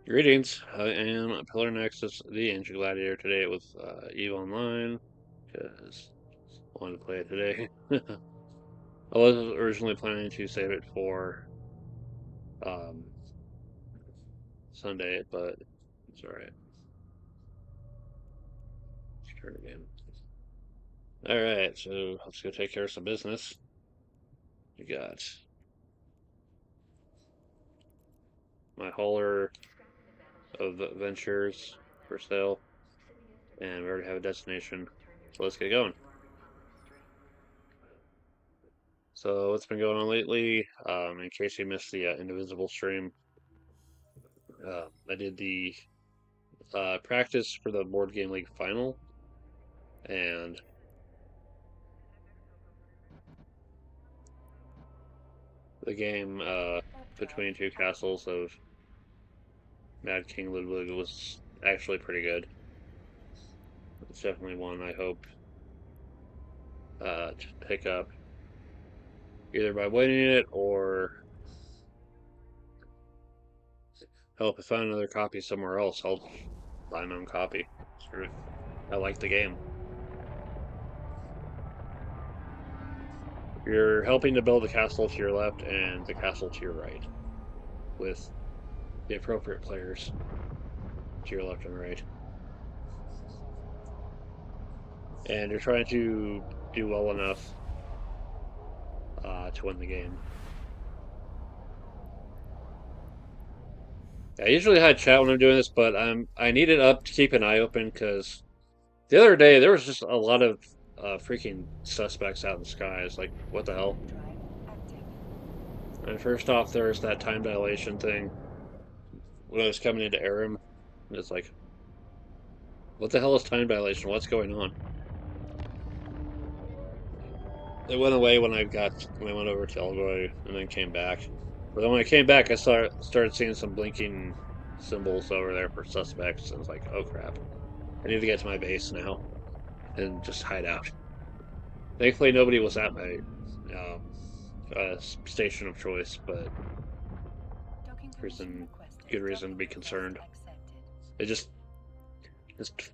Greetings. I am Pillar Nexus, the Ancient Gladiator, today with EVE Online, because I wanted to play it today. I was originally planning to save it for um, Sunday, but it's alright. Turn again. Alright, so let's go take care of some business. We got my hauler of ventures for sale, and we already have a destination, so let's get going. So what's been going on lately? In case you missed the Indivisible stream, I did the practice for the board game league final, and the game between two castles of Mad King Ludwig was actually pretty good. It's definitely one I hope to pick up either by winning it or help if I find another copy somewhere else. I'll buy my own copy. I like the game. You're helping to build the castle to your left and the castle to your right, with the appropriate players to your left and right. And you're trying to do well enough to win the game. I usually hide chat when I'm doing this, but I need it up to keep an eye open because the other day there was just a lot of freaking suspects out in the skies. Like, what the hell? And first off, there's that time dilation thing when I was coming into Aram. It's like, what the hell is time dilation? What's going on? It went away when I went over to Elroy and then came back. But then when I came back, I started seeing some blinking symbols over there for suspects, and I was like, oh crap. I need to get to my base now and just hide out. Thankfully, nobody was at my station of choice, but there's some good reason to be concerned. It just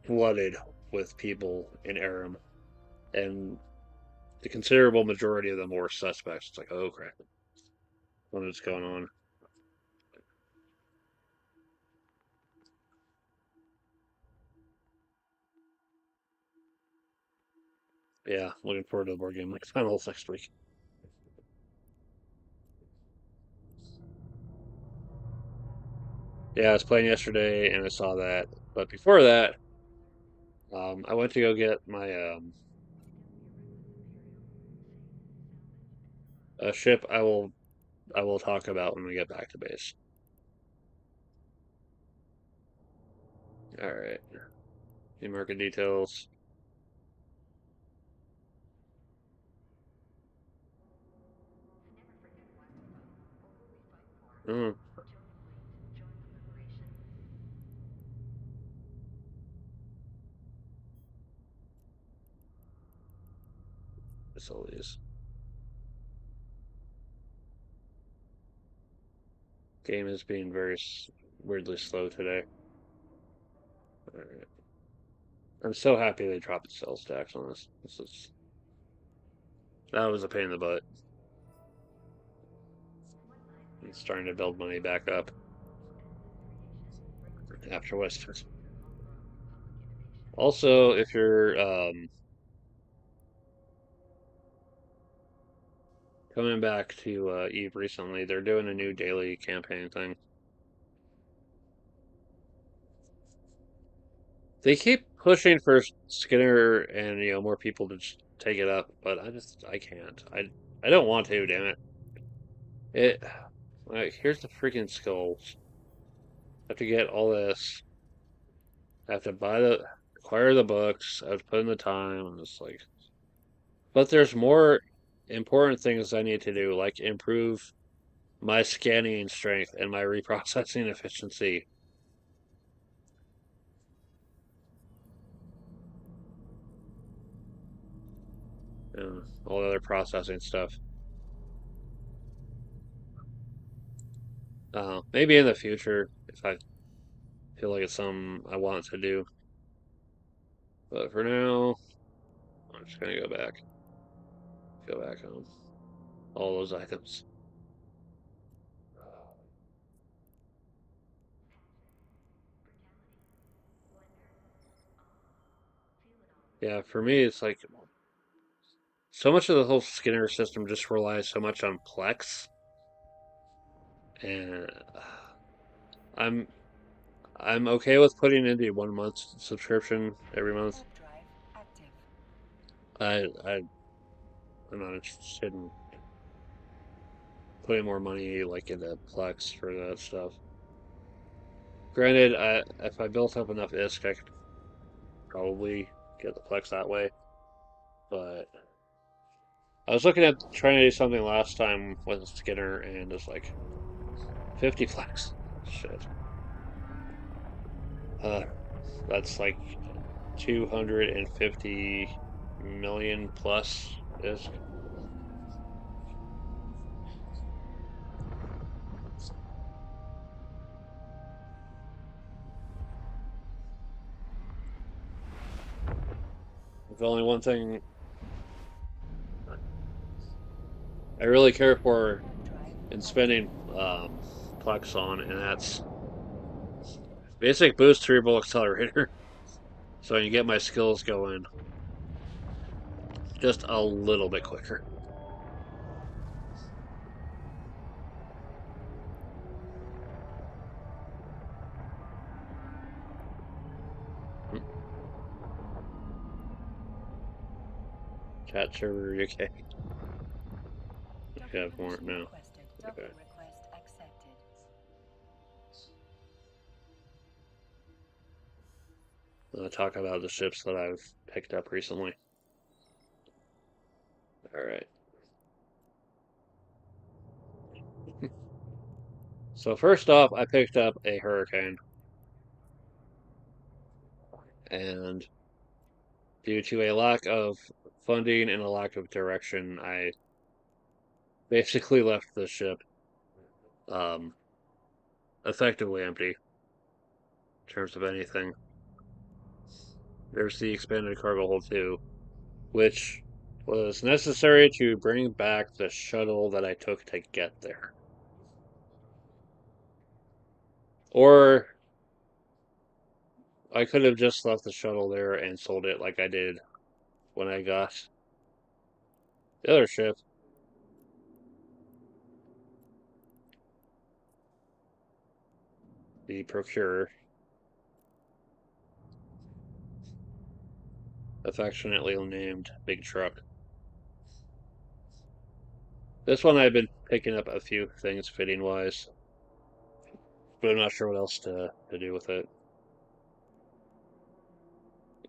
flooded with people in Aram, and the considerable majority of them were suspects. It's like, oh crap, what is going on? Yeah, looking forward to the board game like finals next week. Yeah, I was playing yesterday and I saw that, but before that, I went to go get my a ship. I will talk about when we get back to base. All right, the market details. Mm, facilities. Game is being very weirdly slow today. All right. I'm so happy they dropped the sales tax on this. That was a pain in the butt. It's starting to build money back up after West. Also, if you're coming back to Eve recently, they're doing a new daily campaign thing. They keep pushing for Skinner and more people to just take it up, but I can't. I don't want to. Damn it! It like here's the freaking skulls. I have to get all this. I have to acquire the books. I have to put in the time. I'm just like, but there's more important things I need to do, like improve my scanning strength and my reprocessing efficiency. And all the other processing stuff. Maybe in the future if I feel like it's something I want to do. But for now, I'm just gonna go back home. All those items. Yeah, for me, it's like so much of the whole Skinner system just relies so much on Plex, and I'm I'm okay with putting in the 1 month subscription every month. I'm not interested in putting more money like into Plex for that stuff. Granted, if I built up enough ISK, I could probably get the Plex that way. But I was looking at trying to do something last time with Skinner, and it's like 50 Plex. Shit. Uh, that's like 250 million plus ISK. If only one thing I really care for in spending Plex on, and that's basic boost cerebral accelerator. So I can get my skills going just a little bit quicker. Chat server UK. I have more now. Okay. I'll talk about the ships that I've picked up recently. All right. So first off, I picked up a Hurricane, and due to a lack of funding and a lack of direction, I basically left the ship um, effectively empty in terms of anything. There's the expanded cargo hold too, which was necessary to bring back the shuttle that I took to get there. Or I could have just left the shuttle there and sold it like I did when I got the other ship. The Procurer, affectionately named Big Truck. This one I've been picking up a few things fitting wise, but I'm not sure what else to do with it.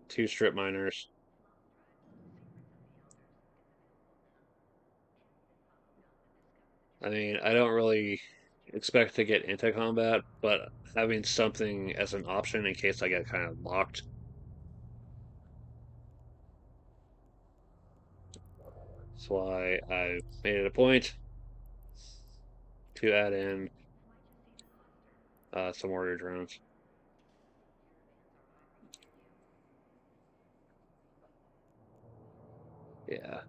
2 strip miners. I mean, I don't really expect to get into combat, but having something as an option in case I get kind of locked. That's why I made it a point to add in some warrior drones. Yeah.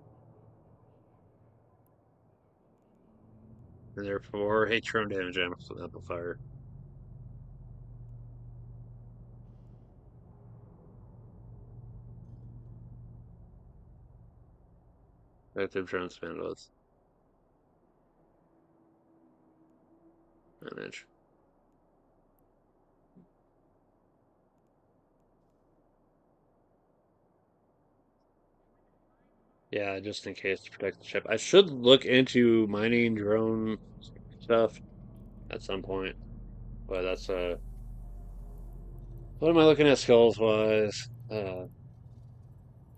And therefore, a drone damage amplifier. Active drone bandwidth. Manage. Yeah, just in case to protect the ship. I should look into mining drone stuff at some point, but that's what am I looking at skills wise?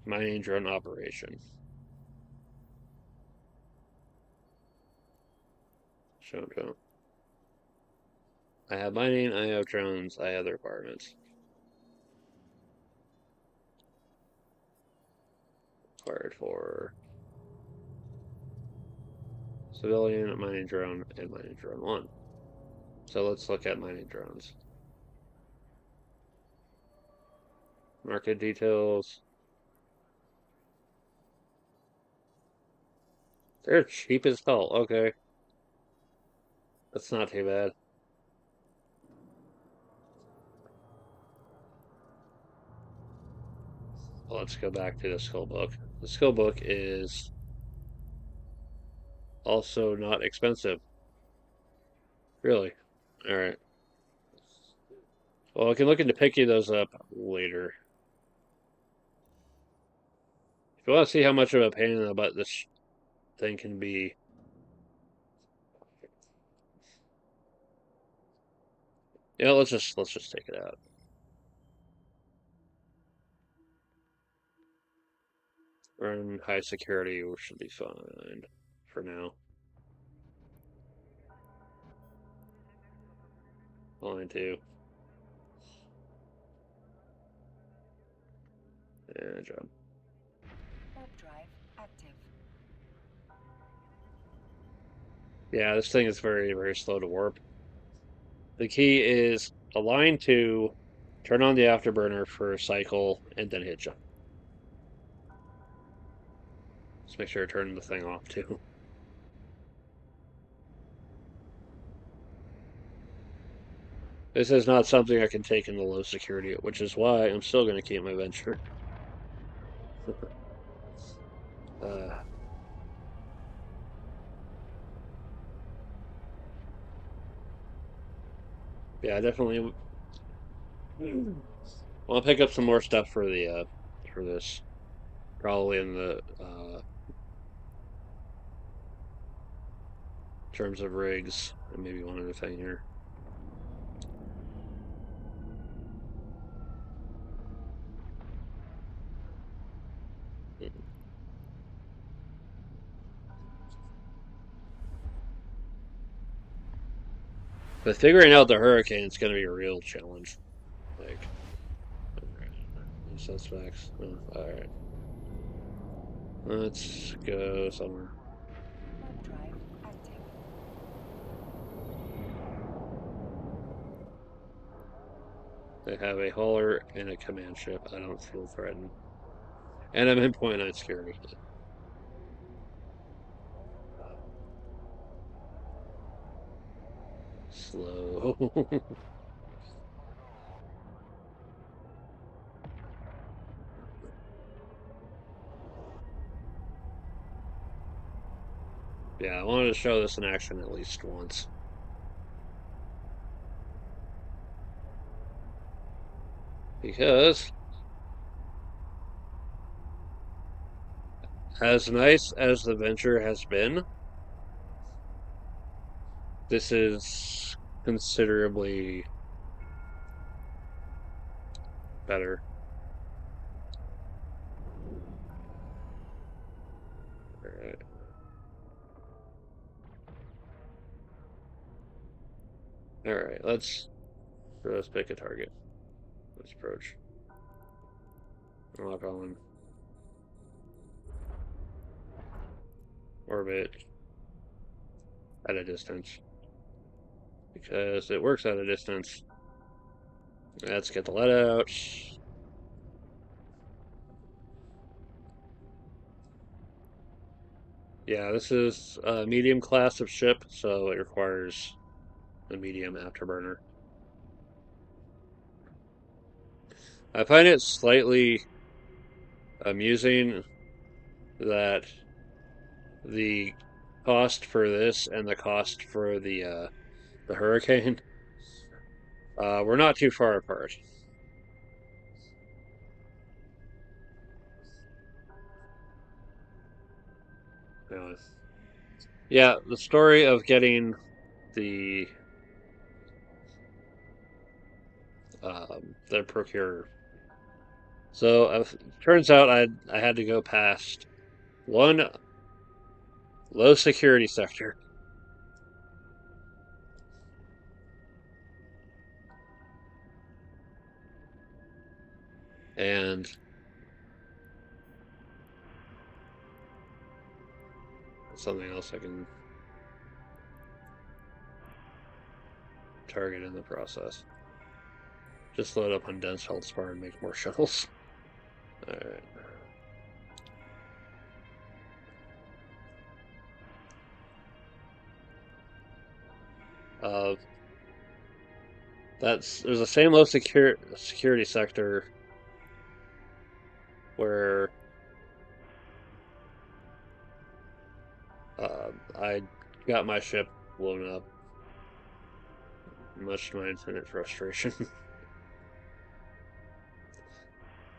Mining drone operation. Show drone. I have mining, I have drones, I have the requirements. Required for civilian, mining drone, and mining drone 1. So let's look at mining drones. Market details. They're cheap as hell. Okay. That's not too bad. Well, let's go back to the skill book. The skill book is also not expensive. Really. Alright. Well, I can look into picking those up later. If you want to see how much of a pain in the butt this thing can be, yeah, let's just take it out. Run high security, we should be fine for now. Line 2. And jump. Warp drive active. Yeah, this thing is very, very slow to warp. The key is align 2, turn on the afterburner for a cycle, and then hit jump. Just make sure to turn the thing off too. This is not something I can take in the low security, which is why I'm still going to keep my venture. Yeah, I definitely want to pick up some more stuff for the for this. Probably in the terms of rigs, and maybe one other thing here. But figuring out the hurricane is going to be a real challenge. Like, suspects. Oh, all right, let's go somewhere. Warp drive active. They have a hauler and a command ship. I don't feel threatened, and I'm in point 9 security. Slow. Yeah, I wanted to show this in action at least once. Because, as nice as the venture has been, this is considerably better. Alright. Alright, let's pick a target. Let's approach. Lock on. Orbit. At a distance. Because it works at a distance. Let's get the lead out. Yeah, this is a medium class of ship, so it requires a medium afterburner. I find it slightly amusing that the cost for this and the cost for the Hurricane we're not too far apart. Yeah, the story of getting the procurer. So turns out I had to go past one low security sector. And something else I can target in the process. Just load up on dense health bar and make more shuttles. Alright. There's the same low security sector where I got my ship blown up, much to my infinite frustration.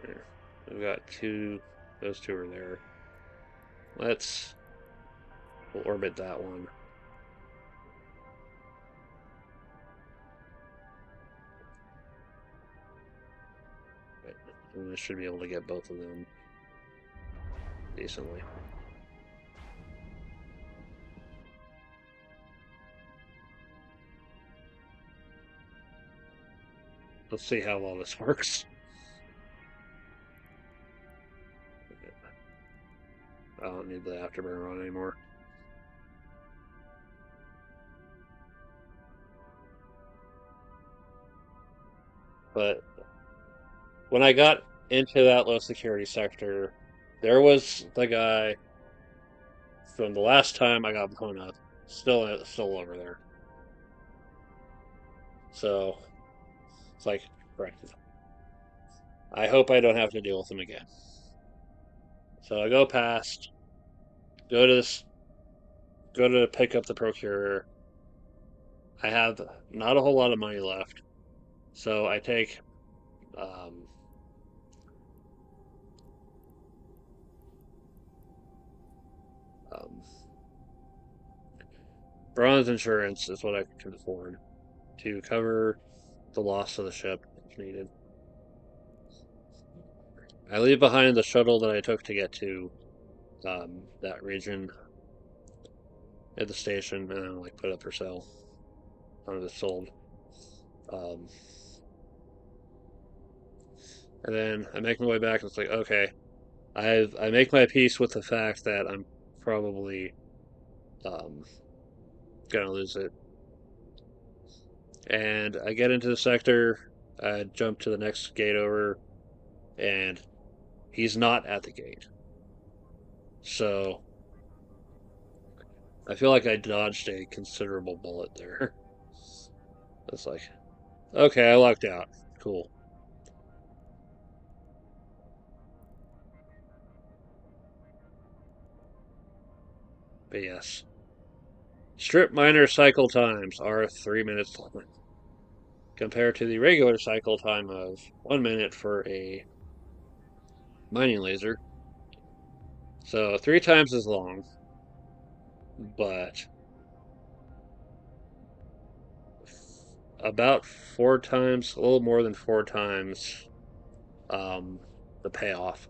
There. We've got two, those two are there. We'll orbit that one. And I should be able to get both of them decently. Let's see how well this works. I don't need the afterburner on anymore. But when I got into that low security sector, there was the guy from the last time I got blown up, still over there. So it's like, right. I hope I don't have to deal with him again. So I go past, go to this, go to pick up the procurer. I have not a whole lot of money left, so I take um, bronze insurance is what I can afford to cover the loss of the ship if needed. I leave behind the shuttle that I took to get to that region at the station, and then like put up for sale. It's sold. Um, and then I make my way back, and it's like, okay, I make my peace with the fact that I'm probably um, gonna lose it. And I get into the sector, I jump to the next gate over, and he's not at the gate. So I feel like I dodged a considerable bullet there. It's like, okay, I lucked out. Cool. But yes. Strip miner cycle times are 3 minutes long, compared to the regular cycle time of 1 minute for a mining laser. So 3 times as long, but about 4 times, a little more than 4 times um, the payoff.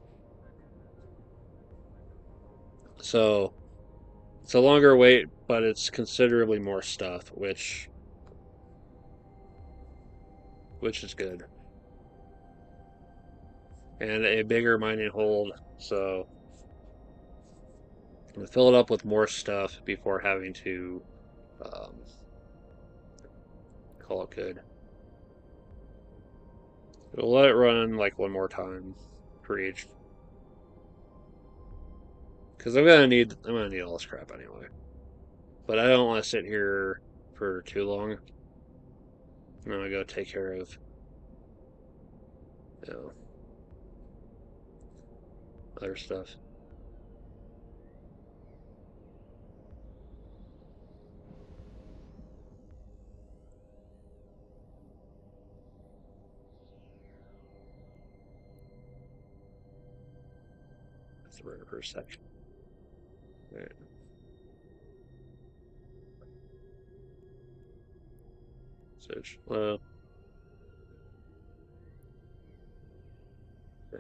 So it's a longer wait, but it's considerably more stuff, which is good. And a bigger mining hold, so I'm gonna fill it up with more stuff before having to um, call it good. We'll let it run like one more time for each, because I'm gonna need all this crap anyway. But I don't want to sit here for too long. I'm gonna go take care of, you know, other stuff. That's the burner for a sec. All right. Search. Well, yeah.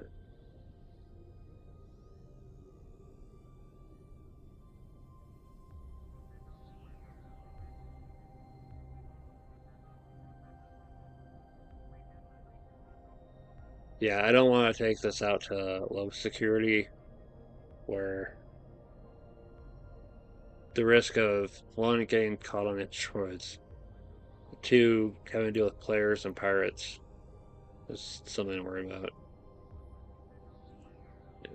Yeah, I don't want to take this out to low security where the risk of one getting caught on asteroids, 2 having to deal with players and pirates is something to worry about. Yeah.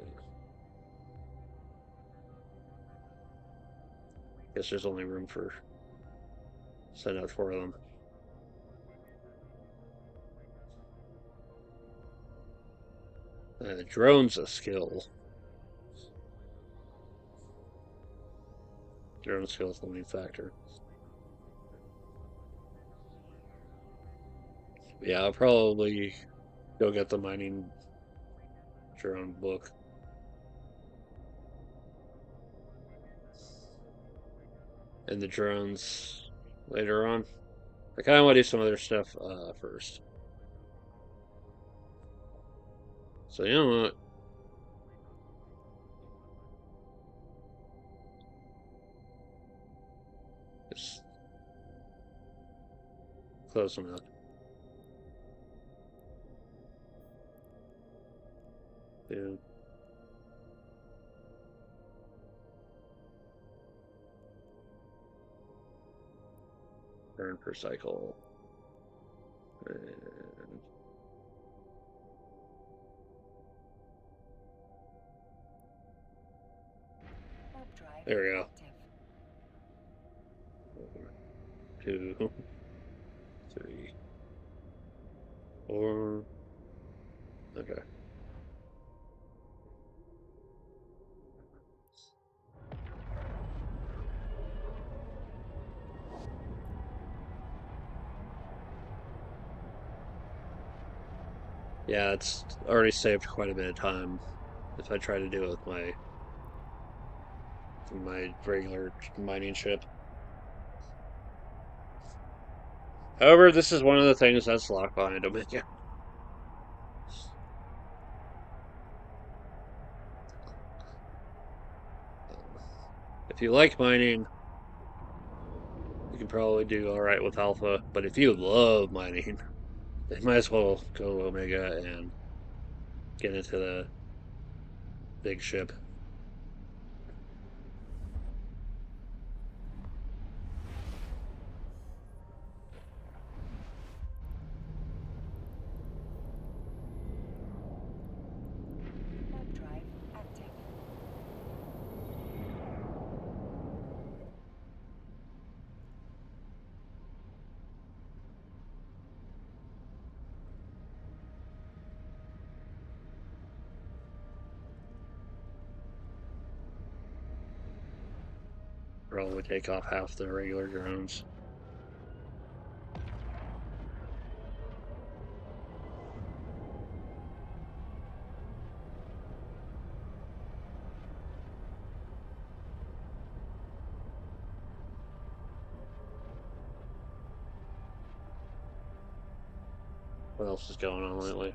Guess there's only room for sending out 4 of them. The drone's a skill. Drone skill is the main factor. Yeah, I'll probably go get the mining drone book. And the drones later on. I kind of want to do some other stuff first. So you know what? Just close them out. Yeah. Burn per cycle. And Warp drive there we go. active. 2, 3, 4. Okay. Yeah, it's already saved quite a bit of time if I try to do it with my regular mining ship. However, this is one of the things that's locked behind them. Yeah. If you like mining, you can probably do all right with alpha. But if you love mining, you might as well go omega and get into the big ship. Warp drive active. Probably take off half the regular drones. What else is going on lately?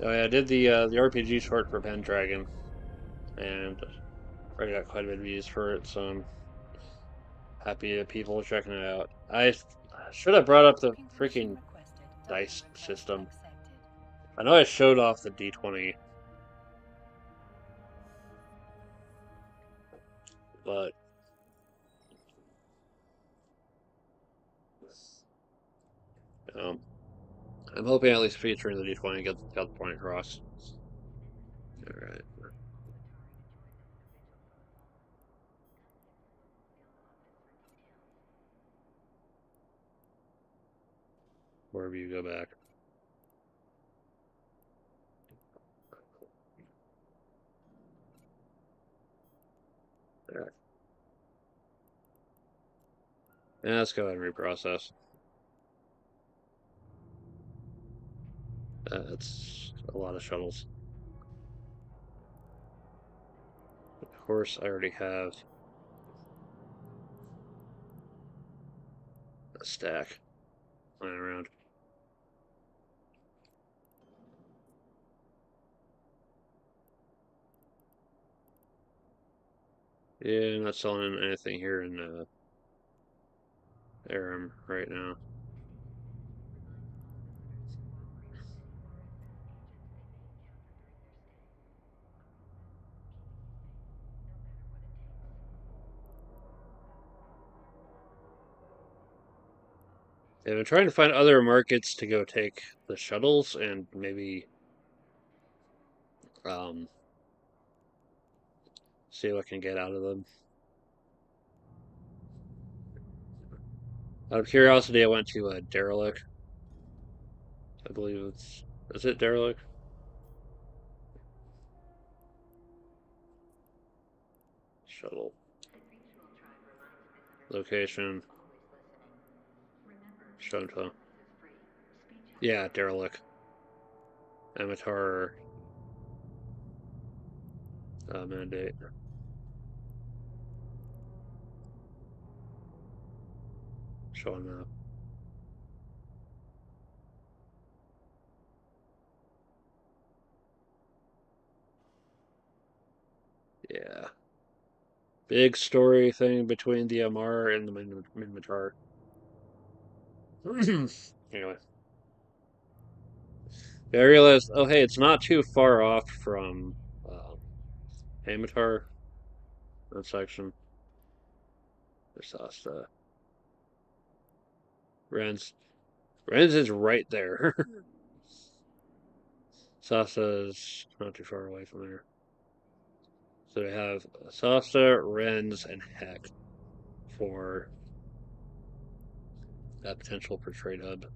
Oh yeah, I did the RPG short for Pendragon, and I got quite a bit of views for it, so I'm happy that people are checking it out. I should have brought up the Conclusion freaking requested. dice Request system. accepted. I know I showed off the D20, but um, I'm hoping at least featuring the D20 got the point across. All right, wherever you go back. All right. Yeah, let's go ahead and reprocess. That's a lot of shuttles. Of course, I already have a stack lying around. Yeah, I'm not selling anything here in Aram right now. They've been trying to find other markets to go take the shuttles and maybe um, see what can get out of them. Out of curiosity, I went to a derelict. I believe is it derelict? Shuttle. Location. Shuttle. Yeah, derelict. Amateur mandate. Showing map. Yeah. Big story thing between the Amar and the Minmatar. Anyway. Yeah, I realized, oh hey, it's not too far off from Hamatar, that section. There's Sasta. Ren's. Ren's is right there. Sasta is not too far away from there. So we have Sasta, Ren's, and Heck for that potential for trade hub.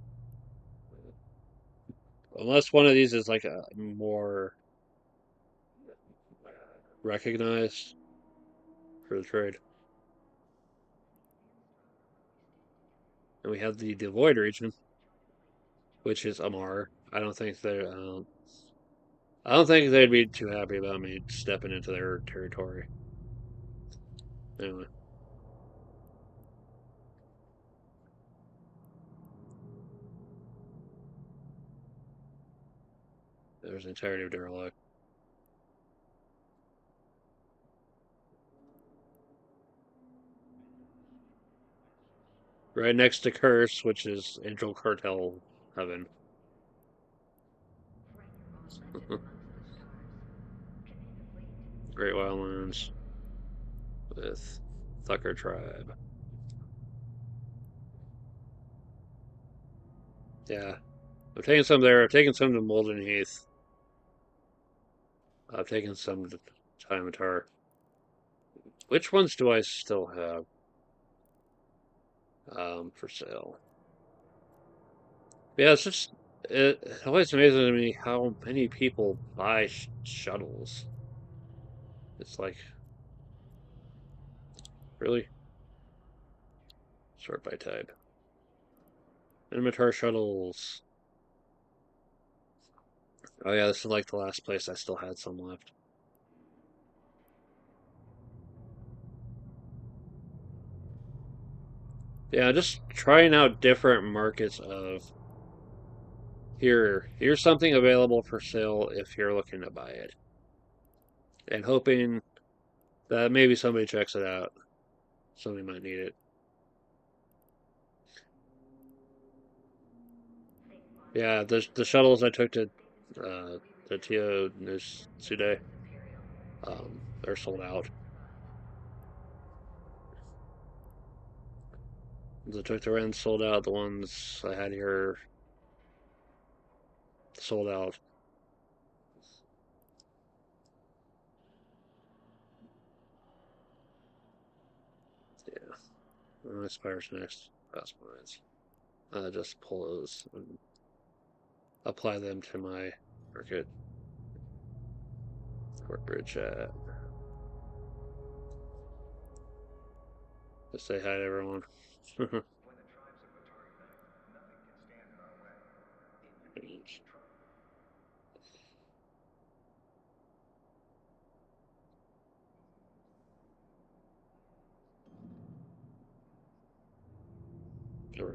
Unless one of these is like a more recognized for the trade. And we have the Devoid region, which is Amar. I don't think they'd be too happy about me stepping into their territory. Anyway, there's the entirety of Derelict. Right next to Curse, which is Angel Cartel Heaven. Great Wildlands with Thucker Tribe. Yeah, I've taken some there. I've taken some to Molden Heath. I've taken some to Timatar. Which ones do I still have for sale? Yeah, it's just it always amazes me how many people buy shuttles. It's like really sort by type. Inventory shuttles. Oh yeah, this is like the last place I still had some left. Yeah, just trying out different markets of here's something available for sale if you're looking to buy it. And hoping that maybe somebody checks it out. Somebody might need it. Yeah, the shuttles I took to the Tio Sude, they're sold out. The took the Ren sold out. The ones I had here sold out. Yeah. Aspires next. Fast points. Just pull those and apply them to my market. Corporate chat. Just say hi to everyone. Never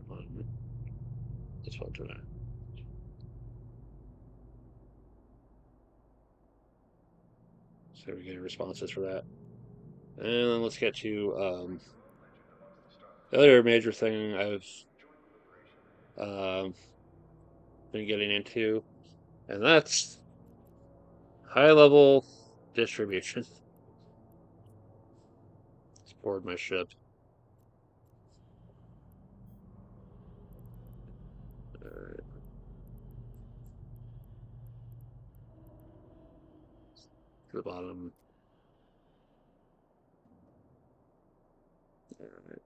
mind. That's what today. So we get responses for that. And then let's get to the other major thing I've um, been getting into, and that's high level distribution. Let's board my ship. the bottom. Alright.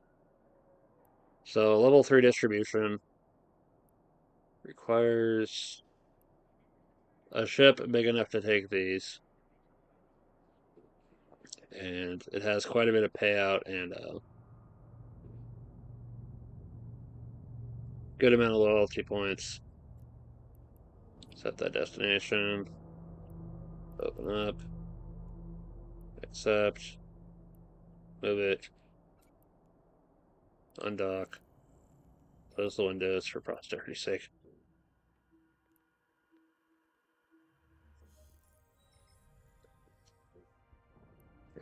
So level 3 distribution requires a ship big enough to take these, and it has quite a bit of payout and a good amount of loyalty points. Set that destination. Open up. Accept. Move it. Undock. Close the windows for posterity's sake.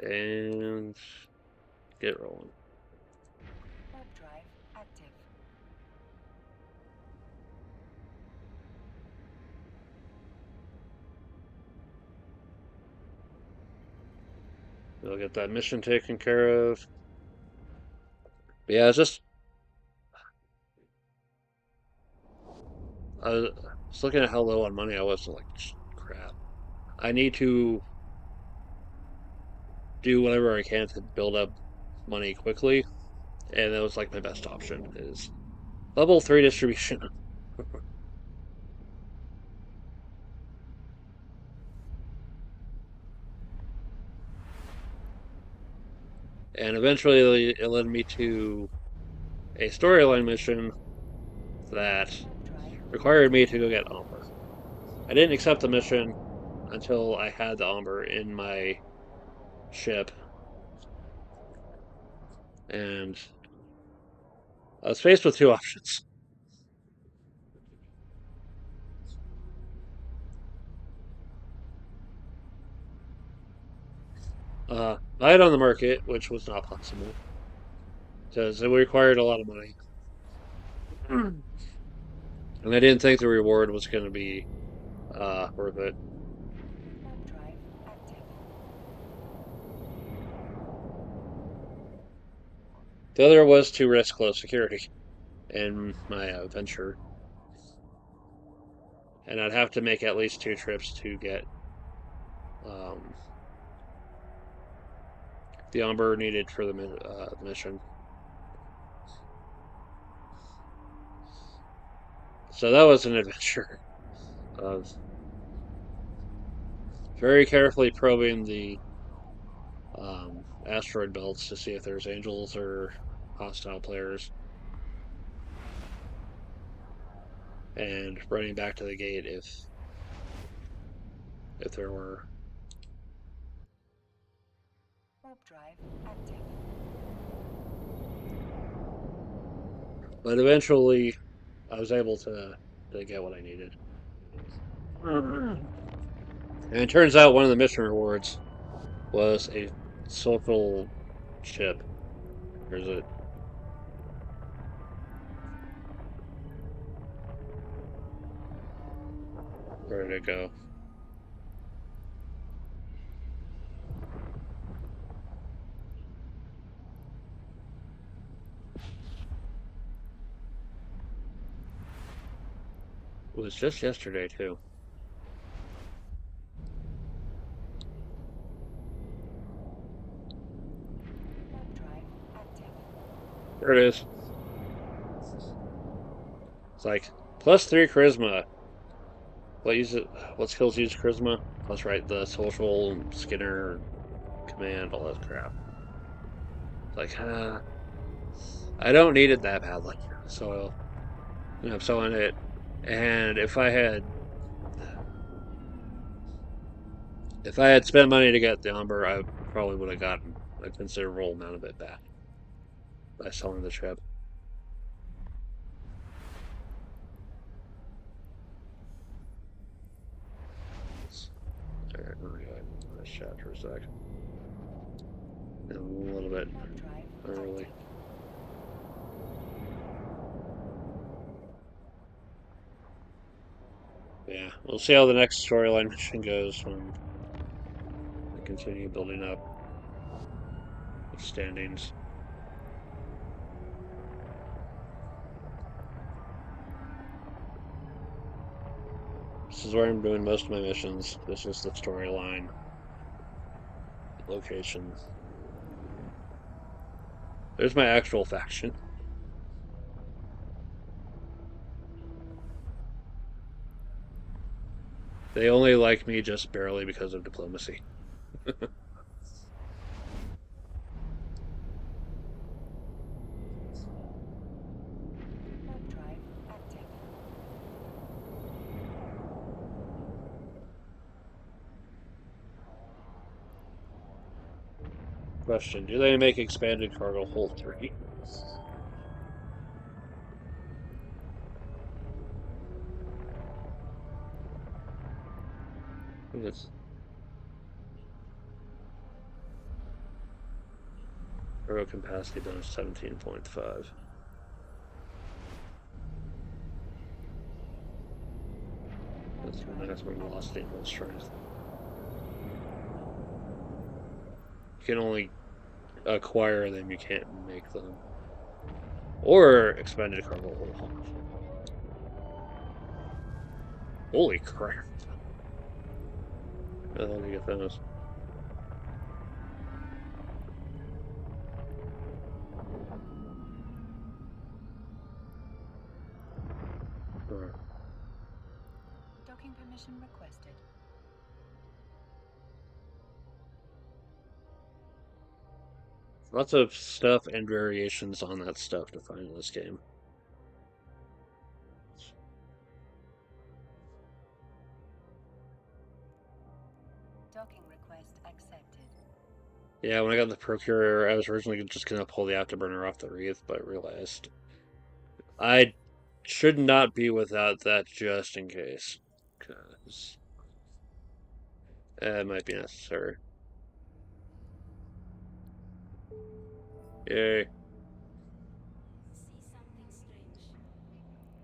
And get rolling. Warp drive active. We'll get that mission taken care of. But yeah, it's just I was looking at how low on money I was, like, crap. I need to do whatever I can to build up money quickly, and that was like my best option is level 3 distribution. And eventually it led me to a storyline mission that Warp drive. required me to go get Umber. I didn't accept the mission until I had the Umber in my ship, and I was faced with two options. Buy it on the market, which was not possible because it required a lot of money, and I didn't think the reward was going to be worth it. Warp drive active. The other was to risk low security in my venture, and I'd have to make at least 2 trips to get um, the Umber needed for the mission. So that was an adventure of very carefully probing the asteroid belts to see if there's angels or hostile players, and running back to the gate if there were. Warp drive active. But eventually, I was able to get what I needed. And it turns out one of the mission rewards was a social ship. There's it. Where did it go? It was just yesterday, too. Warp drive active. There it is. It's like +3 charisma. What skills use charisma? Plus, right, the social, Skinner, command, all that crap. It's like, I don't need it that badly. So, I'm selling it. And if I had spent money to get the Umber, I probably would have gotten a considerable amount of it back by selling the ship. Alright, let me go ahead and let's chat for a sec. A little bit Warp drive early. active. Yeah, we'll see how the next storyline mission goes when I continue building up standings. This is where I'm doing most of my missions. This is the storyline. location. There's my actual faction. They only like me just barely because of diplomacy. Warp drive active. Question: do they make expanded cargo hold 3? It's cargo capacity bonus 17.5. That's the maximum velocity and strength. You can only acquire them, you can't make them. Or expanded cargo hold. Holy crap. How the hell do you get those? Docking permission requested. Lots of stuff and variations on that stuff to find in this game. Docking request accepted. Yeah, when I got the Procurer, I was originally just gonna pull the Afterburner off the Wreath, but realized I should not be without that just in case. Because it might be necessary. Yay. See something strange?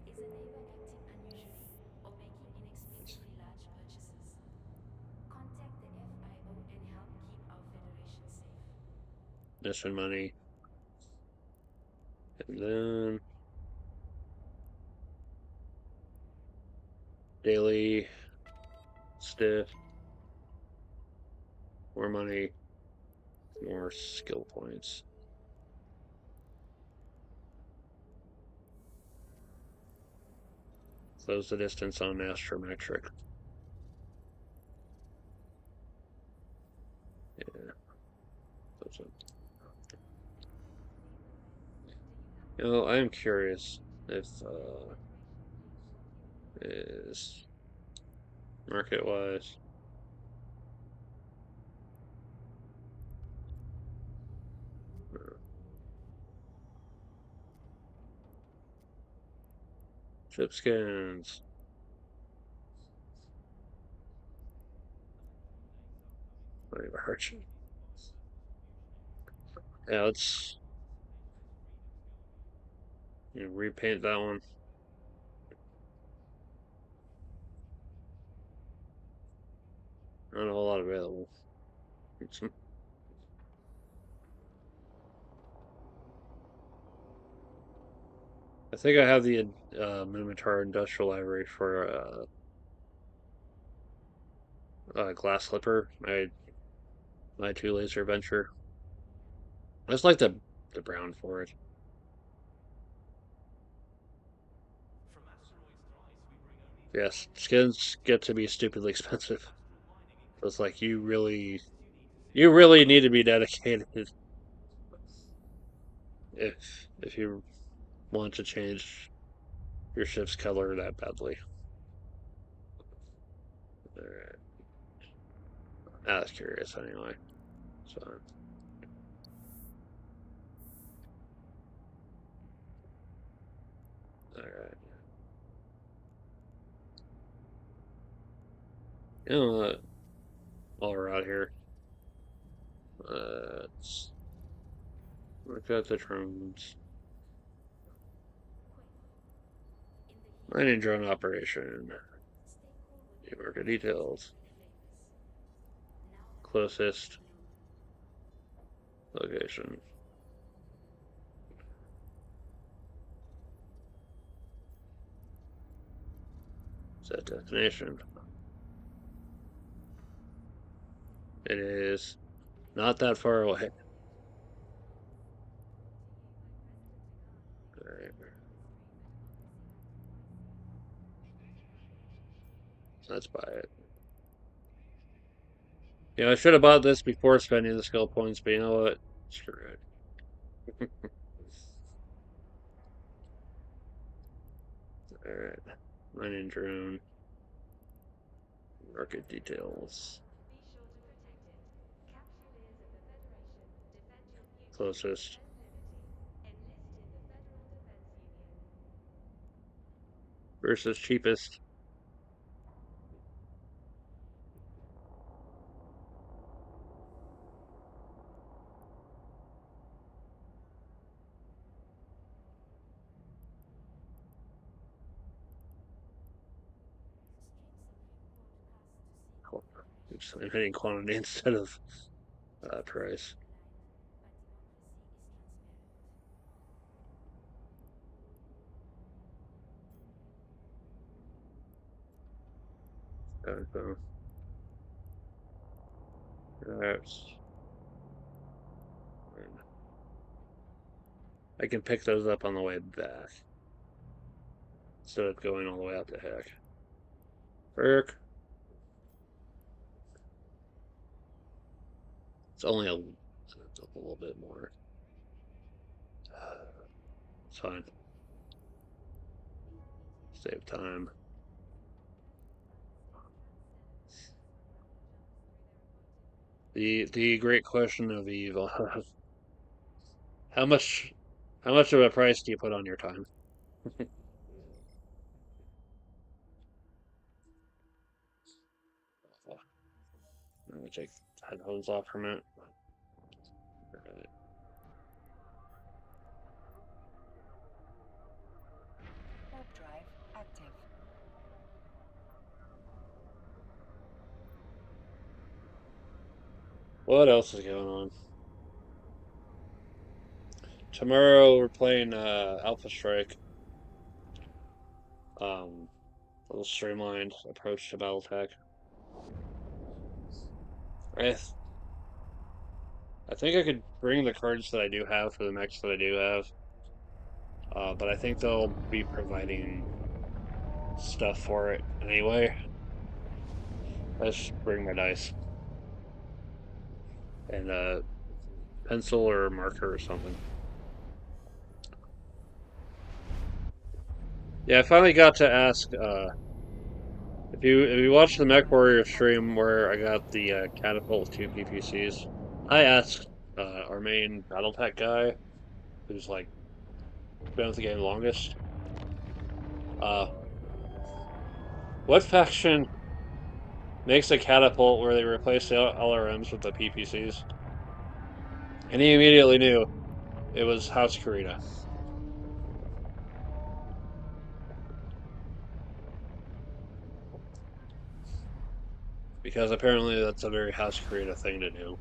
Is a neighbor acting unusually or making inexplicably large purchases? Contact the FIO and help keep our Federation safe. Mission money. And then daily stiff. More money. More skill points. Close the distance on astrometric. Yeah. That's it. You know, I am curious if is market wise. Ship scans. Very large. Yeah, let's repaint that one. Not a whole lot available. I think I have the Minotaur Industrial Library for Glass Slipper, my two laser adventure. I just like the brown for it. Yes, skins get to be stupidly expensive. So it's like you really need to be dedicated if you want to change your ship's color that badly. Alright. I was curious anyway. So alright. You know what? While we're out here, let's look at the drones. Mining drone operation. New market details. Closest location. Set destination. It is Not that far away. Alright. Let's buy it. You know, I should have bought this before spending the skill points, but you know what? Screw it. Alright. Mining drone. Market details. Closest. Versus cheapest. Oops, I'm hitting quantity instead of price. So, I can pick those up on the way back instead of going all the way out to heck. Frick. It's only a little bit more. It's fine. Save time. The great question of Eve. How much of a price do you put on your time? Let me take headphones off for a minute. Alright. Warp drive active. What else is going on? Tomorrow we're playing Alpha Strike. A little streamlined approach to BattleTech. I think I could bring the cards that I do have for the mechs that I do have. But I think they'll be providing stuff for it anyway. Let's bring my dice. And a pencil or a marker or something. Yeah, I finally got to ask, if you watch the Mech Warrior stream where I got the catapult with 2 PPCs, I asked our main BattleTech guy, who's like been with the game longest, uh, what faction makes a catapult where they replace the LRMs with the PPCs? And he immediately knew it was House Karita. Because apparently that's a very House Karita thing to do.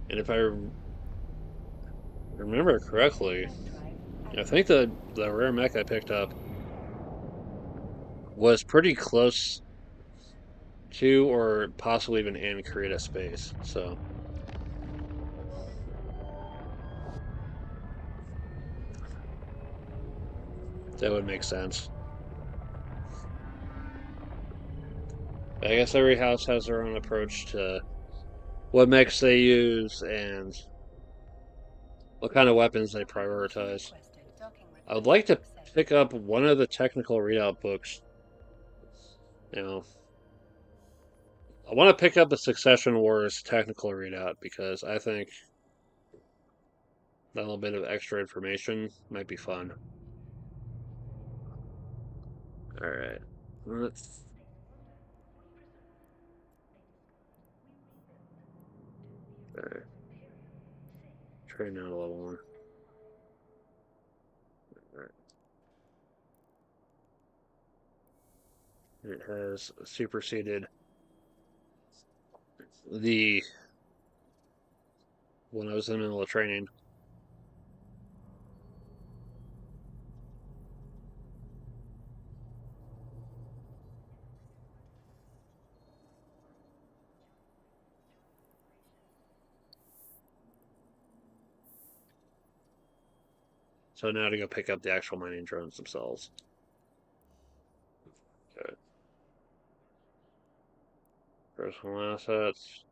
And if I remember correctly, I think the rare mech I picked up was pretty close to or possibly even in Karita space. So that would make sense. But I guess every house has their own approach to what mechs they use and what kind of weapons they prioritize. I would like to pick up one of the technical readout books. You know, I want to pick up the Succession Wars technical readout because I think that little bit of extra information might be fun. Alright. Let's. Alright. Train down to level 1. Alright. It has superseded the when I was in the middle of training. So now to go pick up the actual mining drones themselves. Okay. Personal assets.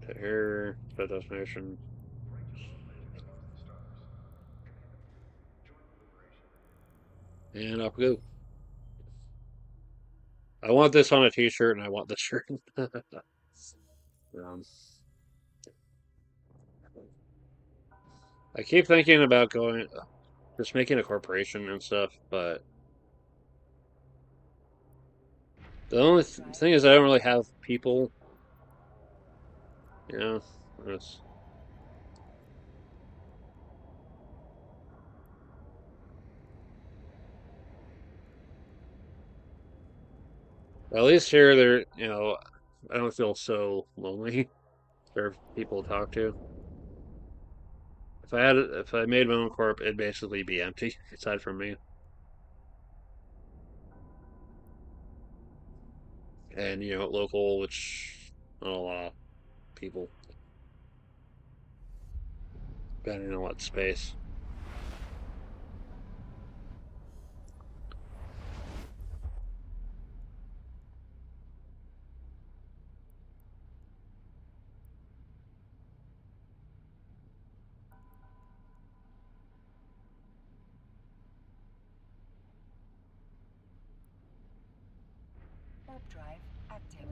To here. Set destination. And up we go. I want this on a t-shirt and I want this shirt. um, I keep thinking about going, just making a corporation and stuff, but the only thing is I don't really have people, you know. It's, at least here, I don't feel so lonely. There are people to talk to. If I made my own corp, it'd basically be empty aside from me and local, which not a lot of people, depending on what space. Warp drive active.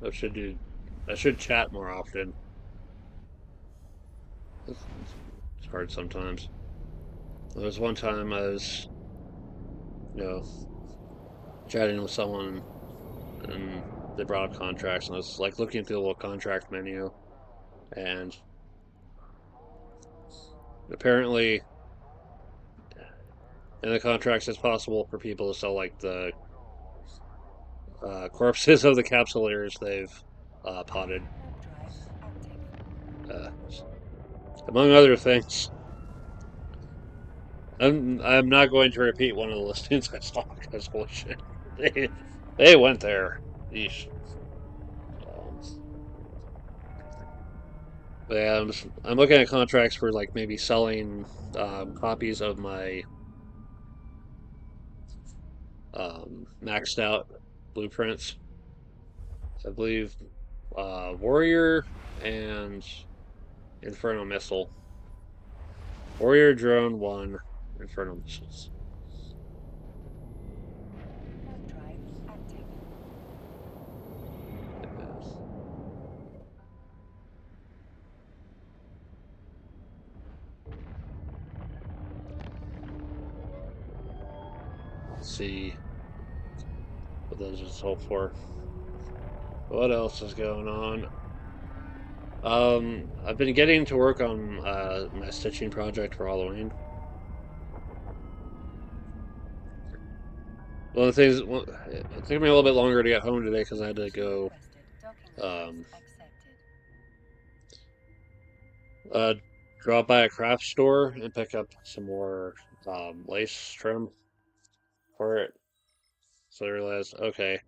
I should do. I should chat more often. It's hard sometimes. There was one time I was, you know, chatting with someone and they brought up contracts, and I was like looking through the little contract menu, and apparently in the contracts it's possible for people to sell like the corpses of the capsuleers they've potted, Warp drive active. uh, among other things. I'm not going to repeat one of the listings I saw because holy shit, they they went there. Yeesh. Um, but yeah, I'm looking at contracts for like maybe selling copies of my maxed out blueprints. I believe Warrior and Inferno Missile. Warrior Drone 1, Inferno Missiles. Warp drive active. Let's see what those are sold for. What else is going on? I've been getting to work on my stitching project for Halloween. One of the things, well, it took me a little bit longer to get home today because I had to go Requested. Docking um, request accepted. uh, drop by a craft store and pick up some more lace trim for it. So I realized, okay,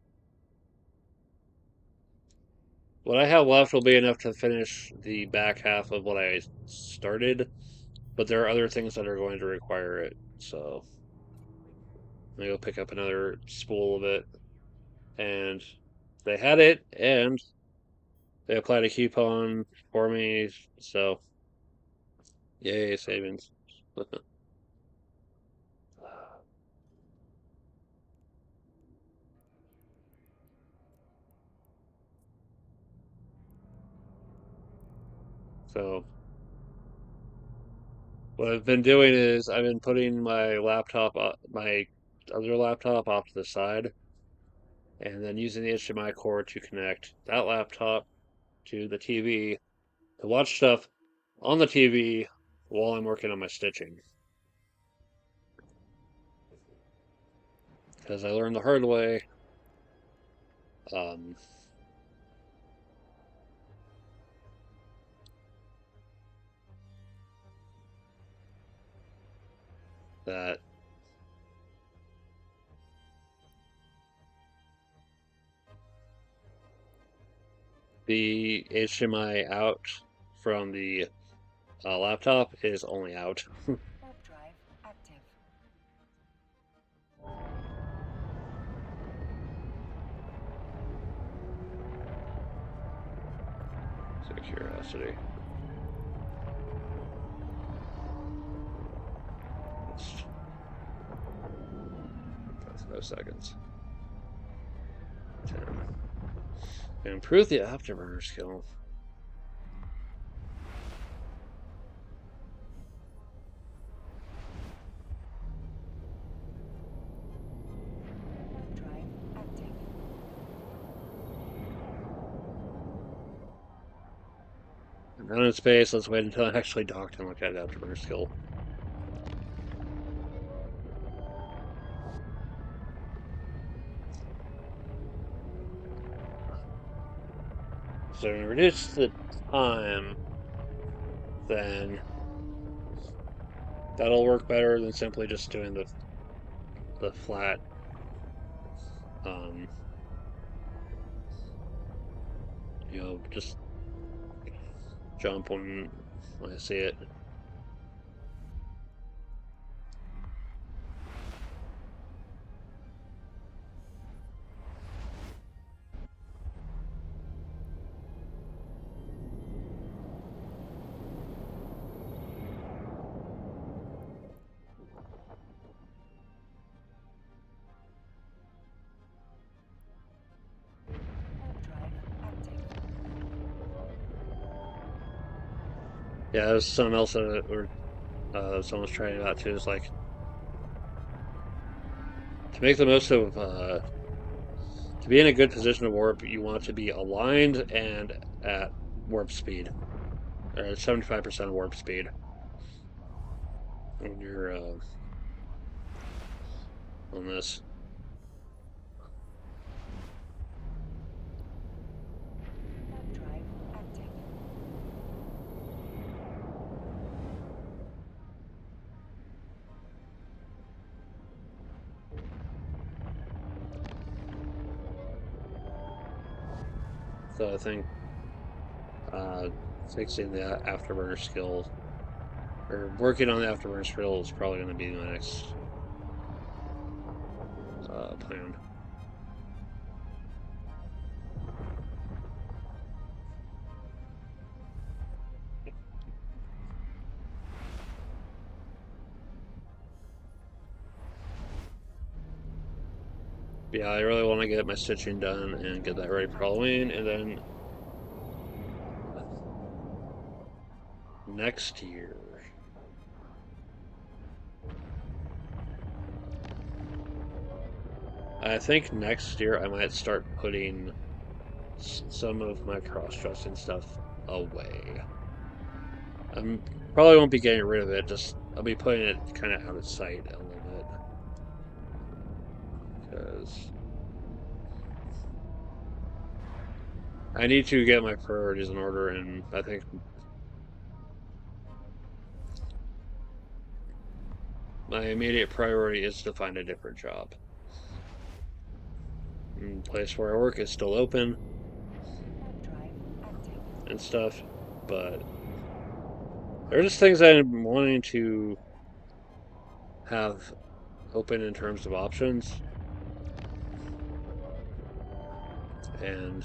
what I have left will be enough to finish the back half of what I started, but there are other things that are going to require it. So I'm gonna go pick up another spool of it, and they had it, and they applied a coupon for me, so yay, savings. So what I've been doing is I've been putting my other laptop off to the side, and then using the HDMI cord to connect that laptop to the TV to watch stuff on the TV while I'm working on my stitching. Because I learned the hard way. Um, that the HDMI out from the laptop is only out. Warp drive active. Out of curiosity. That's 5 seconds. 10. Improve the afterburner skill. Warp drive active. I'm down in space. Let's wait until I actually docked and look at afterburner skill. So to reduce the time, then that'll work better than simply just doing the flat just jump when I see it. Warp drive active. Yeah, there's something else that someone's trying it out too. Is like to make the most of to be in a good position to warp. You want to be aligned and at warp speed, or 75% warp speed when you're on this. Warp drive active. So I think fixing the afterburner skill or working on the afterburner skill is probably going to be my next plan. Yeah, I really want to get my stitching done and get that ready for Halloween, and then next year. I think next year I might start putting some of my cross-dressing stuff away. I probably won't be getting rid of it, just I'll be putting it kind of out of sight a little bit. Because I need to get my priorities in order, and I think my immediate priority is to find a different job. And the place where I work is still open Warp drive active. and stuff, but there are just things I'm wanting to have open in terms of options, and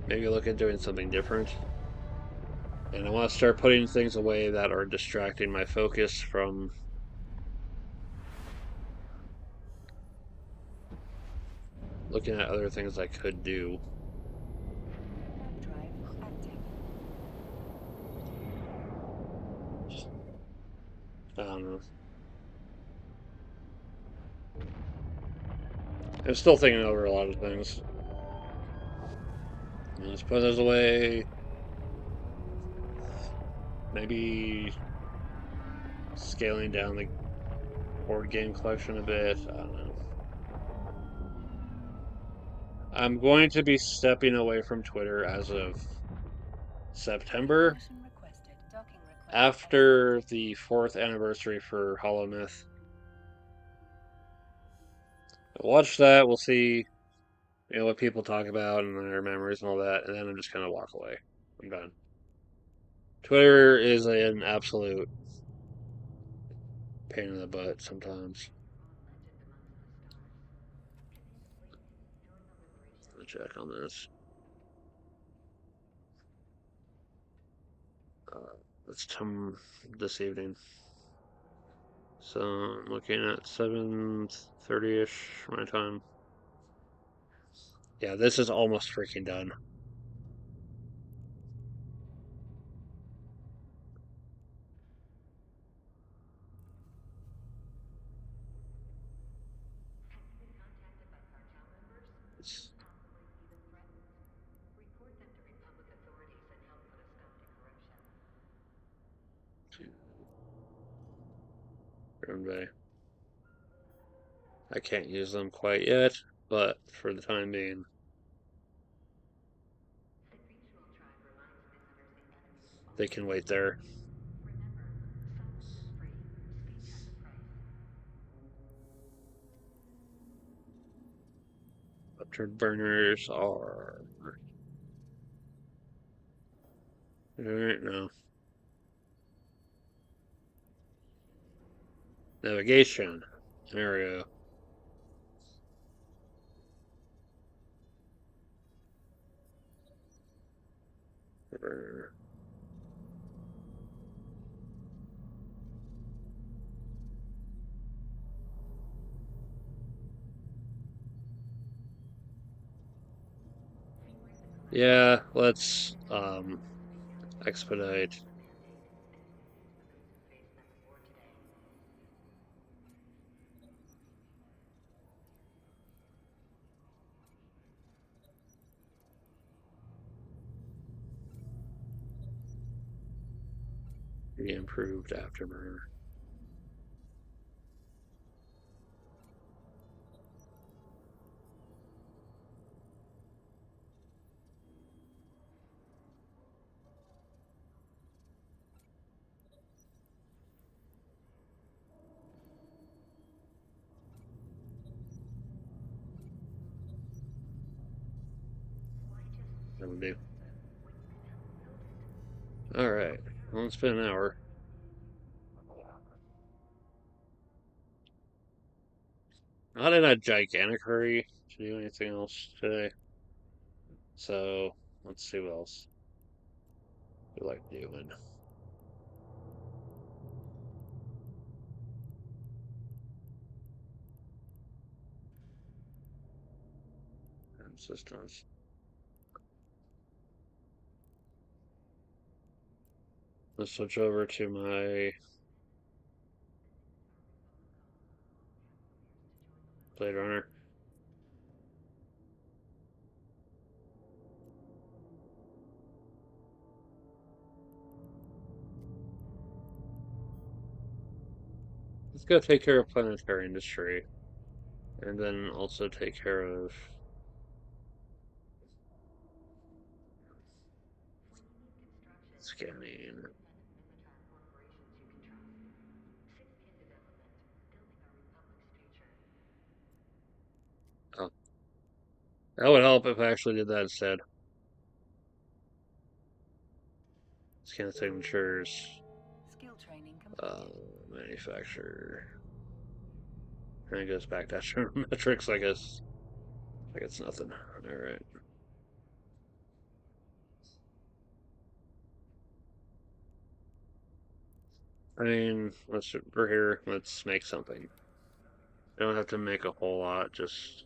maybe look at doing something different. And I want to start putting things away that are distracting my focus from looking at other things I could do. Warp drive active. I don't know. I'm still thinking over a lot of things. Let's put those away. Maybe scaling down the board game collection a bit. I don't know. I'm going to be stepping away from Twitter as of September. Permission requested. Docking request. after the 4th anniversary for Hollow Myth. Watch that. We'll see, what people talk about and their memories and all that, and then I'm just gonna walk away. I'm done. Twitter is an absolute pain in the butt sometimes. Let me check on this. It's this evening. So I'm looking at 7:30ish my time. Yeah, this is almost freaking done. It's, I can't use them quite yet, but for the time being, they can wait there. Upturned burners are. Alright, no. Navigation. There we go. Burner. Yeah, let's expedite. The improved afterburner. That'll do. Alright, well, it's been an hour. Not in a gigantic hurry to do anything else today. So, let's see what else we like doing. Systems. Let's switch over to my Blade Runner. Let's go take care of planetary industry. And then also take care of scanning. Oh, that would help if I actually did that instead. Scan signatures. Skill training completed. Manufacturer. And it goes back to astrometrics, I guess. Like it's nothing. Alright. I mean, we're here. Let's make something. Don't have to make a whole lot, just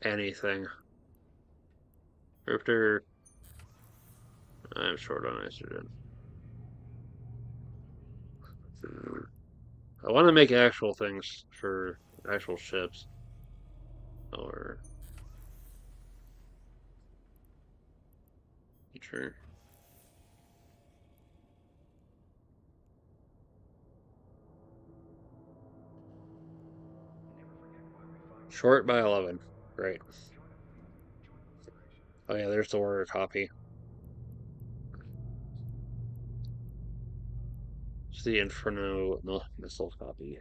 anything. Drifter. I'm short on nitrogen. I want to make actual things for actual ships. Or. Sure. Short by 11. Great. Oh yeah, there's the order copy. the Inferno missile copy.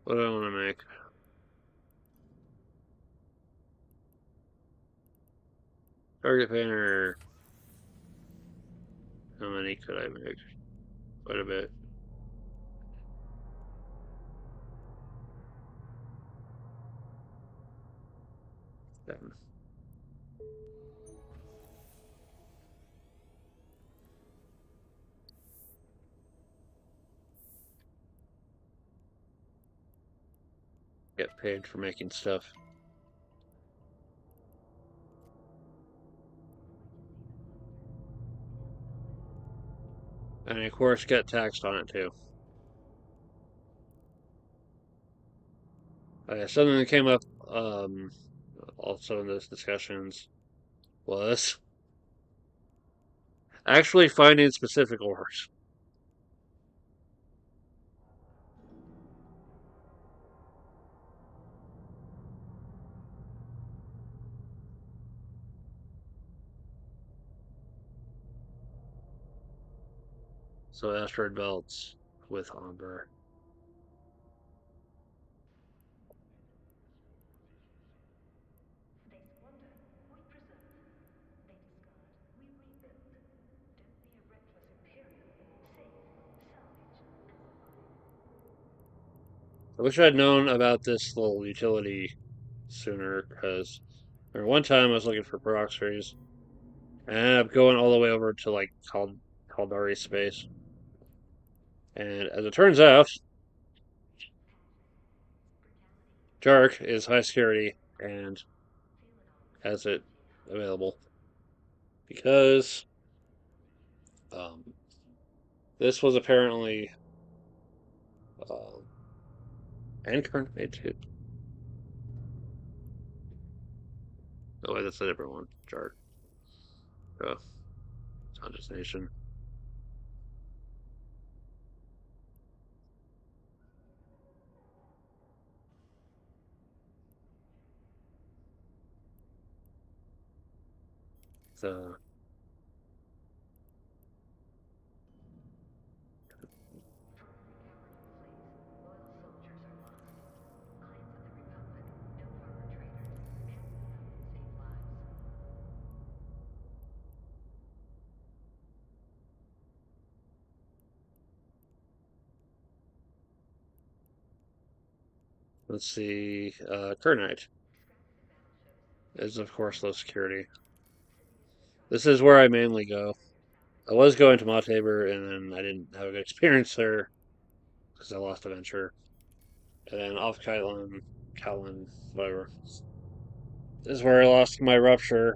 What do I want to make? Target banner. How many could I make? Quite a bit. Seven. Get paid for making stuff. And of course get taxed on it too. Something that came up also in those discussions was actually finding specific ores. So asteroid belts with Omber. They squander, we preserve. They discard, we rebuild. Don't be a reckless imperial. Save, salvage, and provide. I wish I'd known about this little utility sooner, because one time I was looking for peroxides, and I ended up going all the way over to like Caldari space. And as it turns out, Dark is high security and has it available. Because this was apparently incarnate too. Oh wait, that's a different one. Dark. Oh, Sandra's Nation. So Loyal soldiers are lost. Cleanse the Republic, no harbor traitors, and we help save lives. let's see. Kernite is of course low security. This is where I mainly go. I was going to Montaber, and then I didn't have a good experience there because I lost a venture. And then off Kylan, whatever. This is where I lost my rupture.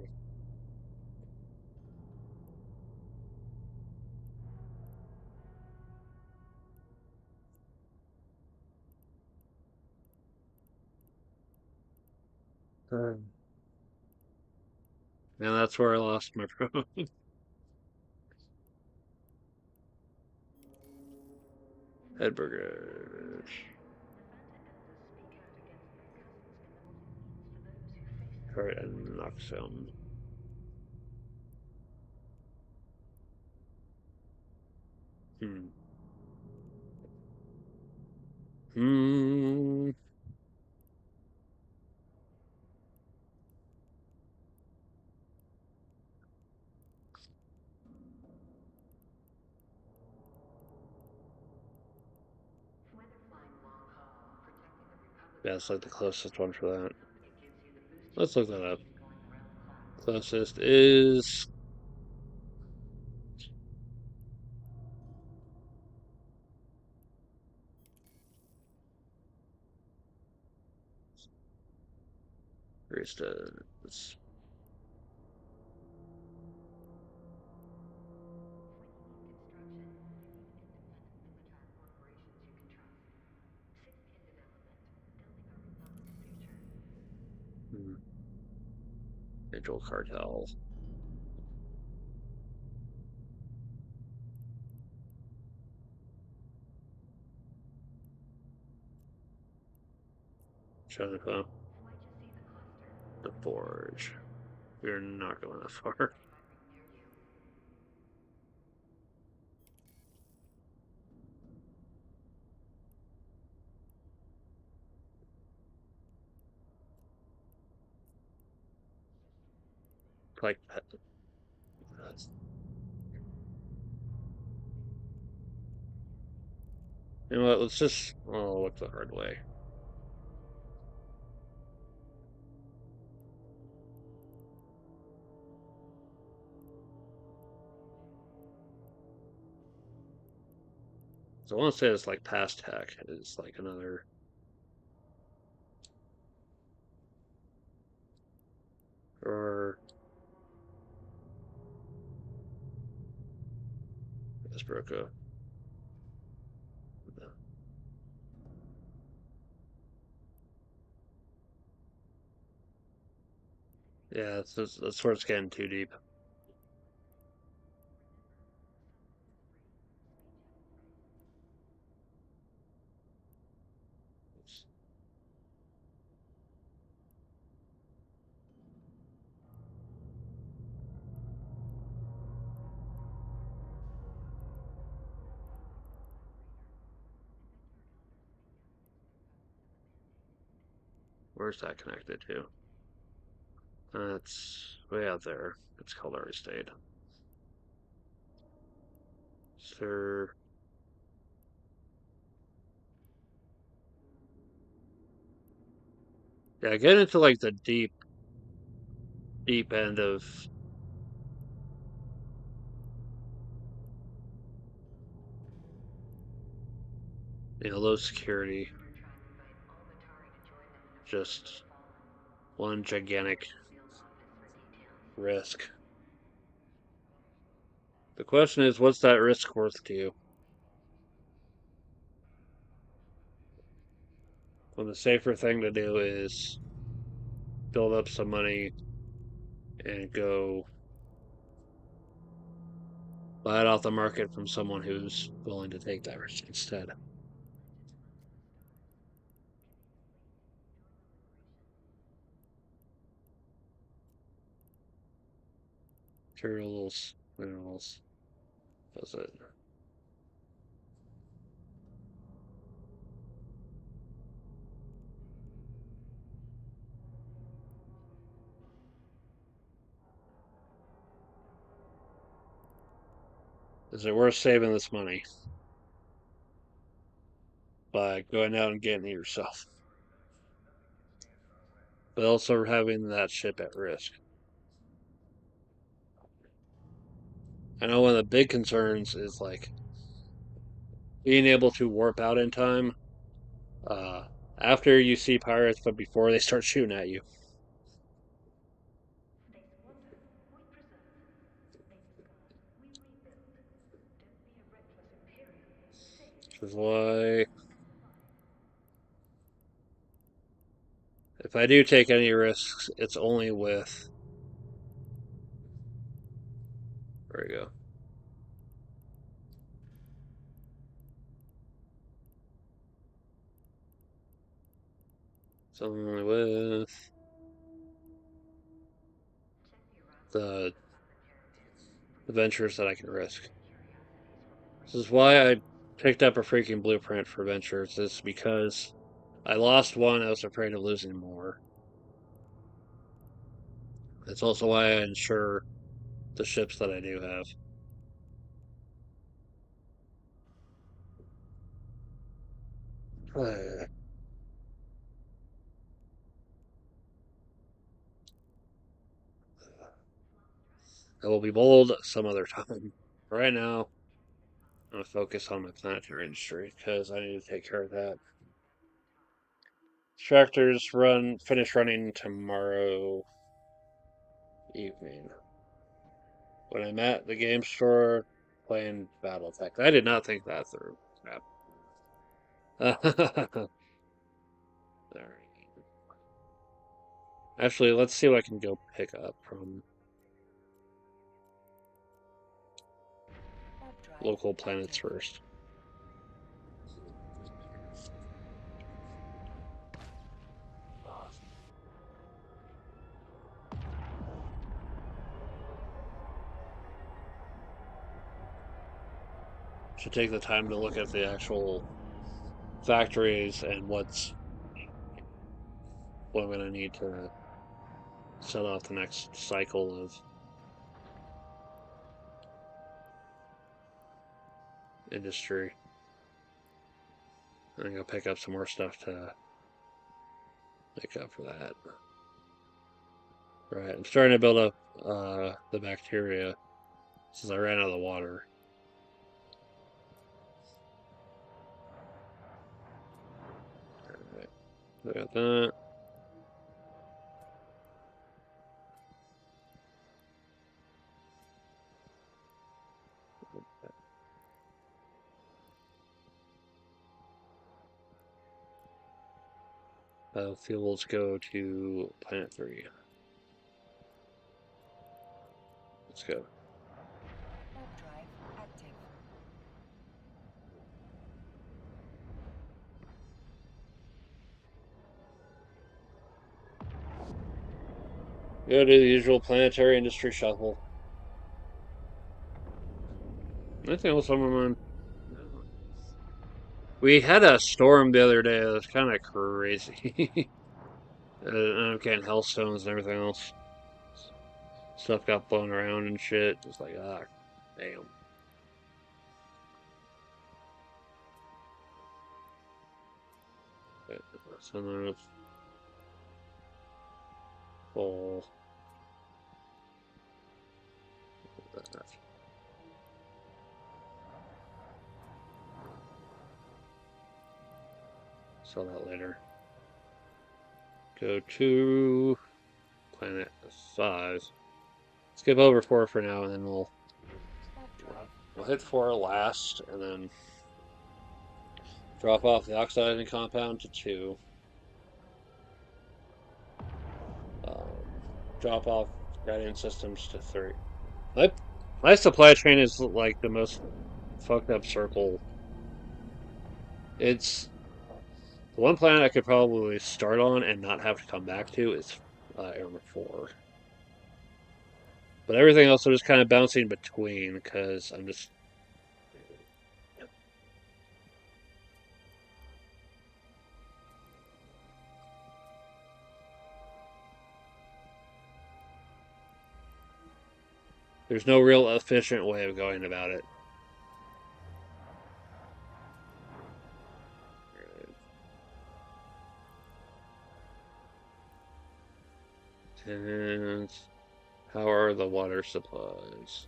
And that's where I lost my pro. Edburger. Alright, and Noxum. Hmm. Hmm. Yeah, it's like the closest one for that. Let's look that up. Closest is Baristas. Hmm. Digital cartel. China. Forge. We're not going that far. Like, you know what? Let's just look the hard way. So I want to say it's like past tech is like another. Or Esbroca. Yeah, that's where it's getting too deep. Where's that connected to? That's way out there. It's called Art State. Sir. Yeah, get into like the deep end of low security. Just one gigantic risk. The question is, what's that risk worth to you? When the safer thing to do is build up some money and go buy it off the market from someone who's willing to take that risk instead. Materials, minerals, that's it. Is it worth saving this money by going out and getting it yourself, but also having that ship at risk? I know one of the big concerns is like being able to warp out in time uh, after you see pirates, but before they start shooting at you. They squander, we preserve. They discard, we rebuild. Don't be a reckless imperial. Save, Which is why, sell, and survive. if I do take any risks, it's only with. There we go. It's only with the adventures that I can risk. This is why I picked up a freaking blueprint for ventures. Is because I lost one, I was afraid of losing more. It's also why I insure the ships that I do have. I will be bold some other time. Right now, I'm going to focus on my planetary industry because I need to take care of that. Tractors finish running tomorrow evening. When I'm at the game store playing BattleTech, I did not think that through. Crap. Alright. Actually, let's see what I can go pick up from local planets first. should take the time to look at the actual factories and what I'm going to need to set off the next cycle of industry. I'm going to go pick up some more stuff to make up for that. Right, I'm starting to build up the bacteria since I ran out of the water. Alright, I got that. Fuels go to Planet 3. Let's go. Warp drive active. Go to the usual planetary industry shuffle. Anything else on my mind? We had a storm the other day that was kind of crazy. I'm getting hellstones and everything else. Stuff got blown around and shit. It's like, ah, damn. So there's full. Saw that later. Go to Planet 5. Skip over 4 for now, and then we'll hit 4 last, and then drop off the oxidizing compound to 2. Drop off guidance systems to 3. My supply chain is like the most fucked up circle. It's the one planet I could probably start on and not have to come back to is Armor 4. But everything else I'm just kind of bouncing between because I'm just. There's no real efficient way of going about it. And how are the water supplies?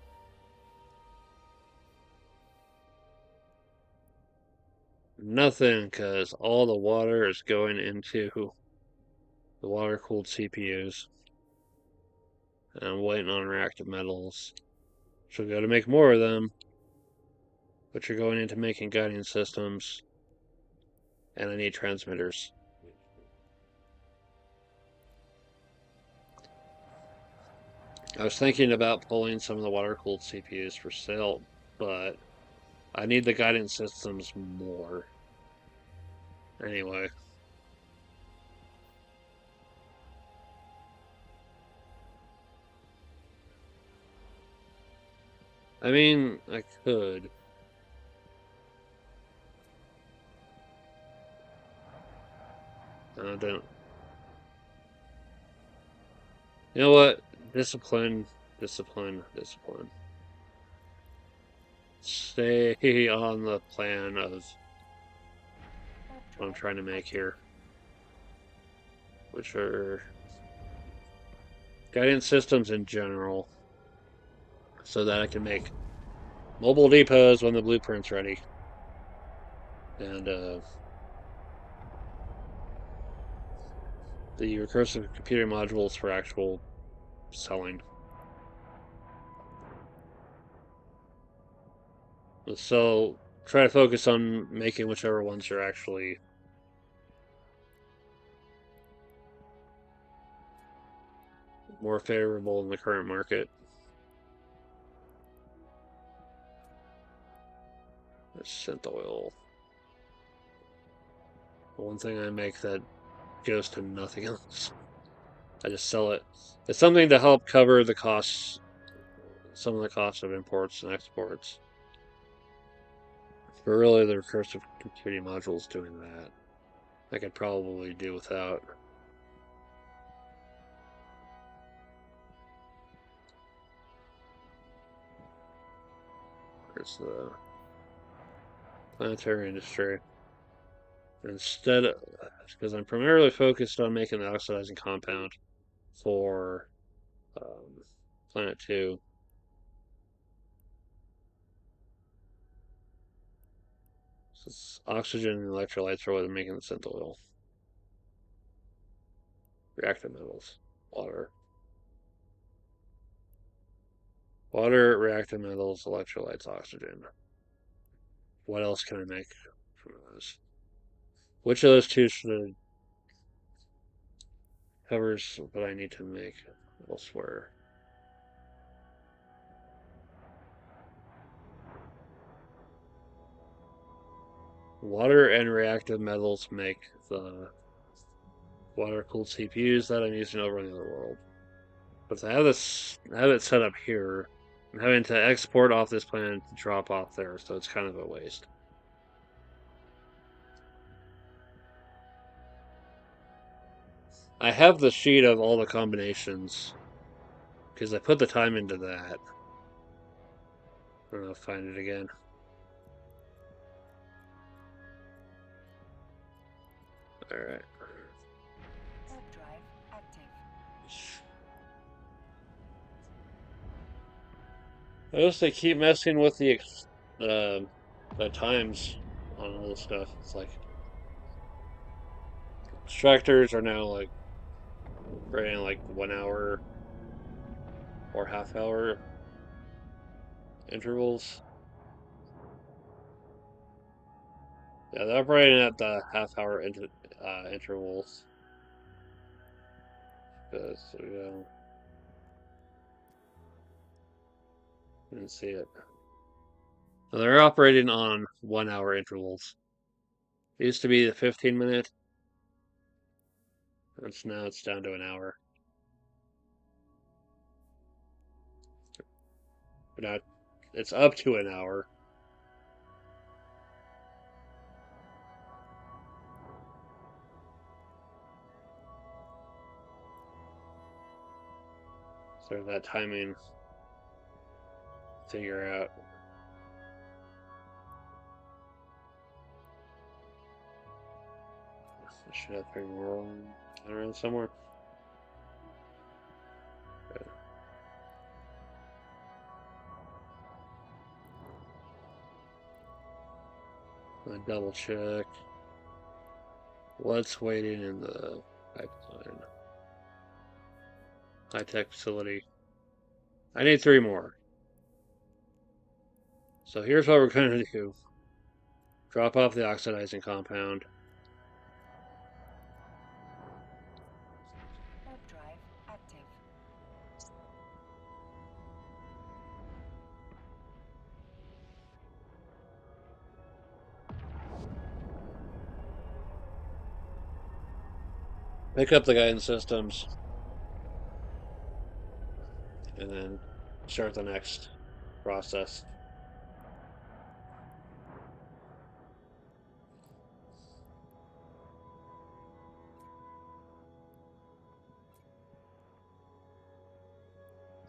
Nothing, because all the water is going into the water-cooled CPUs. And I'm waiting on reactive metals. She'll go to make more of them, but you're going into making guiding systems, and I need transmitters. I was thinking about pulling some of the water-cooled CPUs for sale, but I need the guidance systems more. Anyway. I mean, I could. I don't. You know what? Discipline, discipline, discipline. Stay on the plan of what I'm trying to make here, which are guidance systems in general, so that I can make mobile depots when the blueprint's ready. And the recursive computer modules for actual selling. So try to focus on making whichever ones are actually more favorable in the current market. Synth oil. The one thing I make that goes to nothing else. I just sell it. It's something to help cover the costs, some of the costs of imports and exports. But really, the recursive computing module is doing that. I could probably do without. Where's the planetary industry? Instead, because I'm primarily focused on making the oxidizing compound for Planet 2. So oxygen and electrolytes are what are making the synth oil. Reactive metals. Water. Water, reactive metals, electrolytes, oxygen. What else can I make from those? Which of those two should covers what I need to make elsewhere? Water and reactive metals make the water-cooled CPUs that I'm using over in the other world. But to have it set up here, I'm having to export off this planet to drop off there, so it's kind of a waste. I have the sheet of all the combinations because I put the time into that. I'll find it again. All right. Warp drive active. I guess they keep messing with the times on all this stuff. It's like extractors are now like running like 1 hour or half-hour intervals. Yeah, they're operating at the half-hour intervals. So yeah, didn't see it. No, they're operating on 1 hour intervals. It used to be the 15 minute. Now it's down to an hour. But now it's up to an hour. So that timing figure out. I should have three more around somewhere. Good. I double check. What's waiting in the pipeline? High tech facility. I need three more. So here's what we're going to do. Drop off the oxidizing compound. Warp drive active. Pick up the guidance systems. And then start the next process.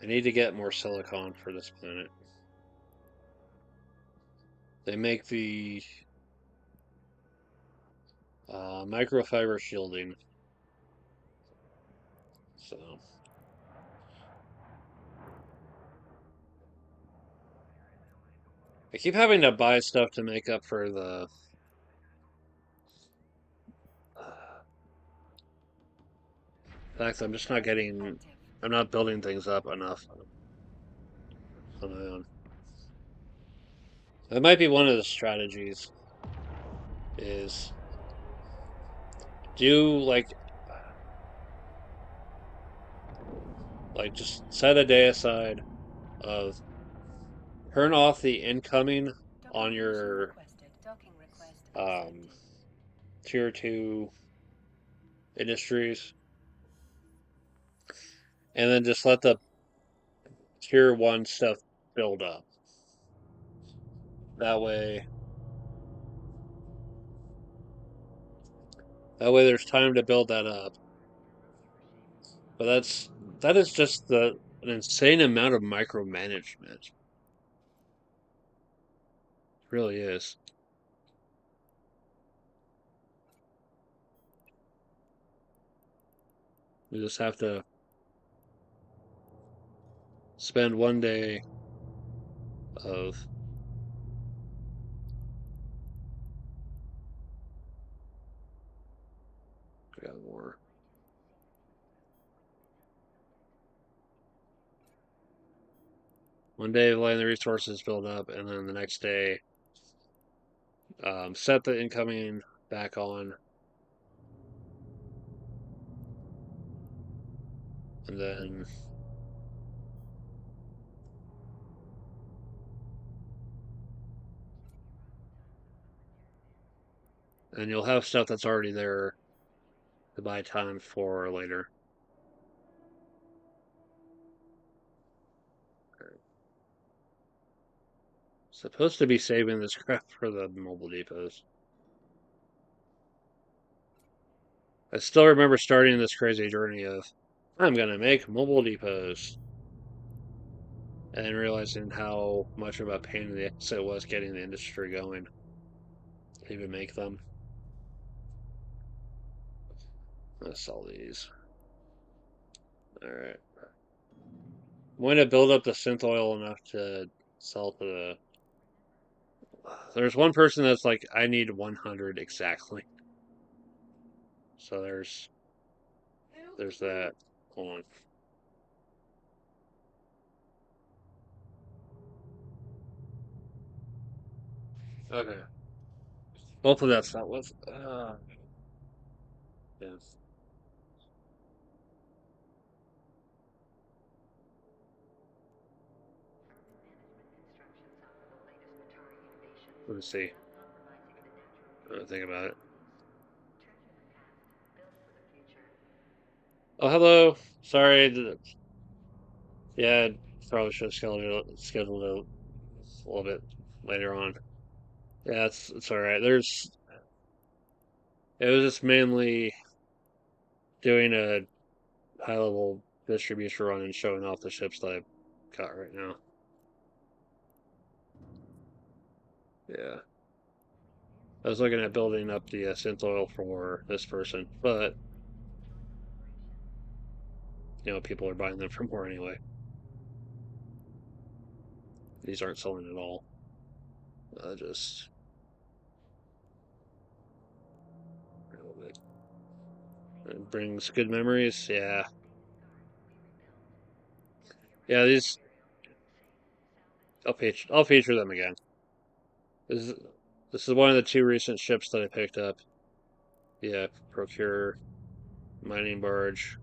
I need to get more silicon for this planet. They make the microfiber shielding. So I keep having to buy stuff to make up for the fact that I'm just not getting, I'm not building things up enough on my own. That might be one of the strategies is do like just set a day aside of turn off the incoming on your um, tier 2 industries and then just let the tier 1 stuff build up. That way That way there's time to build that up. But that is just an insane amount of micromanagement. It really is. You just have to spend one day of I got more. One day of letting the resources build up, and then the next day, set the incoming back on, and then and you'll have stuff that's already there to buy time for later. Supposed to be saving this crap for the mobile depots. I still remember starting this crazy journey of I'm gonna make mobile depots and realizing how much of a pain in the ass it was getting the industry going to even make them. Let's sell these. Alright. I'm going to build up the synth oil enough to sell to the. There's one person that's like, I need 100 exactly. So there's that. Hold on. Okay. Hopefully that's not what. Yes. Let me see. Think about it. Oh, hello. Sorry. Yeah, probably should have scheduled it a little bit later on. Yeah, it's all right. It was just mainly doing a high level distribution run and showing off the ships that I've got right now. Yeah. I was looking at building up the synth oil for this person, but people are buying them for more anyway. These aren't selling at all. Just a little bit. It brings good memories. Yeah. Yeah, these I'll feature them again. This is this is one of the two recent ships that I picked up. Yeah, procure mining barge.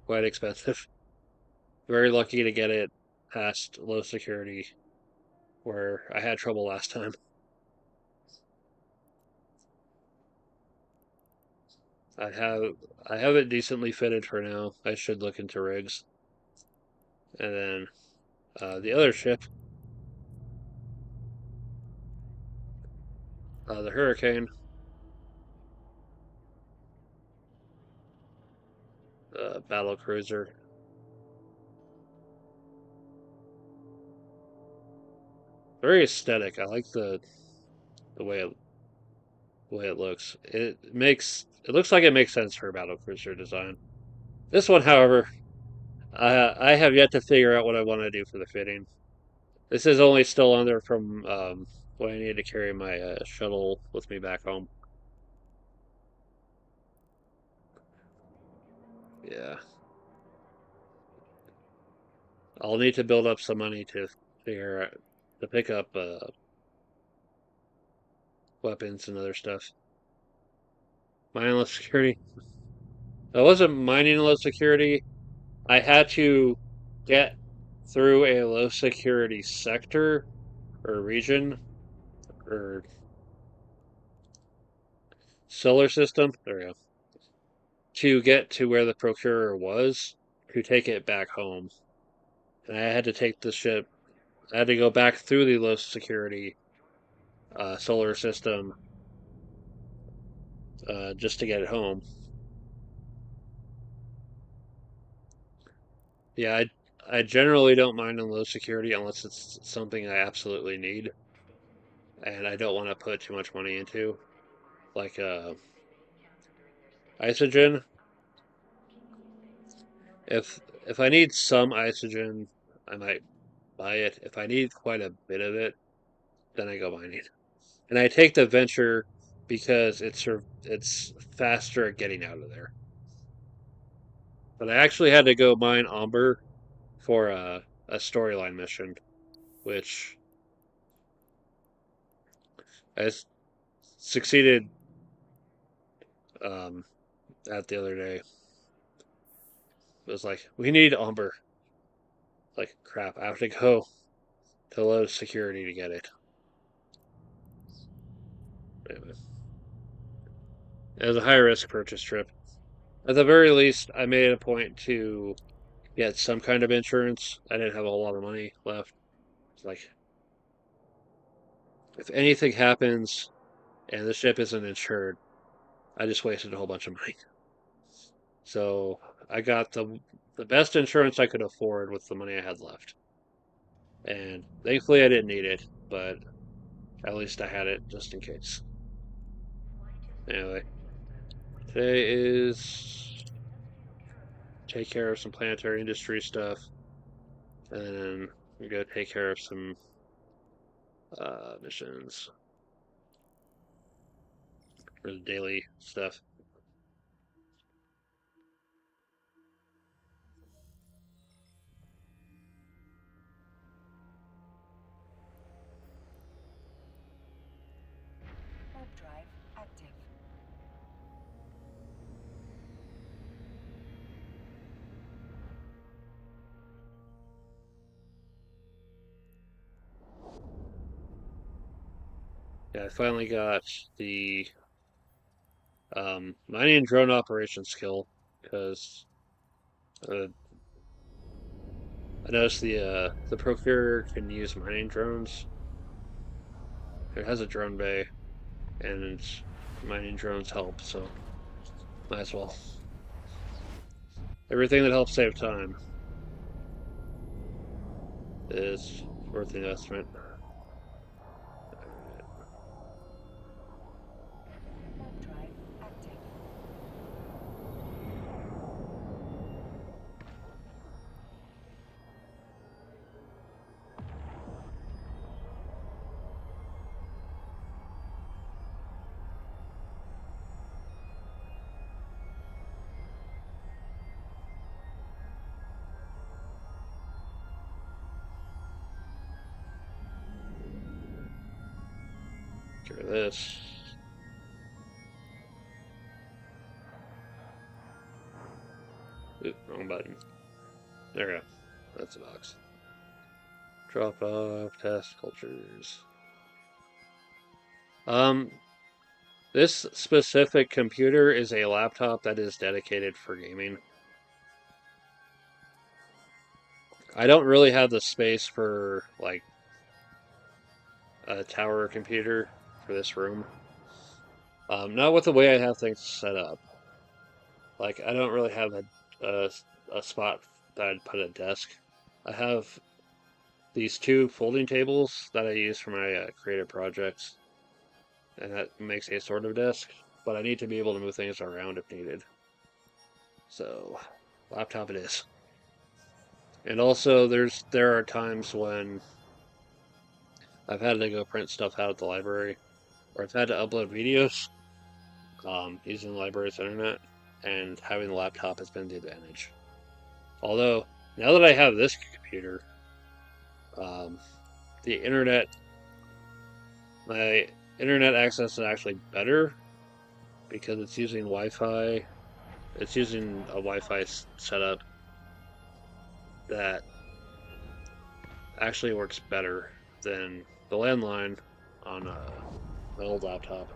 Quite expensive. Very lucky to get it past low security, where I had trouble last time. I have I have it decently fitted for now. I should look into rigs. And then the other ship, the Hurricane, battle cruiser. Very aesthetic. I like the way it looks. It looks like it makes sense for a battle cruiser design. This one, however, I have yet to figure out what I want to do for the fitting. This is only still on there from when I need to carry my shuttle with me back home. Yeah, I'll need to build up some money to figure out to pick up weapons and other stuff. Mindless security. I wasn't mining low security. I had to get through a low security sector or region or solar system. There we go. To get to where the procurer was to take it back home. And I had to take the ship I had to go back through the low security solar system just to get it home. Yeah, I generally don't mind on low security unless it's something I absolutely need and I don't want to put too much money into, like isogen. If I need some isogen, I might buy it. If I need quite a bit of it, then I go mining. And I take the venture because it's faster at getting out of there. But I actually had to go mine Amber for a storyline mission, which I succeeded um, at the other day. It was like, we need Amber. Like, crap, I have to go to low security to get it. Anyway, it was a high risk purchase trip. At the very least, I made it a point to get some kind of insurance. I didn't have a whole lot of money left. It's like, if anything happens and the ship isn't insured, I just wasted a whole bunch of money. So I got the best insurance I could afford with the money I had left. And thankfully I didn't need it, but at least I had it just in case. Anyway, today is take care of some planetary industry stuff, and then we go take care of some missions for the daily stuff. Warp drive active. Yeah, I finally got the mining drone operation skill because uh, I noticed the procurer can use mining drones. It has a drone bay, and mining drones help, so might as well. Everything that helps save time is worth the investment. Warp drive active. Get this. Oop, wrong button. There we go. That's the box. Drop off, test cultures. Um, this specific computer is a laptop that is dedicated for gaming. I don't really have the space for, like, a tower computer for this room. Not with the way I have things set up. Like, I don't really have a spot that I'd put a desk. I have these two folding tables that I use for my creative projects, and that makes a sort of desk, but I need to be able to move things around if needed. So, laptop it is. And also, there are times when I've had to go print stuff out at the library, or I've had to upload videos using the library's internet, and having the laptop has been the advantage. Although, now that I have this computer, the internet, my internet access is actually better because it's using Wi-Fi. It's using a Wi-Fi setup that actually works better than the landline on my old laptop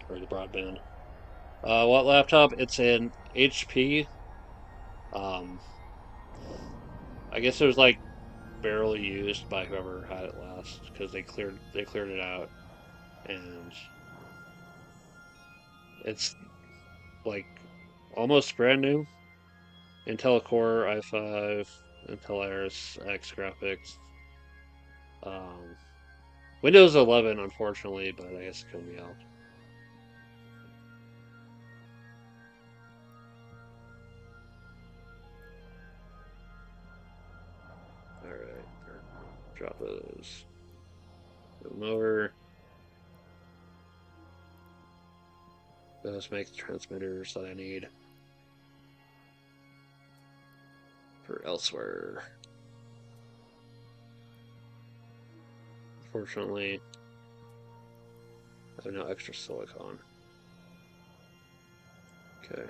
or the broadband. What laptop? It's an HP. Um, I guess there's like barely used by whoever had it last because they cleared it out, and it's like almost brand new. Intel Core i5, Intel Iris X graphics. Um, Windows 11, unfortunately, but I guess it can be out. All right, drop those. Move them over. Those make the transmitters that I need for elsewhere. Unfortunately, I have no extra silicon. Okay.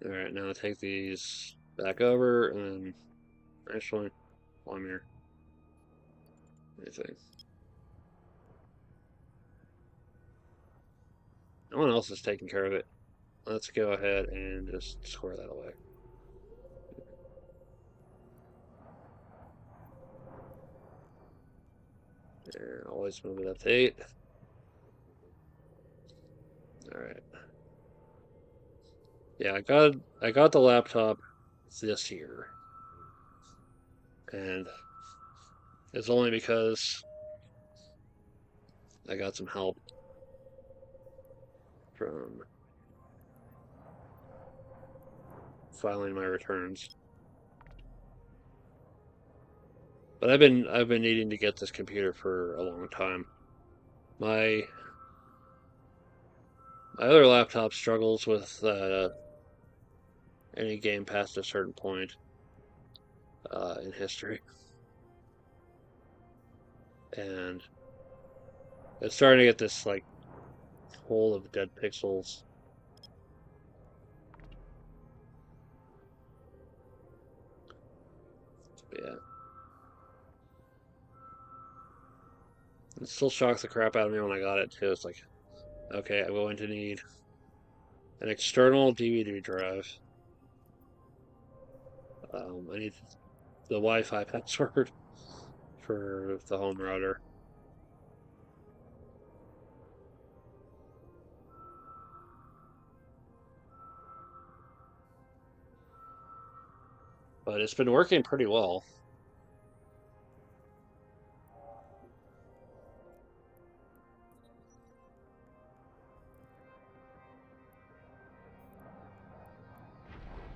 Alright, now take these back over and actually, while I'm here, anything. No one else is taking care of it. Let's go ahead and just square that away. And always move it up to 8. Alright. Yeah, I got the laptop this year. And it's only because I got some help from filing my returns. But I've been needing to get this computer for a long time. My my other laptop struggles with any game past a certain point in history, and it's starting to get this like hole of dead pixels. Yeah, it still shocked the crap out of me when I got it too. It's like, okay, I'm going to need an external DVD drive. I need the Wi-Fi password for the home router. But it's been working pretty well.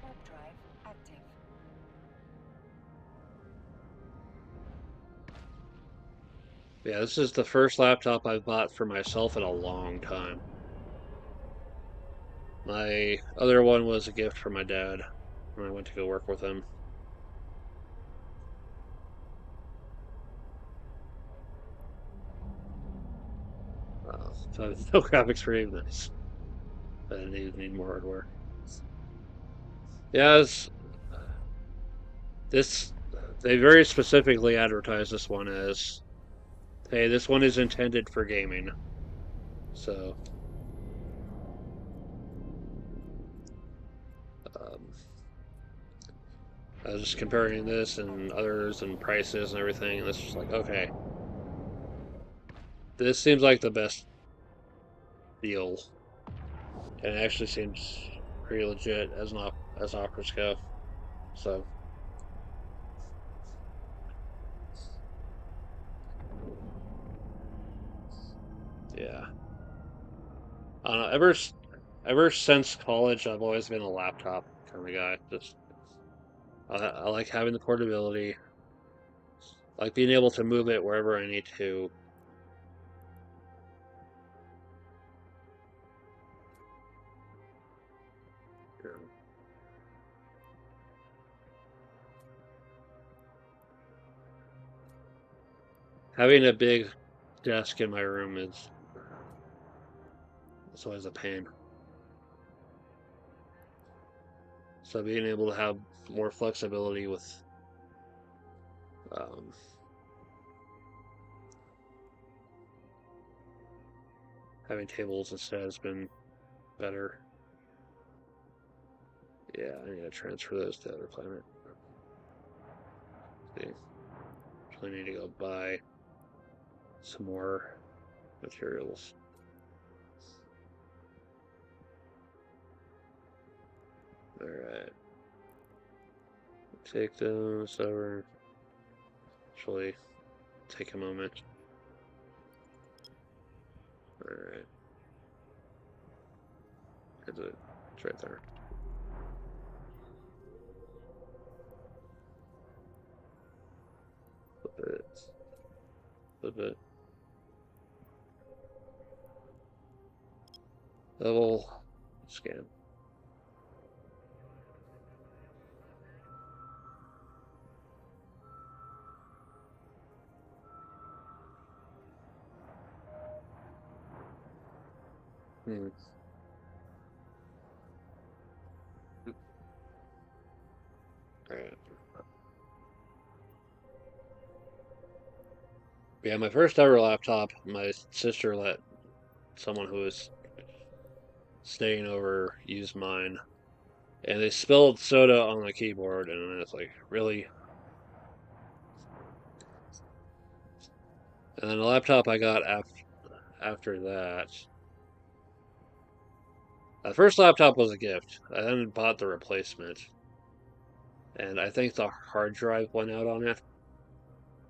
Warp drive active. Yeah, this is the first laptop I've bought for myself in a long time. My other one was a gift from my dad when I went to go work with him. So no graphics for even nice. But I need more hardware. Yeah, this they very specifically advertise this one as, hey, this one is intended for gaming. So um, I was just comparing this and others and prices and everything, and it's just like, okay, this seems like the best deal, and it actually seems pretty legit as offers go. So yeah, I don't know. Ever since college, I've always been a laptop kind of guy. Just I like having the portability, like being able to move it wherever I need to. You know. Having a big desk in my room is it's always a pain. So being able to have more flexibility with um, having tables instead has been better. Yeah, I need to transfer those to the other planet. See. So I need to go buy some more materials. Alright. Take those over. Actually, take a moment. Alright. Is it? It's right there. Flip it. Flip it. Level. Scan. Hmm. Alright. Yeah, my first ever laptop, my sister let someone who was staying over use mine. And they spilled soda on the keyboard, and it's like, really? And then the laptop I got after that. The first laptop was a gift. I then bought the replacement. And I think the hard drive went out on it.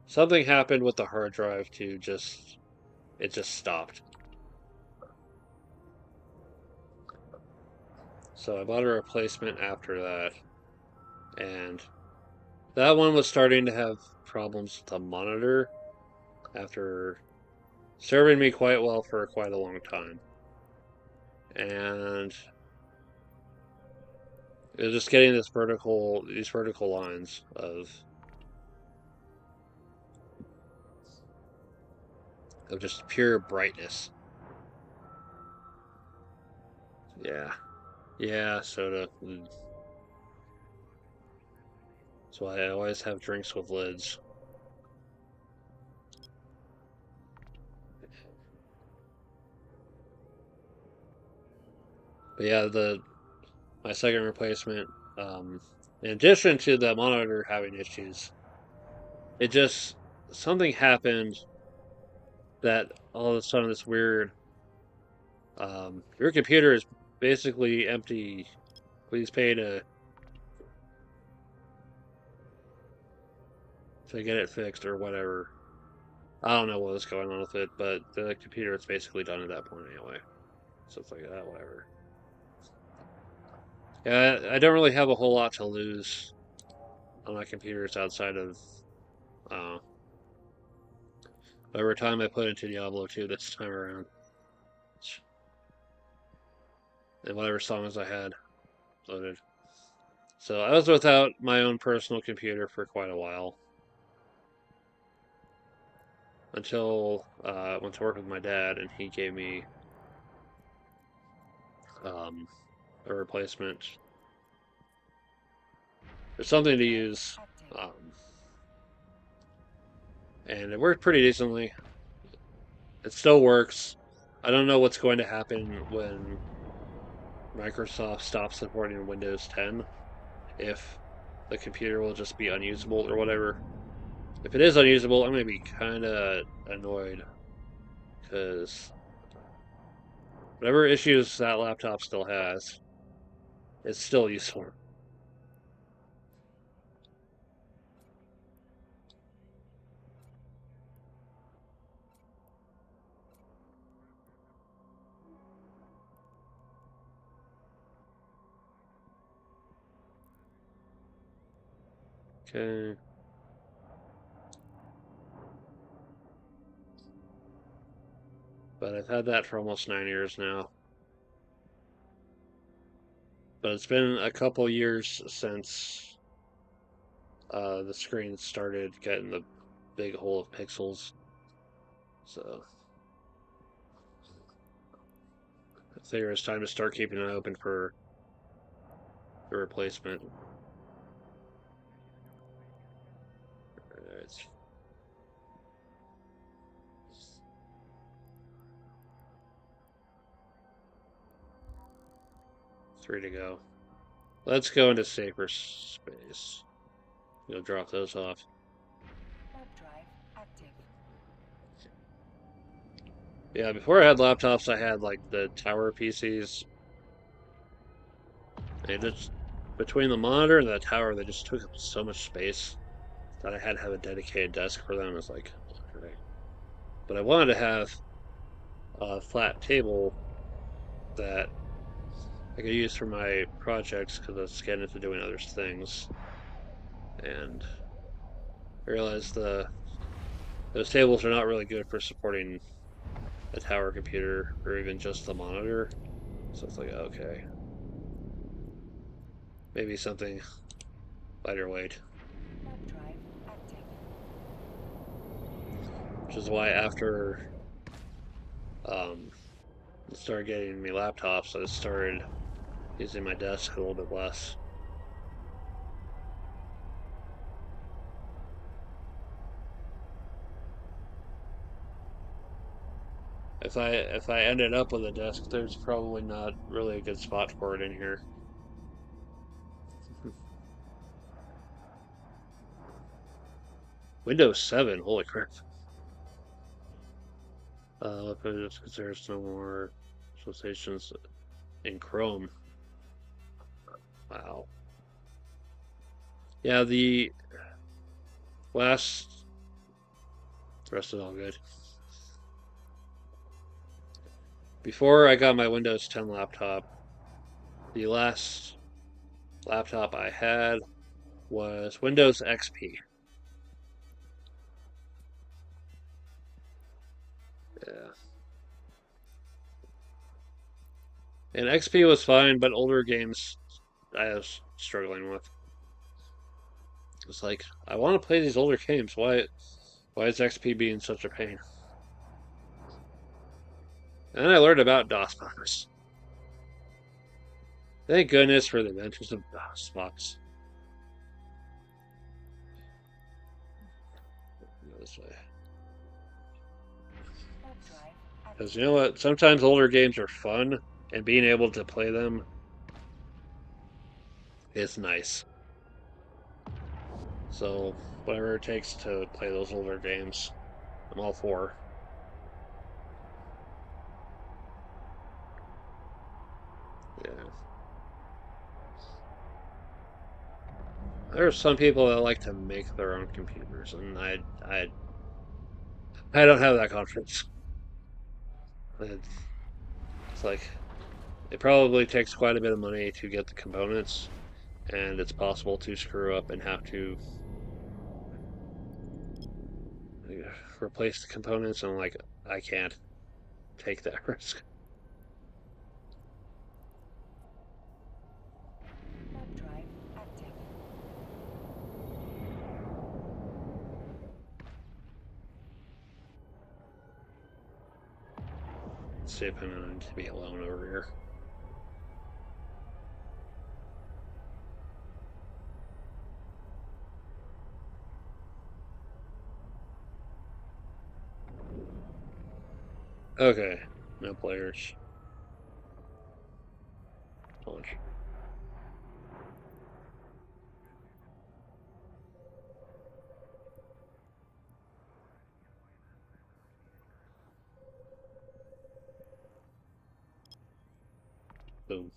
Something happened with the hard drive to just, it just stopped. So I bought a replacement after that. And that one was starting to have problems with the monitor after serving me quite well for quite a long time. And it was just getting these vertical lines of just pure brightness. Yeah, yeah, soda. That's why I always have drinks with lids. But yeah, my second replacement, in addition to the monitor having issues, it just something happened that all of a sudden this weird, your computer is basically empty. Please pay to get it fixed or whatever. I don't know what was going on with it, but the computer is basically done at that point anyway. So it's like that, whatever. Yeah, I don't really have a whole lot to lose on my computers outside of uh, whatever time I put into Diablo 2 this time around, and whatever songs I had loaded. So I was without my own personal computer for quite a while until I went to work with my dad, and he gave me um, a replacement or something to use, um, and it worked pretty decently. It still works. I don't know what's going to happen when Microsoft stops supporting Windows 10, if the computer will just be unusable or whatever. If it is unusable, I'm going to be kind of annoyed because whatever issues that laptop still has, it's still useful. Okay. But I've had that for almost 9 years now. But it's been a couple years since the screen started getting the big hole of pixels. So I figure it's time to start keeping it open for the replacement. It's 3 to go. Let's go into safer space. You'll drop those off. Warp drive active. Yeah, before I had laptops, I had like the tower PCs. They just between the monitor and the tower, they just took up so much space that I had to have a dedicated desk for them. It's like, okay. But I wanted to have a flat table that I could use for my projects because I was getting into doing other things. And I realized those tables are not really good for supporting a tower computer or even just the monitor. So it's like, okay, maybe something lighter weight. Warp drive active. Which is why after um, I started getting me laptops, I started using my desk a little bit less. If I ended up with a desk, there's probably not really a good spot for it in here. Windows 7, holy crap. Because there's no more associations in Chrome. Wow. Yeah, the last. The rest is all good. Before I got my Windows 10 laptop, the last laptop I had was Windows XP. Yeah. And XP was fine, but older games I was struggling with. It's like, I want to play these older games. Why is XP being such a pain? And then I learned about DOSBox. Thank goodness for the inventors of DOSBox. Go this way. Warp drive active. Because you know what? Sometimes older games are fun, and being able to play them is nice. So, whatever it takes to play those older games, I'm all for. Yeah. There are some people that like to make their own computers, and I don't have that confidence. It's like it probably takes quite a bit of money to get the components, and it's possible to screw up and have to replace the components. And I'm like, I can't take that risk. Warp drive active. Let's see if I'm going to be alone over here. Okay, no players. Launch. Boom.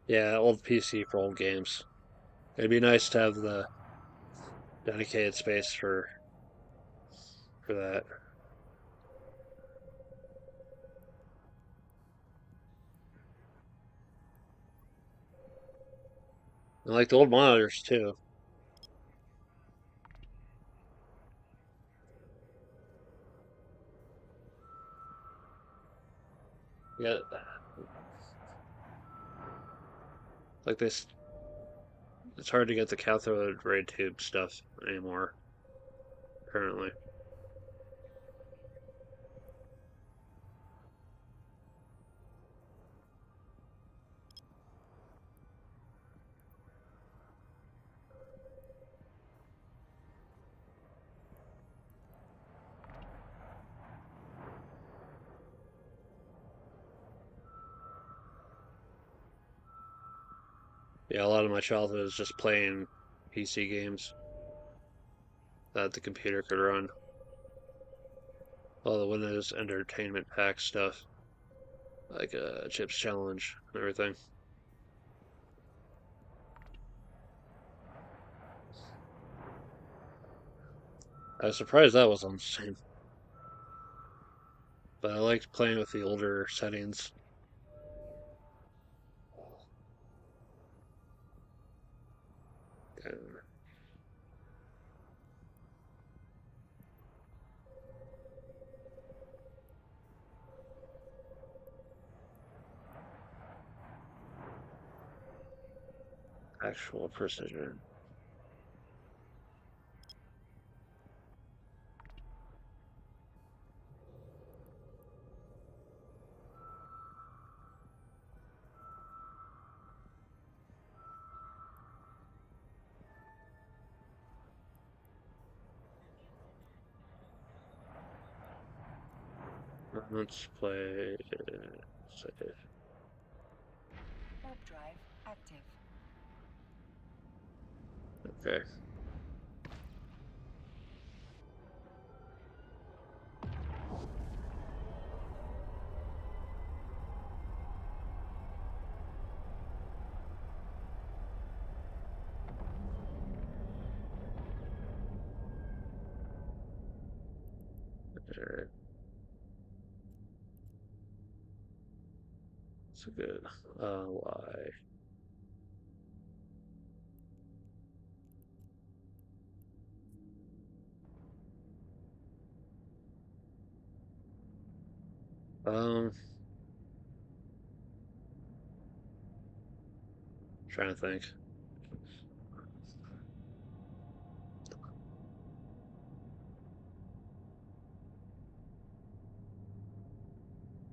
Yeah, old PC for old games. It'd be nice to have the dedicated space for that. I like the old monitors too. Yeah, like this. It's hard to get the cathode ray tube stuff anymore. Currently. Yeah, a lot of my childhood is just playing PC games that the computer could run. All the Windows Entertainment Pack stuff, like Chips Challenge and everything. I was surprised that was on the same, but I liked playing with the older settings. And actual precision. Let's play. Save. Warp drive active. Okay. Alright. It's a good. Why? Um, Trying to think.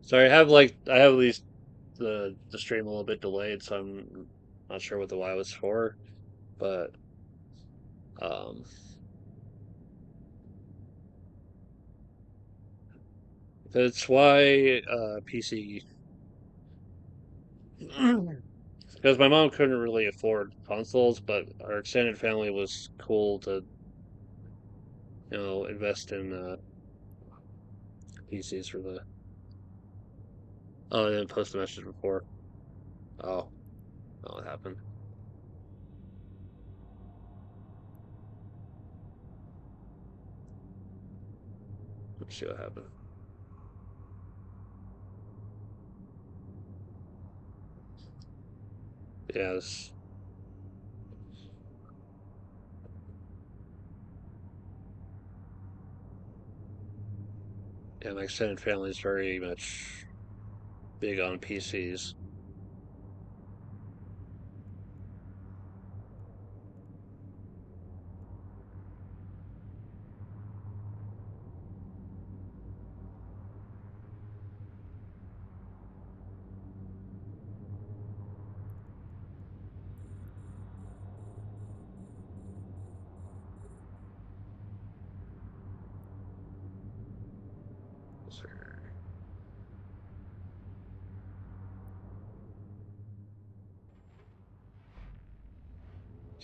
Sorry, I have at least the stream a little bit delayed, so I'm not sure what the Y was for, but um, that's why PC. Because my mom couldn't really afford consoles, but our extended family was cool to, invest in PCs for the. Oh, I didn't post the message before. Oh, oh, what happened? Let's see what happened. Yeah, yeah, my extended family is very much big on PCs.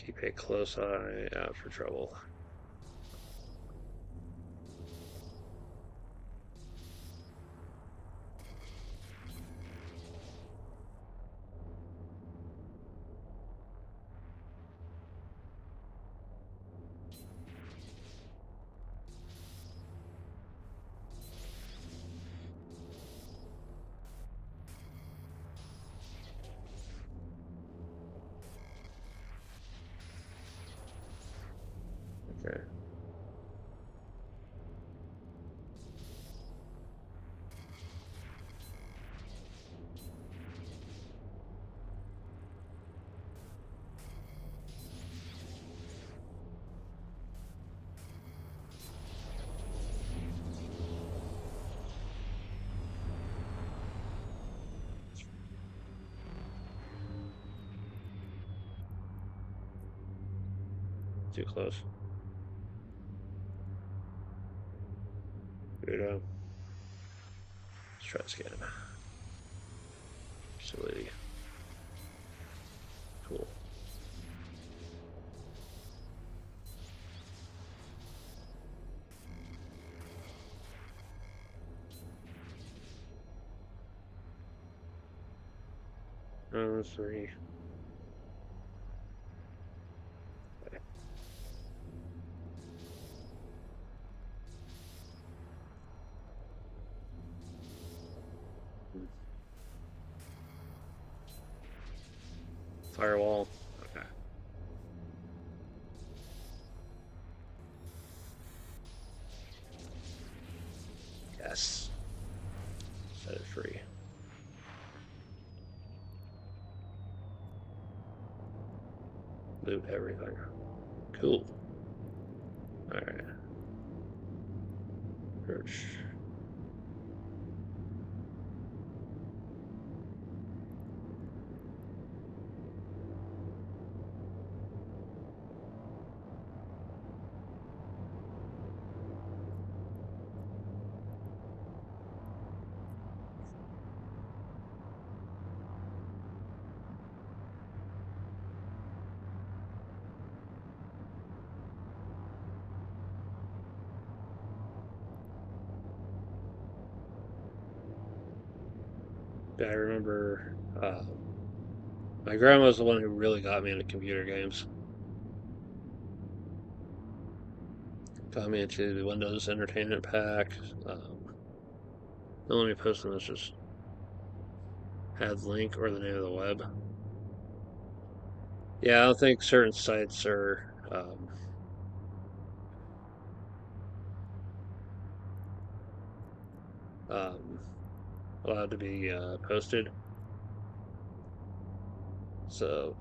Keep a close eye out for trouble. Okay. Too close. Weirdo. Let's try this again. Facility. Cool. 3. Firewall. Okay. Yes. Set it free. Loot everything. Cool. Alright. Search. I remember my grandma was the one who really got me into computer games. Got me into the Windows Entertainment Pack. Don't let me post in this, just have the link or the name of the web. Yeah, I don't think certain sites are um, allowed to be posted. So,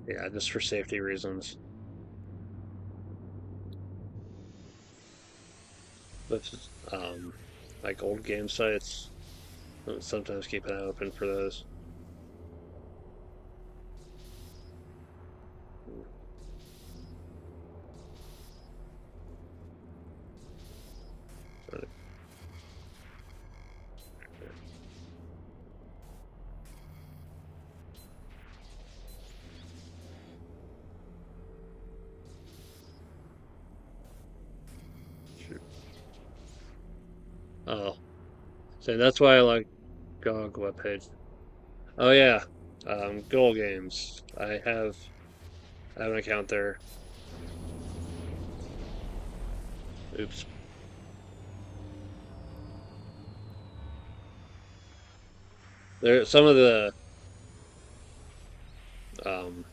yeah, just for safety reasons. But like old game sites, sometimes keep an eye open for those. Shoot. Oh, so that's why I like GOG webpage. Oh yeah, Goal Games. I have an account there. Oops. There, um,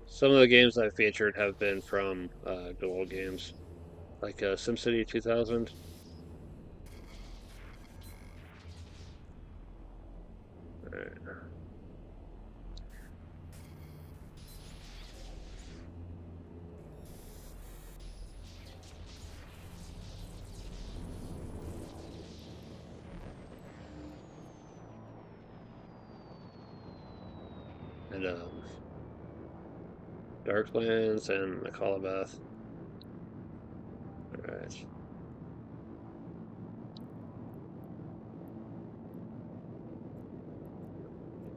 some of the games I featured have been from Goal Games, like SimCity 2000. Alright. And Darklands and the Call of Beth. Alright.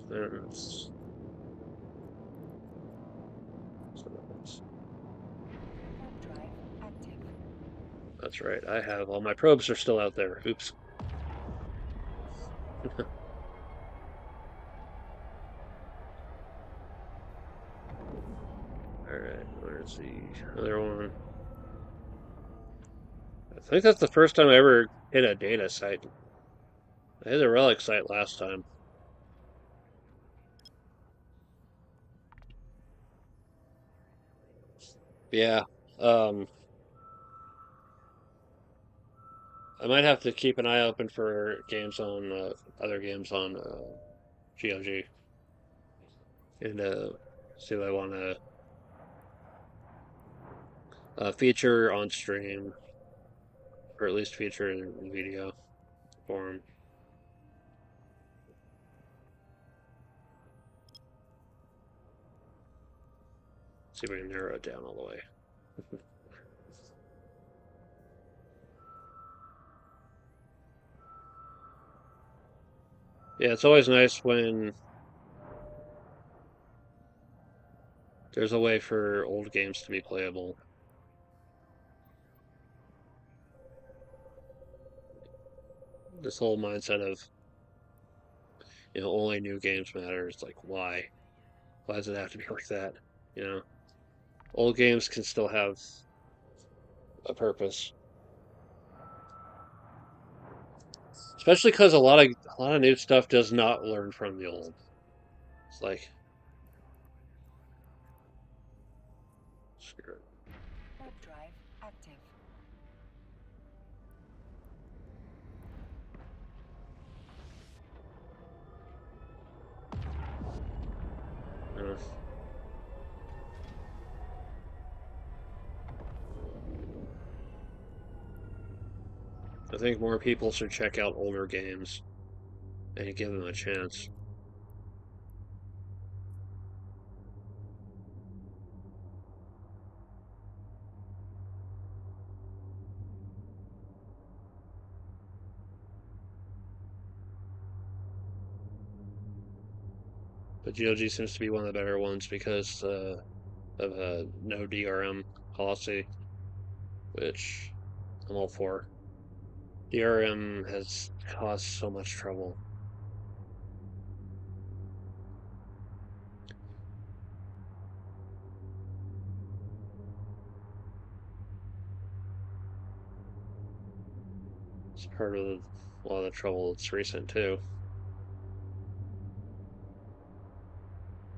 There's Warp drive active. That's right. I have all my probes are still out there. Oops. Alright, where's the other one? I think that's the first time I ever hit a data site. I hit a relic site last time. Yeah. Um, I might have to keep an eye open for games on other games on GOG and see what I want to feature on stream, or at least feature in video form. See if we can narrow it down all the way. Yeah, it's always nice when There's a way for old games to be playable. This whole mindset of, only new games matter is like, why? Why does it have to be like that? You know, old games can still have a purpose, especially because a lot of new stuff does not learn from the old. It's like, screw it. Warp drive active. Uh, I think more people should check out older games and give them a chance. But GOG seems to be one of the better ones because of a no DRM policy, which I'm all for. DRM has caused so much trouble. It's part of a lot of the trouble that's recent too.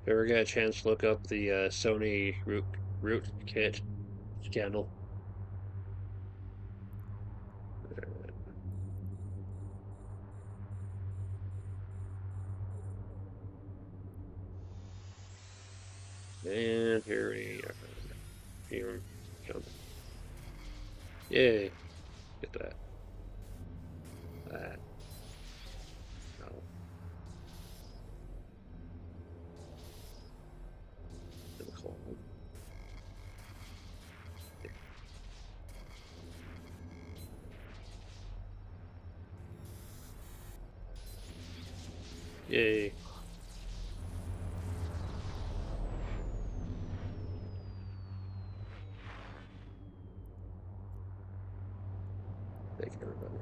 If you ever get a chance, look up the Sony rootkit scandal. And here we are. Here, jump. Yay! Get that. That. No. Yay. Thank you, everybody.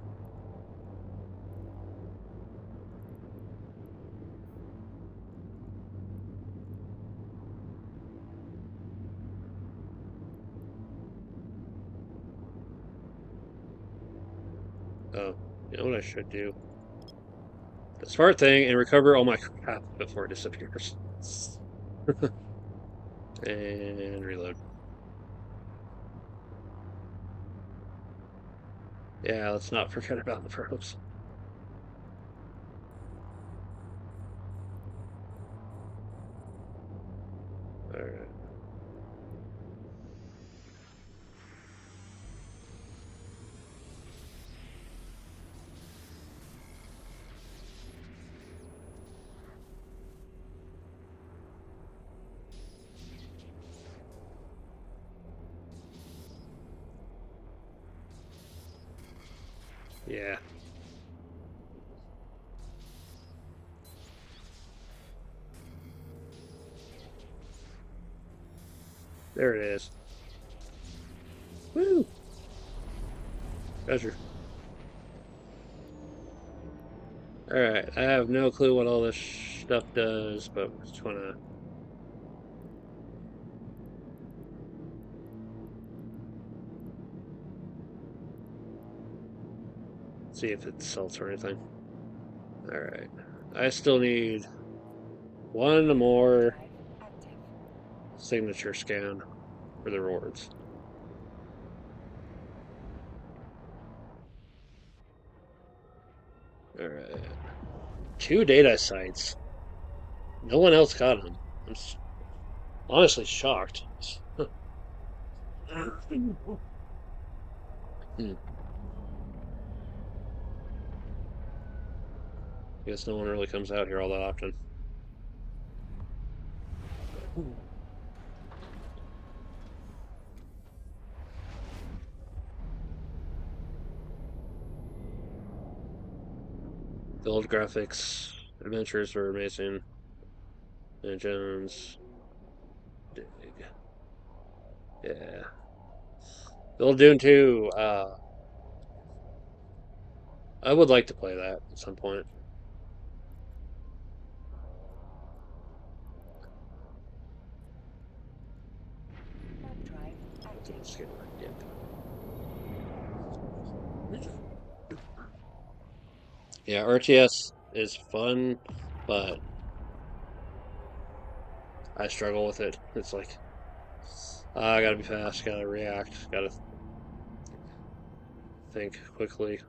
Oh, you know what I should do? The smart thing and recover all my crap before it disappears. And reload. Yeah, let's not forget about the pros. Alright. Yeah. There it is. Woo! Treasure. Alright, I have no clue what all this stuff does, but just wanna see if it sells or anything. Alright. I still need one more Drive active. signature scan for the rewards. Alright. 2 data sites. No one else got them. I'm honestly shocked. Hmm. Guess no one really comes out here all that often. The old graphics adventures were amazing. And Jones. Yeah. Bill Dune 2, I would like to play that at some point. Warp drive active. Yep. Yeah, RTS is fun, but I struggle with it. It's like, I gotta be fast, gotta react, gotta think quickly.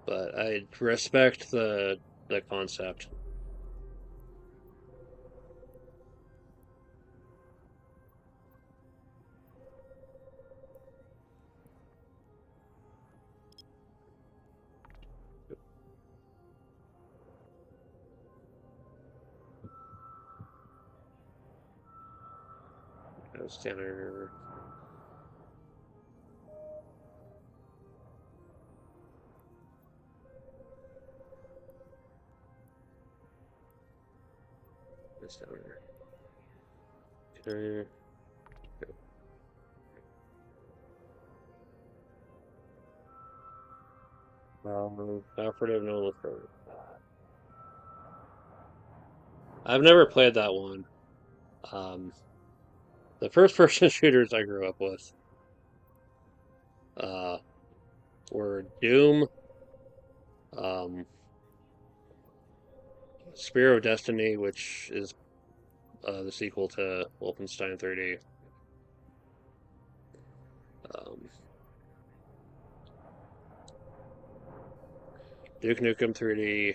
But I respect the concept. Standard. Standard. Okay. Operative no look. I've never played that one. Um, the first person shooters I grew up with uh, were Doom, um, Spear of Destiny, which is the sequel to Wolfenstein 3D, um, Duke Nukem 3D.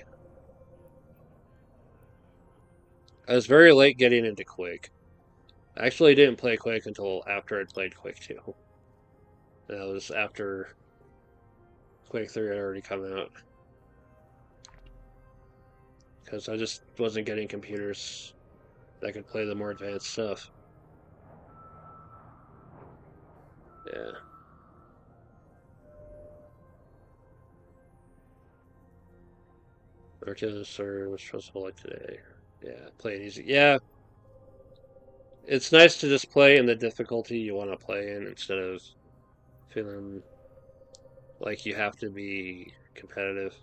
I was very late getting into Quake. I actually didn't play Quake until after I'd played Quake 2. That was after Quake 3 had already come out. Because I just wasn't getting computers that could play the more advanced stuff. Yeah. Arcus or was stressful like today. Yeah, play it easy. Yeah, it's nice to just play in the difficulty you want to play in instead of feeling like you have to be competitive.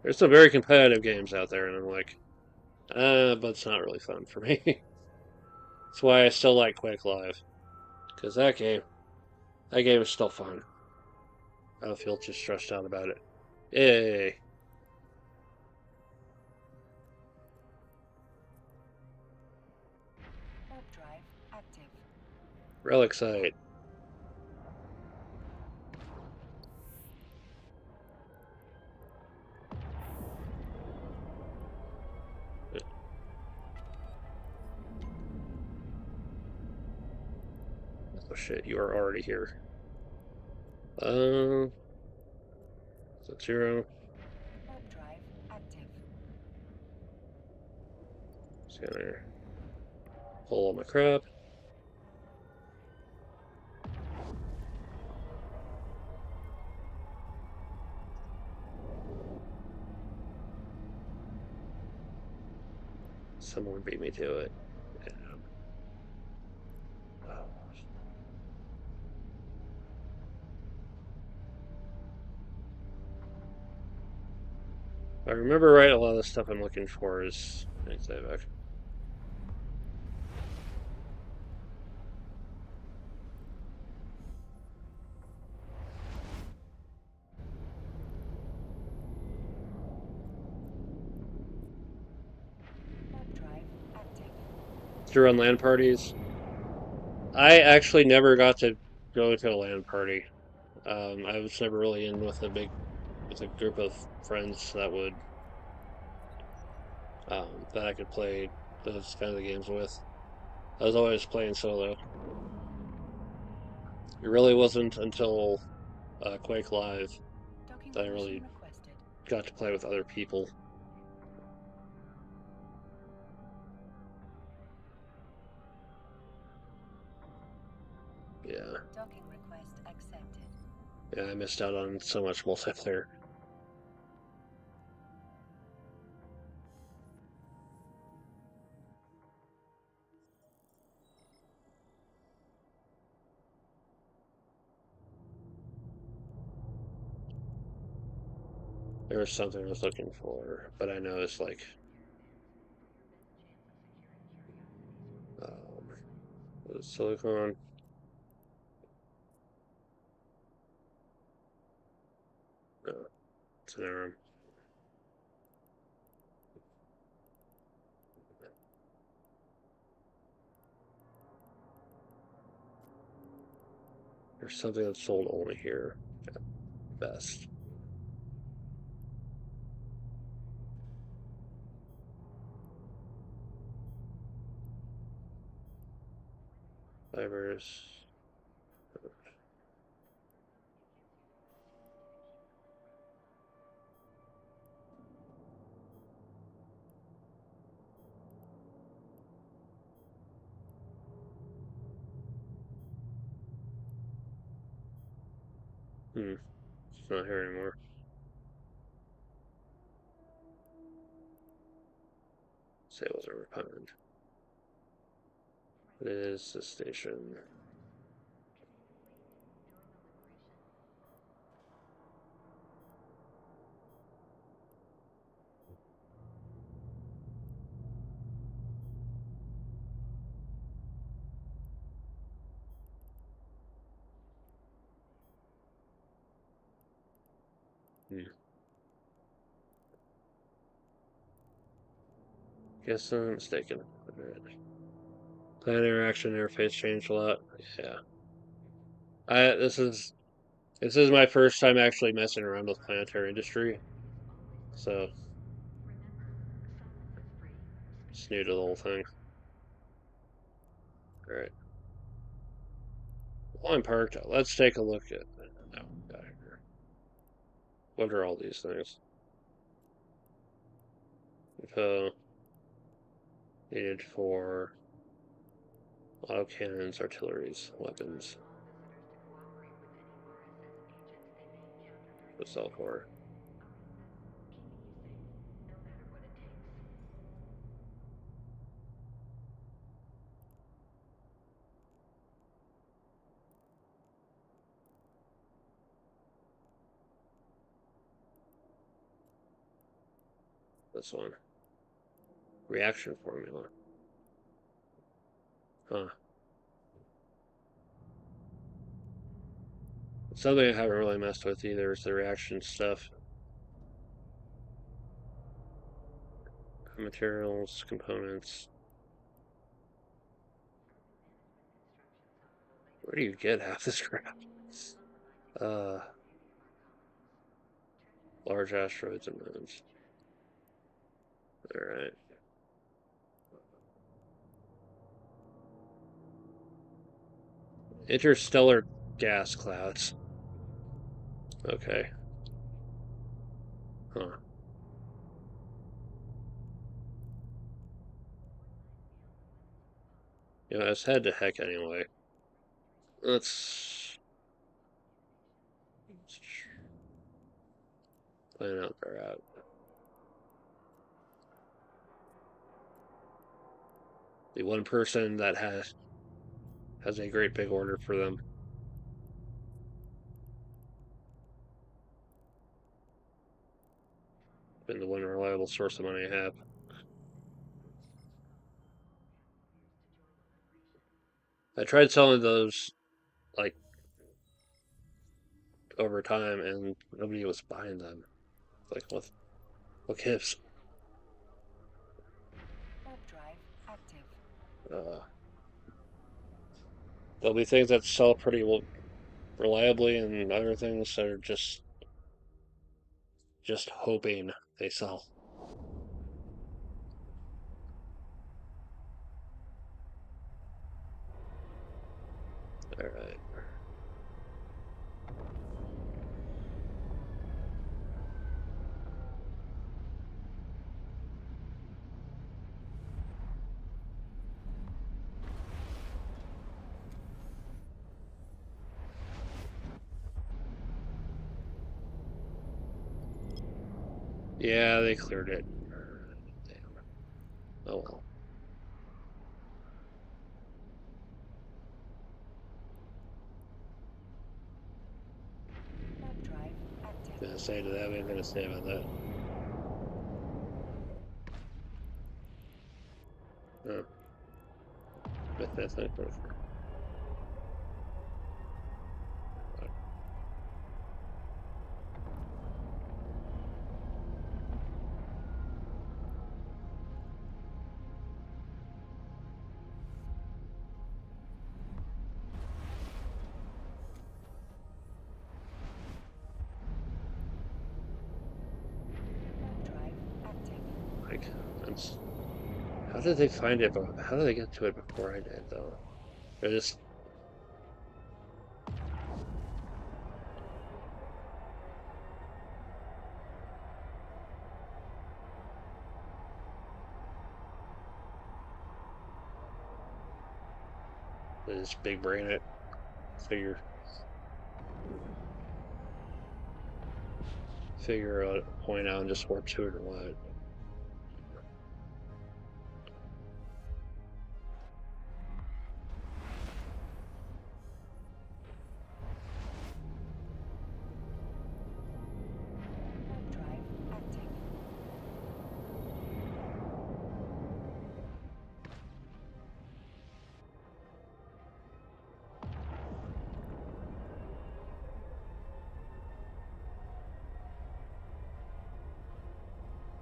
There's some very competitive games out there, and I'm like, but it's not really fun for me. That's why I still like Quake Live, because that game is still fun. I don't feel too stressed out about it. Yay! Warp drive active. Relic site. Oh shit, you are already here. Um, Zero. Warp drive active. Scanner. Pull all my crap. Someone beat me to it. Yeah. If I remember right, a lot of the stuff I'm looking for is back. Warp drive active. To run LAN parties. I actually never got to go to a LAN party. I was never really in with a group of friends that would that I could play those kind of games with. I was always playing solo. It really wasn't until Quake Live Docking that I permission really requested. got to play with other people. Yeah. Docking request accepted. Yeah, I missed out on so much multiplayer. There was something I was looking for, but I know it's like silicone. No, it's an arm. There's something that's sold only here at best. Fibers. It's not here anymore. Say it wasn't refined. It is the station. Guess I'm mistaken. Alright. Plan interaction interface changed a lot. Yeah. This is my first time actually messing around with planetary industry. So it's new to the whole thing. Alright. While I'm parked, let's take a look at what are all these things? Info needed for autocannons, artilleries, weapons. What's all for? This one. Reaction formula. Huh. Something I haven't really messed with either is the reaction stuff. Materials, components. Where do you get half this crap? Large asteroids and moons. Alright. Interstellar gas clouds. Okay. Huh. Yeah, let's head to heck anyway. Let's plan out their route. The one person that has a great big order for them. Been the one reliable source of money I have. I tried selling those like over time and nobody was buying them. Like what gives? Warp drive active. There'll be things that sell pretty reliably and other things that are just hoping they sell. Alright. Yeah, they cleared it. Damn. Oh well. Warp drive active. Yes. say? Do they have anything to say about that? No. That's not good. Drive active. Like, how did they find it? How did they get to it before I did, though? They're just big brain it. Figure out a point out and just warp to it or what. Drive active.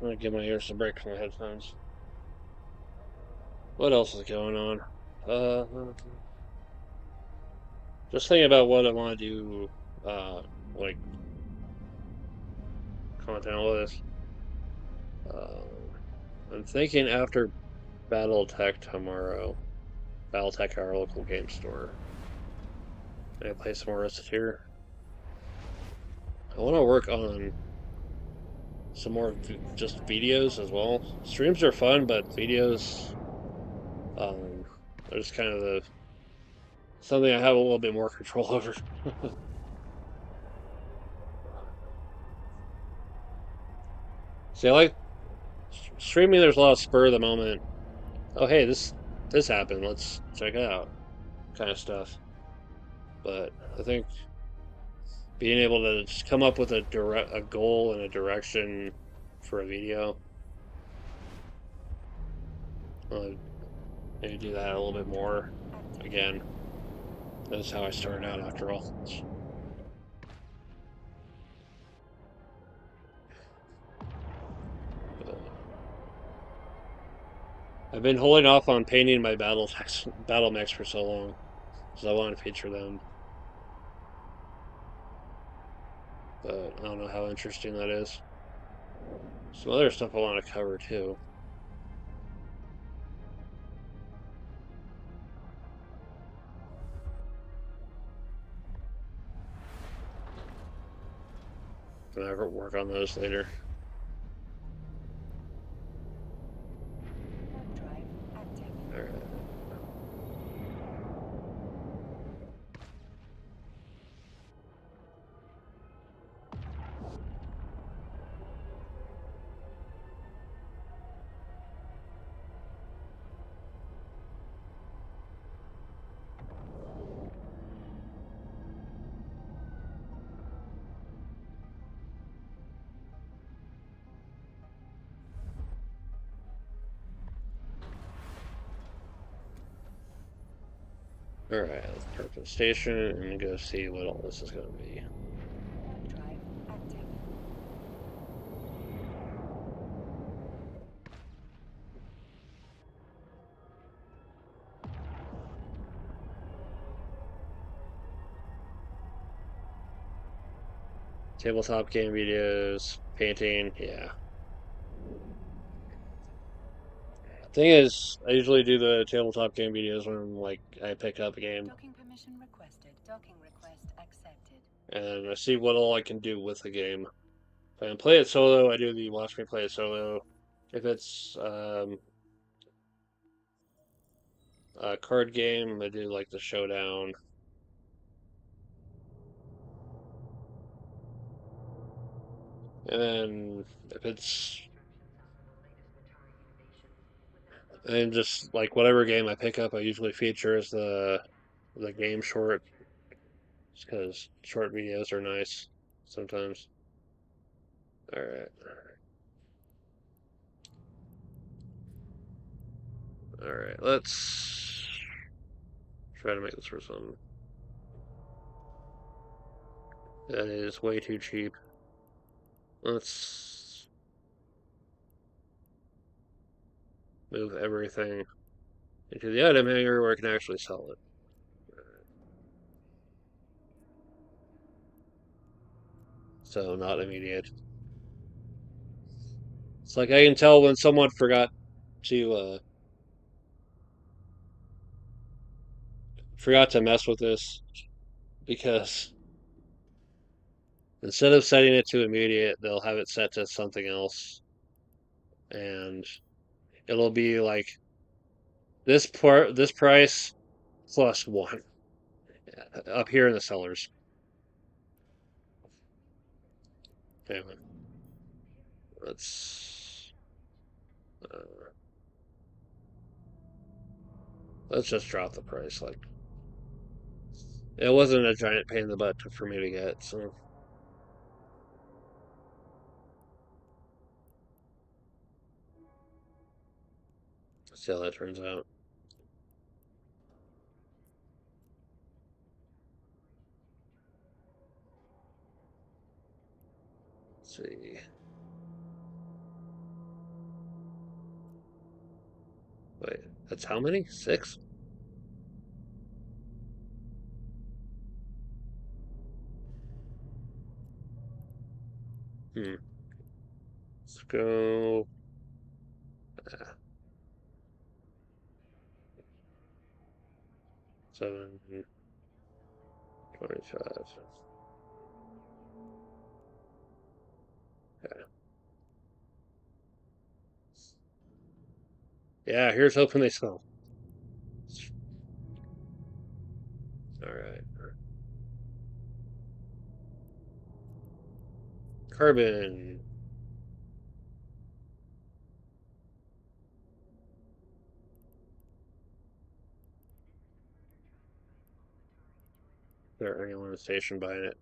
I'm gonna give my ears a break from my headphones. What else is going on? Just thinking about what I want to do, like content all this. I'm thinking after BattleTech tomorrow, BattleTech, our local game store. I play some more Reciteer. I want to work on some more just videos as well. Streams are fun, but videos, are just kind of something I have a little bit more control over. See, I like streaming. There's a lot of spur of the moment. Oh, hey, this happened. Let's check it out, kind of stuff. But I think being able to just come up with a goal and a direction for a video, maybe do that a little bit more. Again, that's how I started out after all. I've been holding off on painting my battle mechs for so long because I want to feature them. But I don't know how interesting that is. Some other stuff I want to cover too. And I work on those later. Drive active. All right. All right, let's park the station and go see what all this is going to be. Drive active. Tabletop game videos, painting, yeah. Thing is, I usually do the tabletop game videos when I pick up a game Docking permission requested. Docking request accepted. and I see what all I can do with the game. If I can play it solo, I do the watch me play it solo. If it's a card game, I do like the showdown. And then if it's and just like whatever game I pick up, I usually feature as the game short, because short videos are nice sometimes. Alright. Alright, let's try to make this for some. That is way too cheap. Let's move everything into the item hanger where I can actually sell it. So, not immediate. It's like I can tell when someone forgot to mess with this because instead of setting it to immediate, they'll have it set to something else, and it'll be like this price plus one up here in the sellers. Anyway, let's uh, let's just drop the price. Like it wasn't a giant pain in the butt for me to get, so let's see how that turns out. Let's see. Wait, that's how many? 6? Hmm. Let's go. 7, 25. Okay. Yeah, here's hoping they sell. All right. Carbon. There anyone in the station buying it?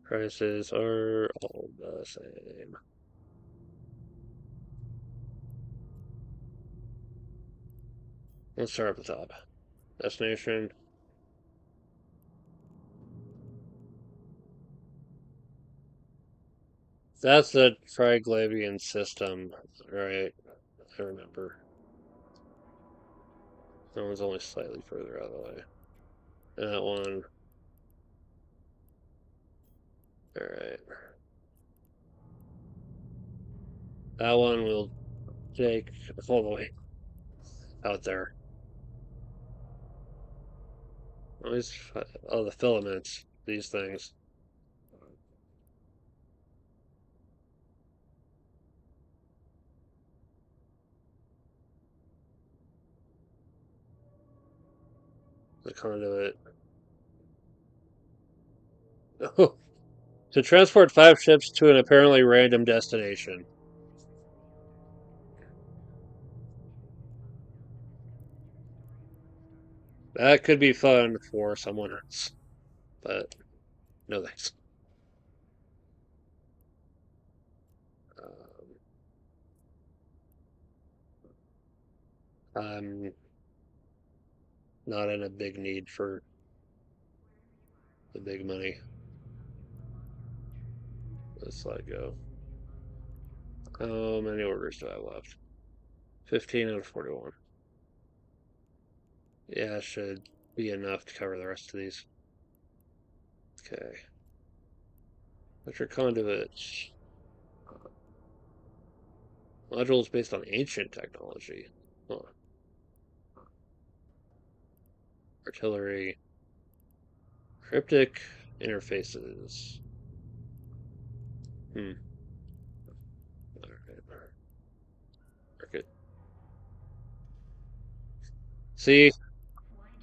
Prices are all the same. Let's start at the top. Destination. That's the Triglavian system, right? I remember. That one's only slightly further out of the way. That one. Alright. That one will take all the way out there. Always, oh, the filaments. These things. The conduit. Oh, to transport 5 ships to an apparently random destination. That could be fun for someone else, but no thanks. I'm not in a big need for the big money. Let's let go. How many orders do I have left? 15 out of 41. Yeah, should be enough to cover the rest of these. Okay. Electric conduits. Modules based on ancient technology. Huh. Artillery. Cryptic interfaces. Hmm. Alright. Market. See?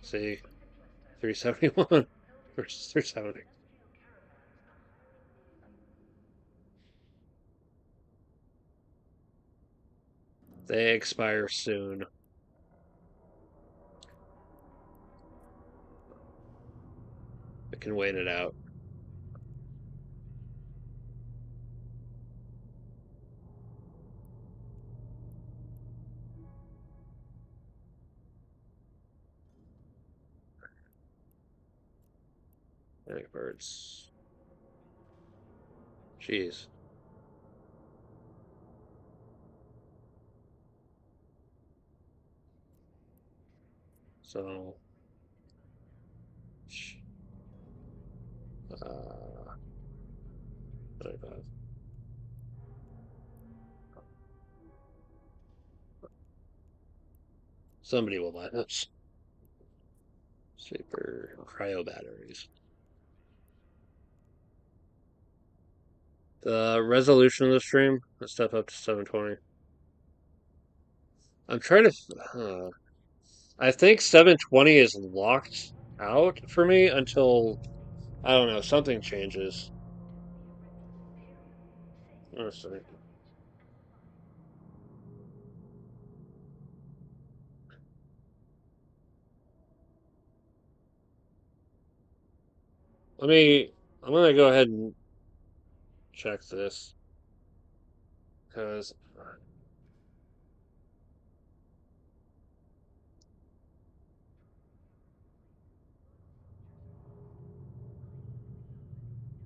371 versus 370. They expire soon. I can wait it out. Panic birds. Jeez. So, uh, 35. Somebody will buy this. Super cryo batteries. The resolution of the stream, let's step up to 720. I'm trying to. I think 720 is locked out for me until I don't know something changes. Let's see. Let me. I'm gonna go ahead and check this because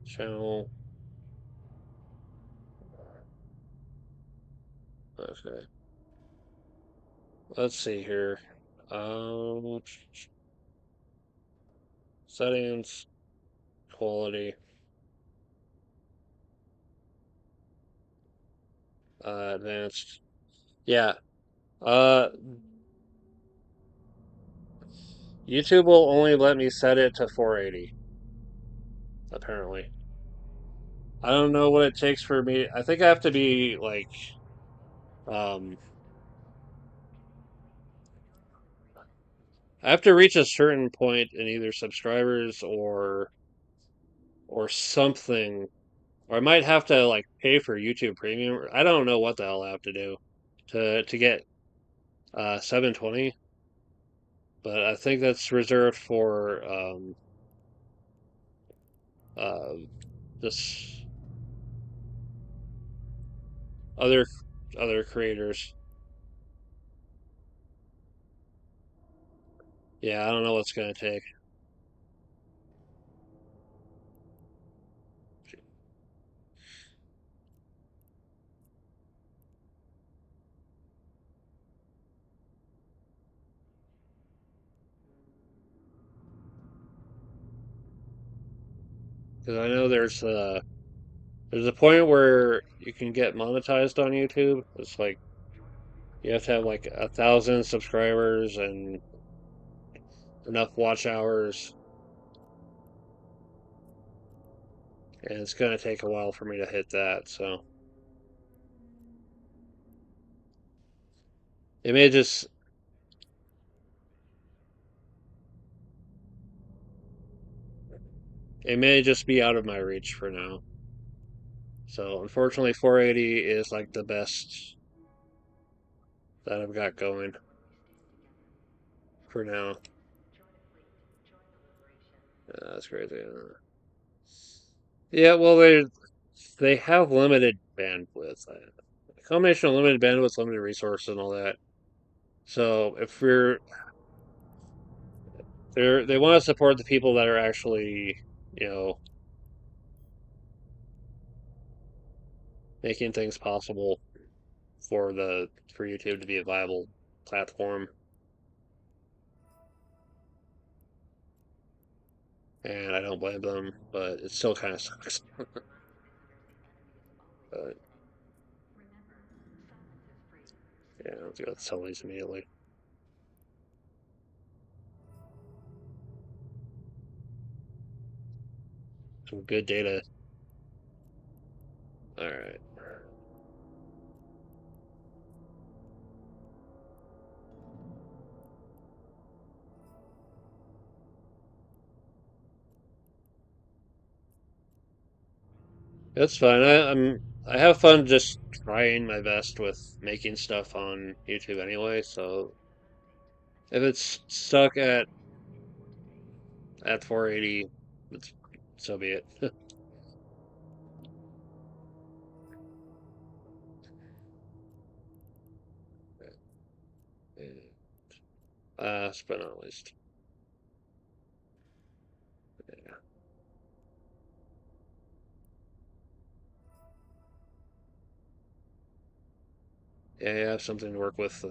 channel. Okay. Let's see here. Um, settings, quality, advanced. Yeah. Uh, YouTube will only let me set it to 480, apparently. I don't know what it takes for me. I think I have to be like, um, I have to reach a certain point in either subscribers or something, or I might have to like pay for YouTube Premium. I don't know what the hell I have to do to get 720, but I think that's reserved for uh this other other creators. Yeah, I don't know what's gonna take. Because I know there's a point where you can get monetized on YouTube. It's like you have to have like 1,000 subscribers and enough watch hours, and it's gonna take a while for me to hit that. So it may just it may just be out of my reach for now. So unfortunately, 480 is like the best that I've got going for now. Yeah, that's crazy. Yeah, well, they have limited bandwidth. A combination of limited bandwidth, limited resources, and all that. So if they want to support the people that are actually, you know, making things possible for YouTube to be a viable platform. And I don't blame them, but it still kind of sucks. But yeah, let's go sell these immediately. Some good data. All right. That's fine. I have fun just trying my best with making stuff on YouTube anyway, so if it's stuck at 480, It's, so be it. Last but not least. Yeah. Yeah, you have something to work with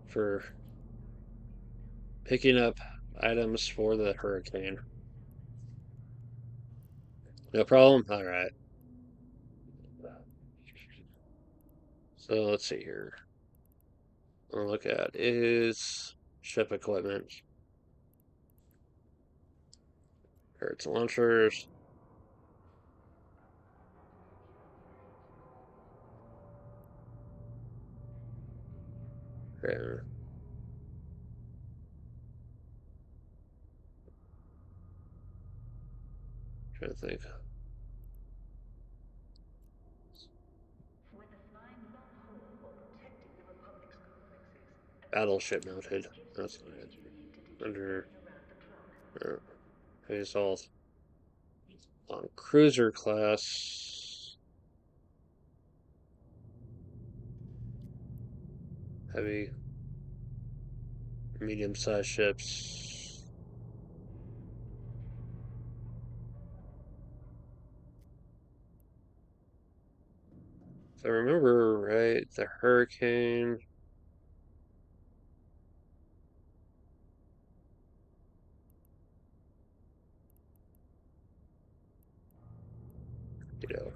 for picking up items for the hurricane. No problem? Alright. So let's see here. What I'll look at is ship equipment. Turrets and launchers. Okay. Trying to think. Whether flying long haul or protecting the Republic's complexes, Battleship mounted. That's not it. engineered to detect Under something around the clock. assault on cruiser class. Heavy, medium-sized ships. If I remember right, the Hurricane. You know,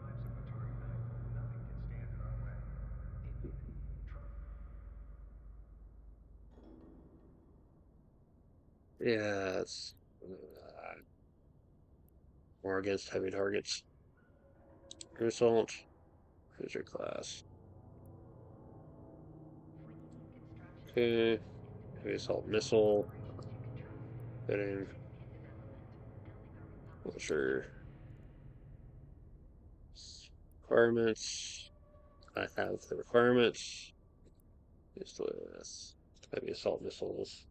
yeah, it's more against heavy targets. Air assault, cruiser class. Okay, heavy assault missile. Fitting. Not sure. Requirements. I have the requirements. Used with heavy assault missiles.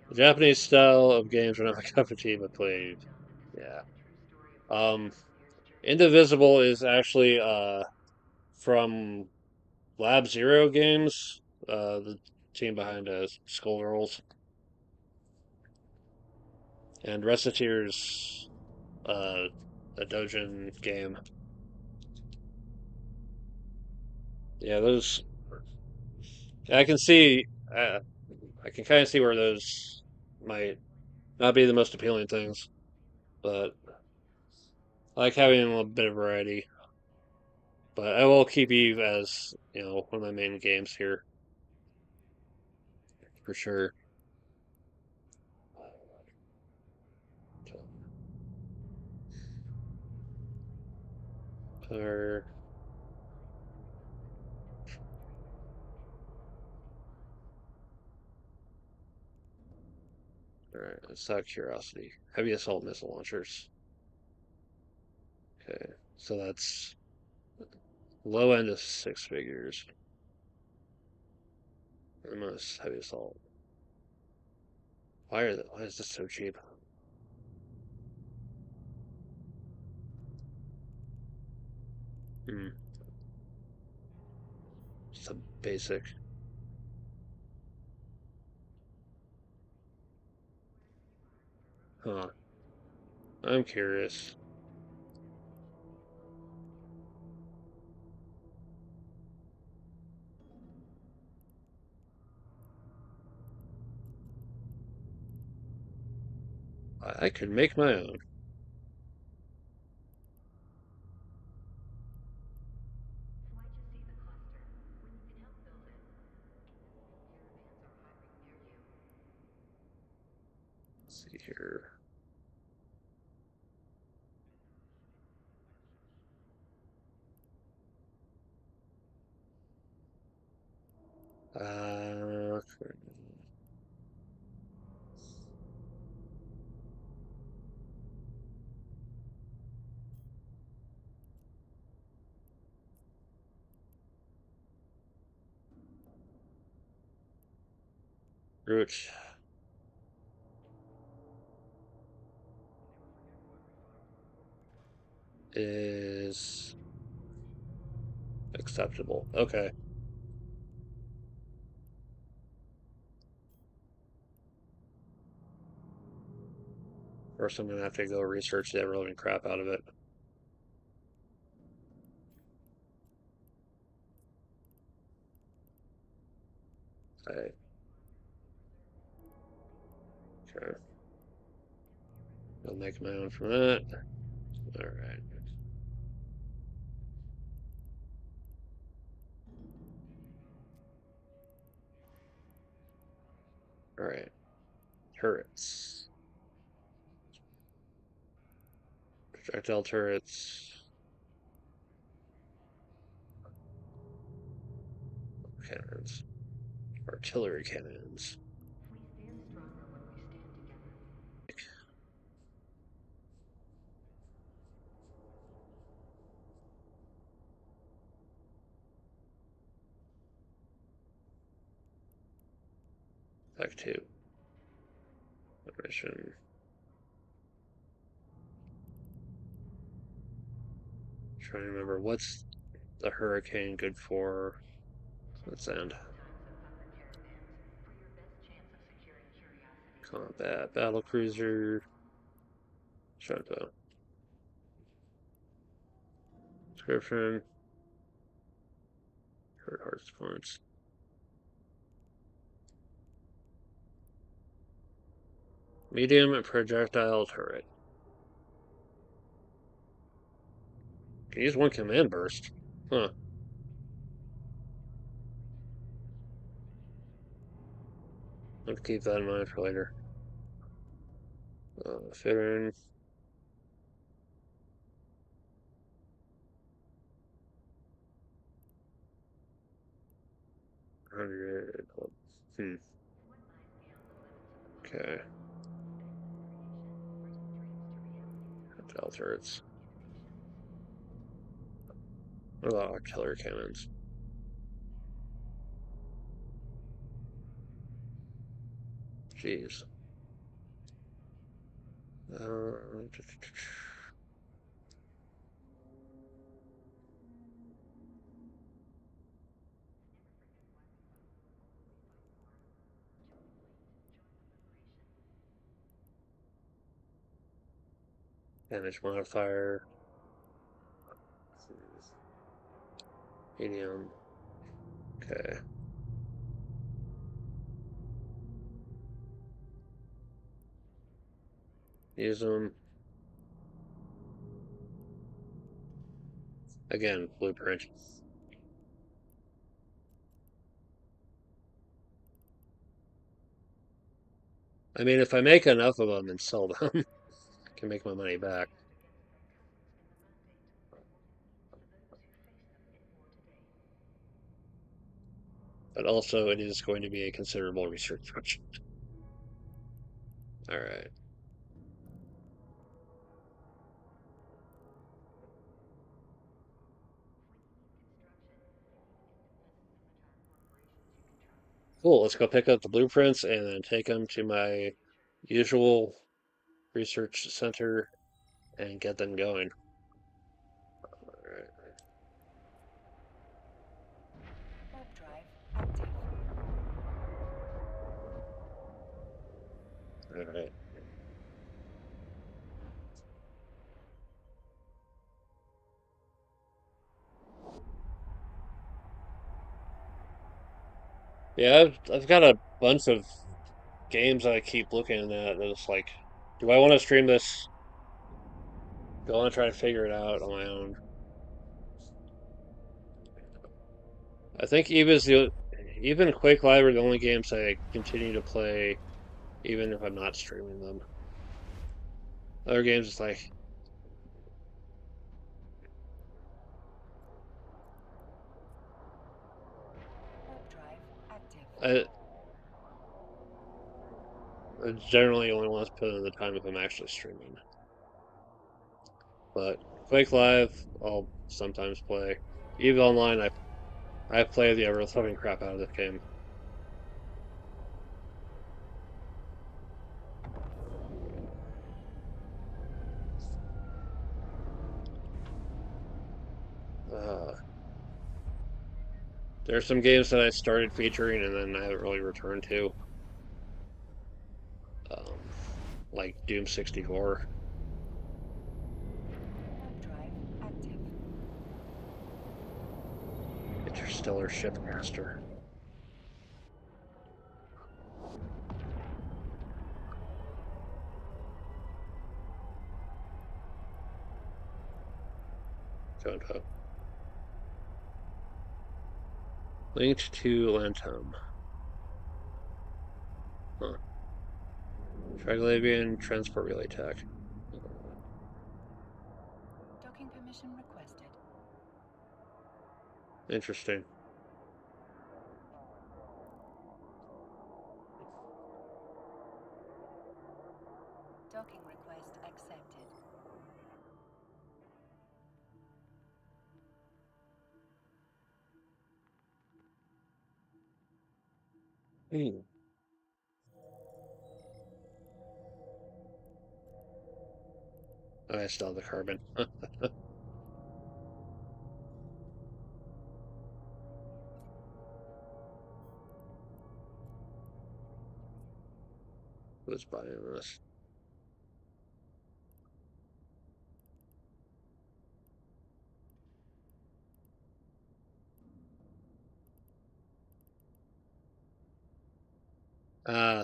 The Japanese style of games are not my cup of tea, but played. Yeah. Um, Indivisible is actually from Lab Zero Games, the team behind Skullgirls, and Recettear's a Dojin game. Yeah, those I can see. I can kind of see where those might not be the most appealing things, but I like having a little bit of variety. But I will keep Eve as one of my main games here for sure. Or all right, it's out of curiosity. Heavy assault missile launchers. Okay, so that's low end of six figures. Almost heavy assault. Why is this so cheap? Hmm. Just a basic. Huh. I'm curious. I could make my own. Let's see here. Uh, Root is acceptable. Okay. First, I'm gonna have to go research the relevant crap out of it. Okay. Okay. I'll make my own from that. All right. All right. Turrets. Projectile turrets. Cannons. Artillery cannons. We stand stronger when we stand together. Back two. Mission. Trying to remember what's the hurricane good for. Let's end. Combat battle cruiser. Shutdown. Description. Hurt hearts points. Medium projectile turret. Can use one command burst. Huh. I'll keep that in mind for later. Fit in. $100. Okay. Projectile turrets. What about artillery cannons? Jeez. Damage modifier. Medium. Okay. Use them. Again, blueprint. I mean, if I make enough of them and sell them, I can make my money back. But also, it is going to be a considerable research project. All right. Cool, let's go pick up the blueprints and then take them to my usual research center and get them going. Alright. Warp drive active. Alright. Yeah, I've got a bunch of games that I keep looking at and it's like, do I want to stream this? Do I want to try to figure it out on my own? I think even Quake Live are the only games I continue to play even if I'm not streaming them. Other games it's like Warp drive active. I generally only want to put in the time if I'm actually streaming. But Quake Live, I'll sometimes play. EVE Online, I play the ever-loving crap out of this game. There's some games that I started featuring and then I haven't really returned to, um, like Doom 64. Warp drive active. Interstellar Shipmaster. Code Hub. Linked to Lantum. Huh. Triglavian Transport Relay Tech. Docking permission requested. Interesting. Docking request accepted. Hmm. Oh, I still have the carbon. Who's buying this?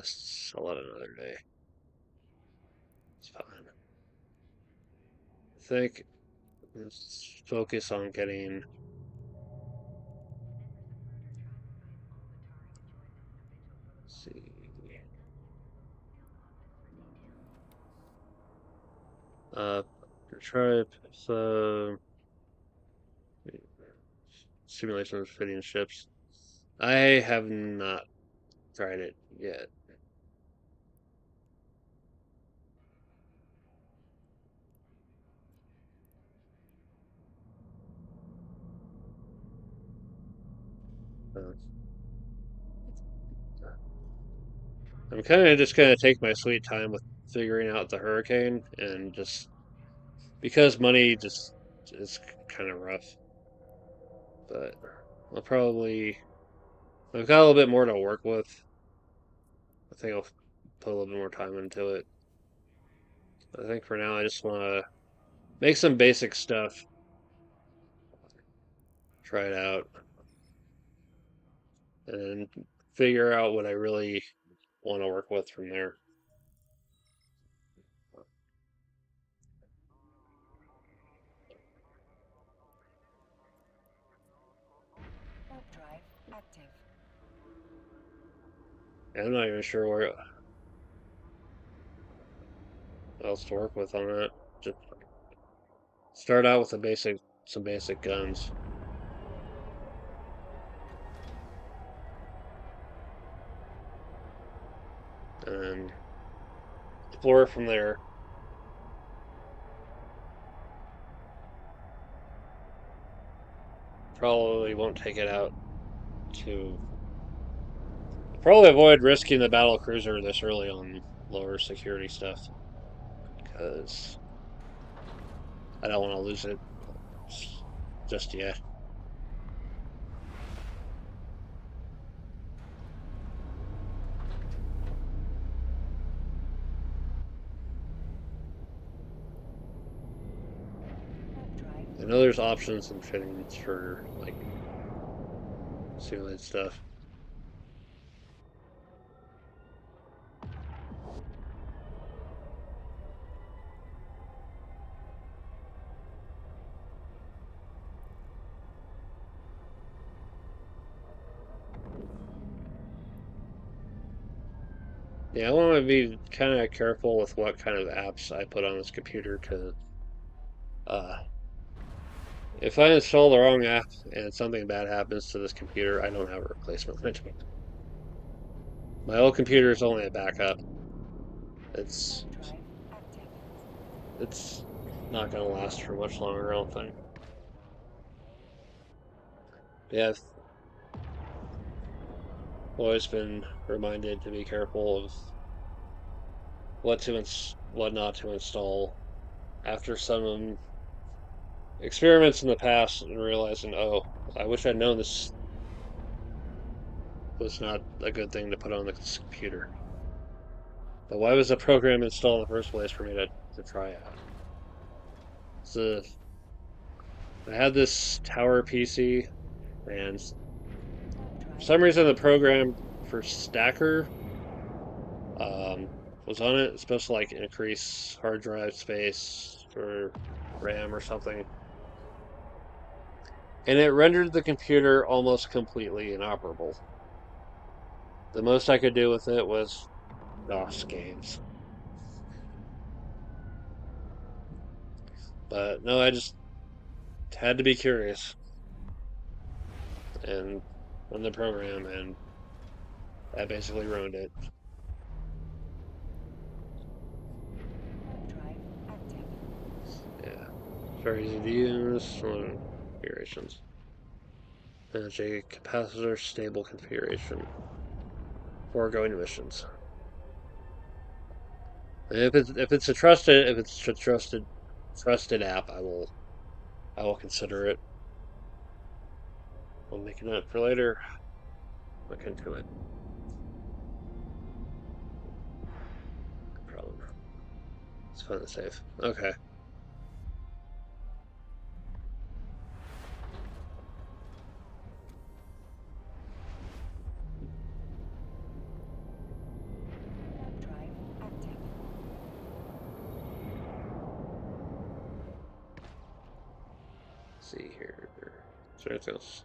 Sell it another day. It's fine. I think let's focus on getting. Let's see. Uh, try so simulation of fitting ships. I have not tried it yet. Uh, I'm kind of just gonna take my sweet time with figuring out the hurricane and just because money just is kind of rough. But I'll probably I've got a little bit more to work with. I think I'll put a little bit more time into it. I think for now I just want to make some basic stuff, try it out, and figure out what I really want to work with from there. Warp drive active. And I'm not even sure where else to work with on that. Just start out with some basic guns, and explore from there. Probably won't take it out to. Probably avoid risking the battle cruiser this early on lower security stuff because I don't want to lose it just yet. Warp drive. I know there's options and fittings for like simulated stuff. Yeah, I want to be kind of careful with what kind of apps I put on this computer because uh, if I install the wrong app and something bad happens to this computer, I don't have a replacement. My old computer is only a backup. It's Warp drive active. it's not gonna last for much longer, I don't think. Yeah, I've always been reminded to be careful of what not to install after some experiments in the past and realizing, oh, I wish I'd known this was not a good thing to put on the computer. But why was the program installed in the first place for me to try out? So I had this tower PC, and for some reason the program for Stacker um, was on it. It's supposed to like increase hard drive space for RAM or something. And it rendered the computer almost completely inoperable. The most I could do with it was DOS games. But no, I just had to be curious and run the program, and that basically ruined it. Hard drive active. Yeah, it's very easy to use. Configurations. Manage a capacitor stable configuration. Foregoing missions. If it's a trusted app, I will consider it. I'll make a note for later. Look into it. No problem. It's fun to save. Okay. Hard drive active. Let's see here. Is there anything else?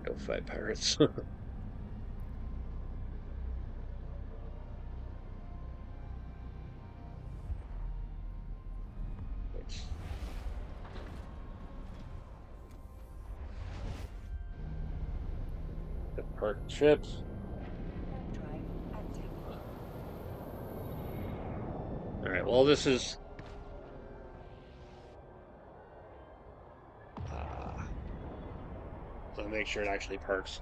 Go fight pirates. Park ships. Hard drive active. Alright, well, this is. So make sure it actually parks.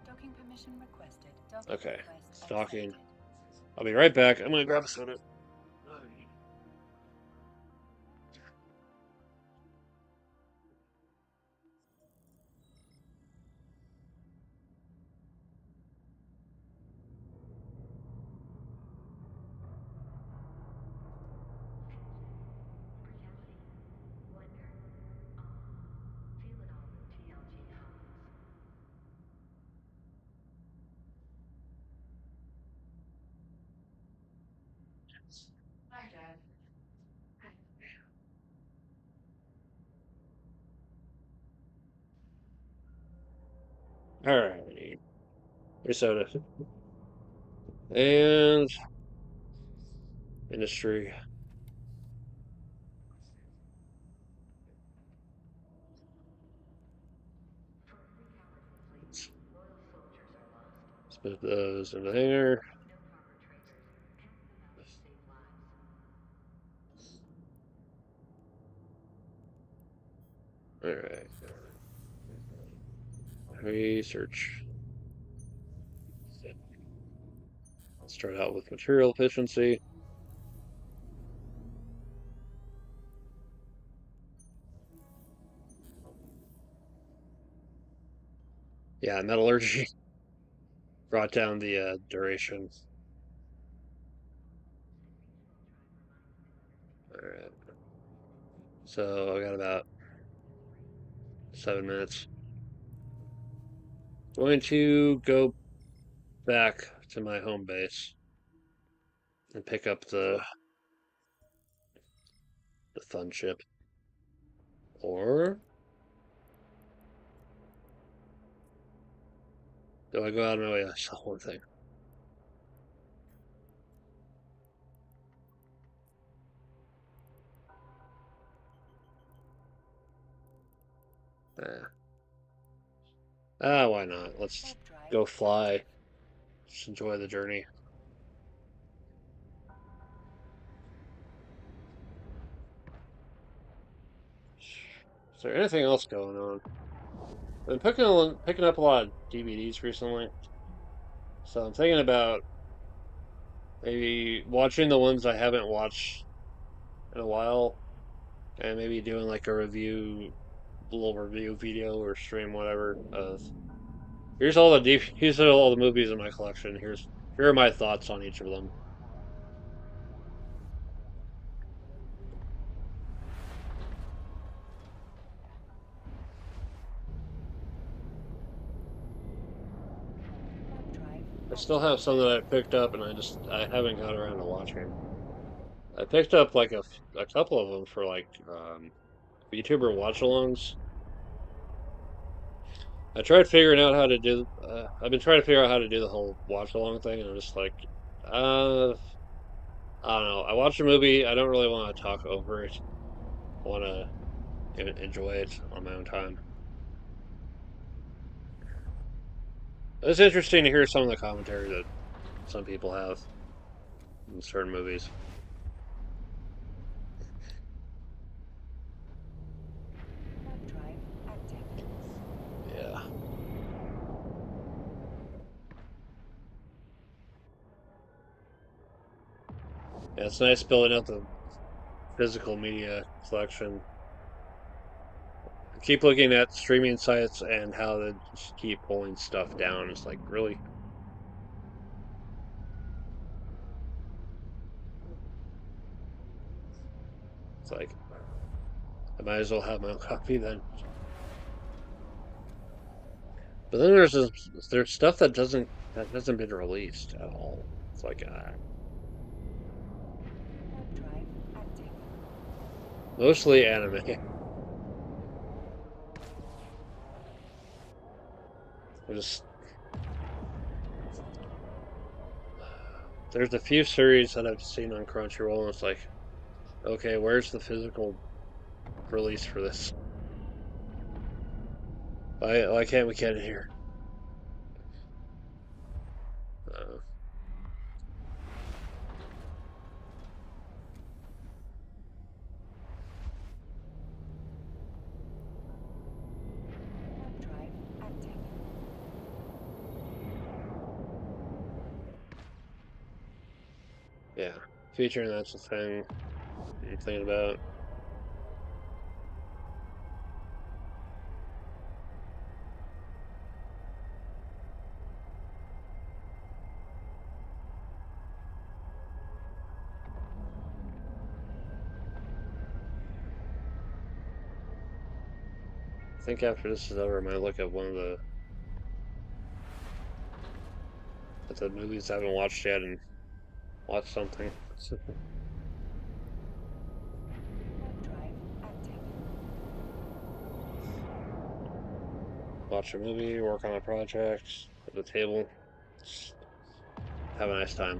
Docking permission requested. Docking Okay, request docking. accepted. I'll be right back. I'm gonna grab a soda. Reality, wonder, awe, feel it all with TLG Comics. Hi, Dad. Alright. Here's soda. And industry. For every cowardly fleet, loyal soldiers are lost. Let's put those in the hangar. No proper traitors. Count them out to save lives. Alright. Research. I'll start out with material efficiency. Yeah, metallurgy brought down the duration. Alright. So I got about 7 minutes. Going to go back to my home base and pick up the fun ship. Or do I go out of my way? I saw one thing. Why not? Let's Warp drive go fly. active. Just enjoy the journey. Is there anything else going on? I've been picking up a lot of DVDs recently, so I'm thinking about maybe watching the ones I haven't watched in a while, and maybe doing like a little review video or stream, whatever. Here's all the movies in my collection. Here are my thoughts on each of them. I still have some that I picked up, and I haven't got around to watching. I picked up like a couple of them for like YouTuber watch-alongs. I tried figuring out how to do. I've been trying to figure out how to do the whole watch-along thing, and I'm just like, uh, I don't know. I watch a movie. I don't really want to talk over it. I want to enjoy it on my own time. It's interesting to hear some of the commentary that some people have in certain movies. Map drive active. Yeah. Yeah, it's nice building up the physical media collection. I keep looking at streaming sites and how they just keep pulling stuff down. It's like, really? It's like, I might as well have my own copy then. But then there's stuff that hasn't been released at all. It's like Map drive active. mostly anime. I just there's a few series that I've seen on Crunchyroll, and it's like, okay, where's the physical release for this? Why can't we get it here? Uh, Map drive active. yeah, featuring that's the thing I'm thinking about. I think after this is over, I might look at one of the movies I haven't watched yet and watch something. Map drive active. Watch a movie, work on a project, at the table, just have a nice time.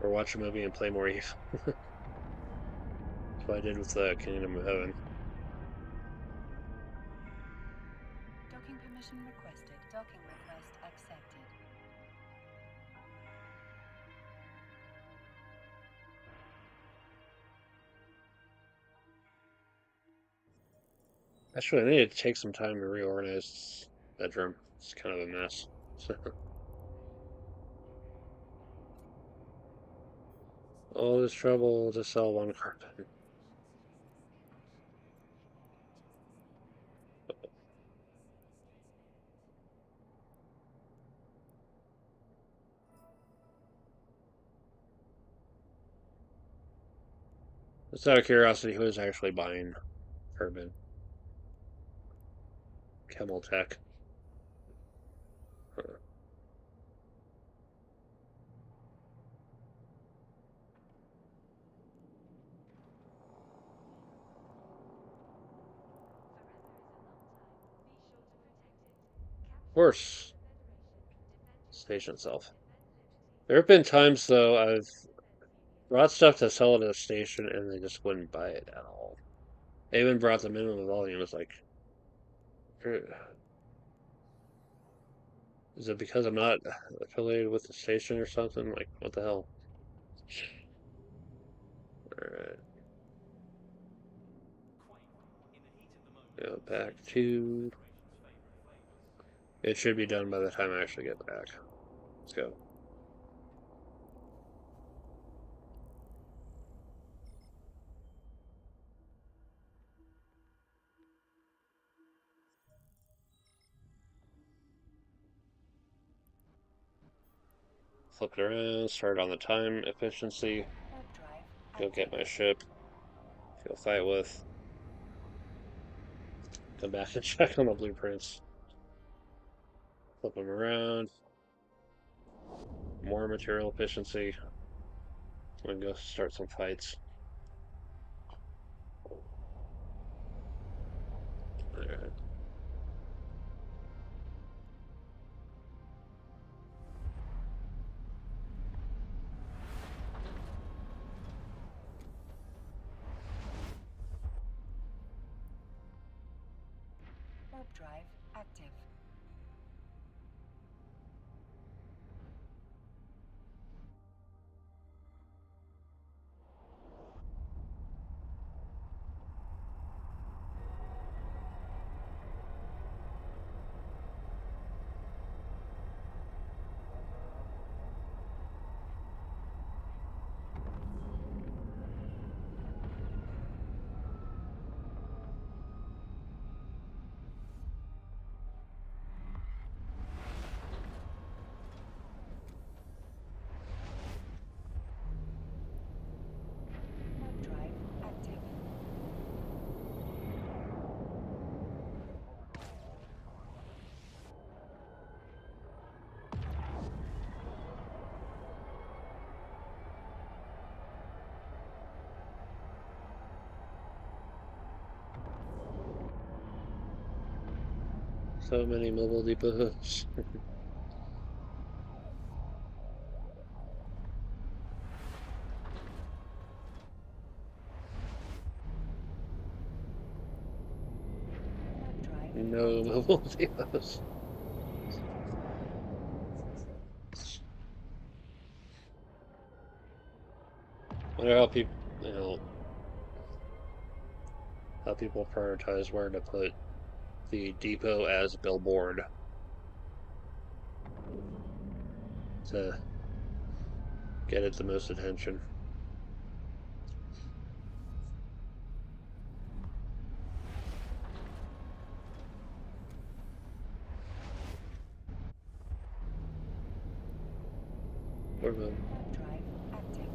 Or watch a movie and play more Eve. That's what I did with the Kingdom of Heaven. Docking permission requested. Docking request accepted. Actually, I need to take some time to reorganize the bedroom. It's kind of a mess. All this trouble to sell one carpet. Just out of curiosity, who is actually buying carpet? Camel Tech. Of course, station itself. There have been times though I've brought stuff to sell at a station and they just wouldn't buy it at all. They even brought the minimum volume. It's like, is it because I'm not affiliated with the station or something? Like, what the hell? Alright. Go back to. It should be done by the time I actually get back. Let's go. Flip it around, start on the time efficiency, Warp drive go get active. my ship, go fight with, come back and check on the blueprints, flip them around, more material efficiency, and go start some fights. Alright. Warp drive active. Warp drive active. So many mobile depots. Warp drive No active. mobile depots. Wonder how people, how people prioritize where to put the depot as billboard to get it the most attention. What about Warp drive active.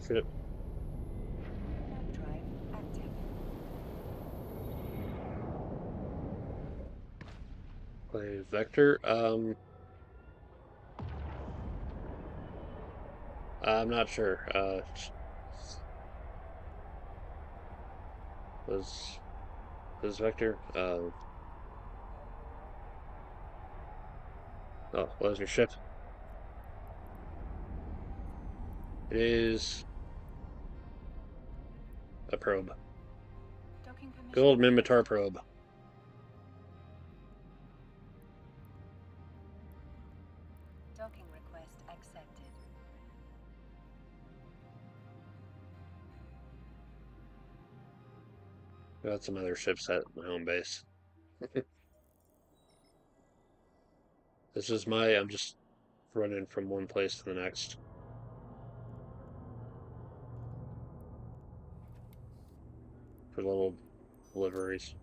ship? Warp drive active. Play vector? I'm not sure. Was vector? Oh, what was your ship? It is a probe. Docking permission Good old requested. Minmatar probe. Docking request accepted. Got some other ships at my home base. This is I'm just running from one place to the next for little deliveries.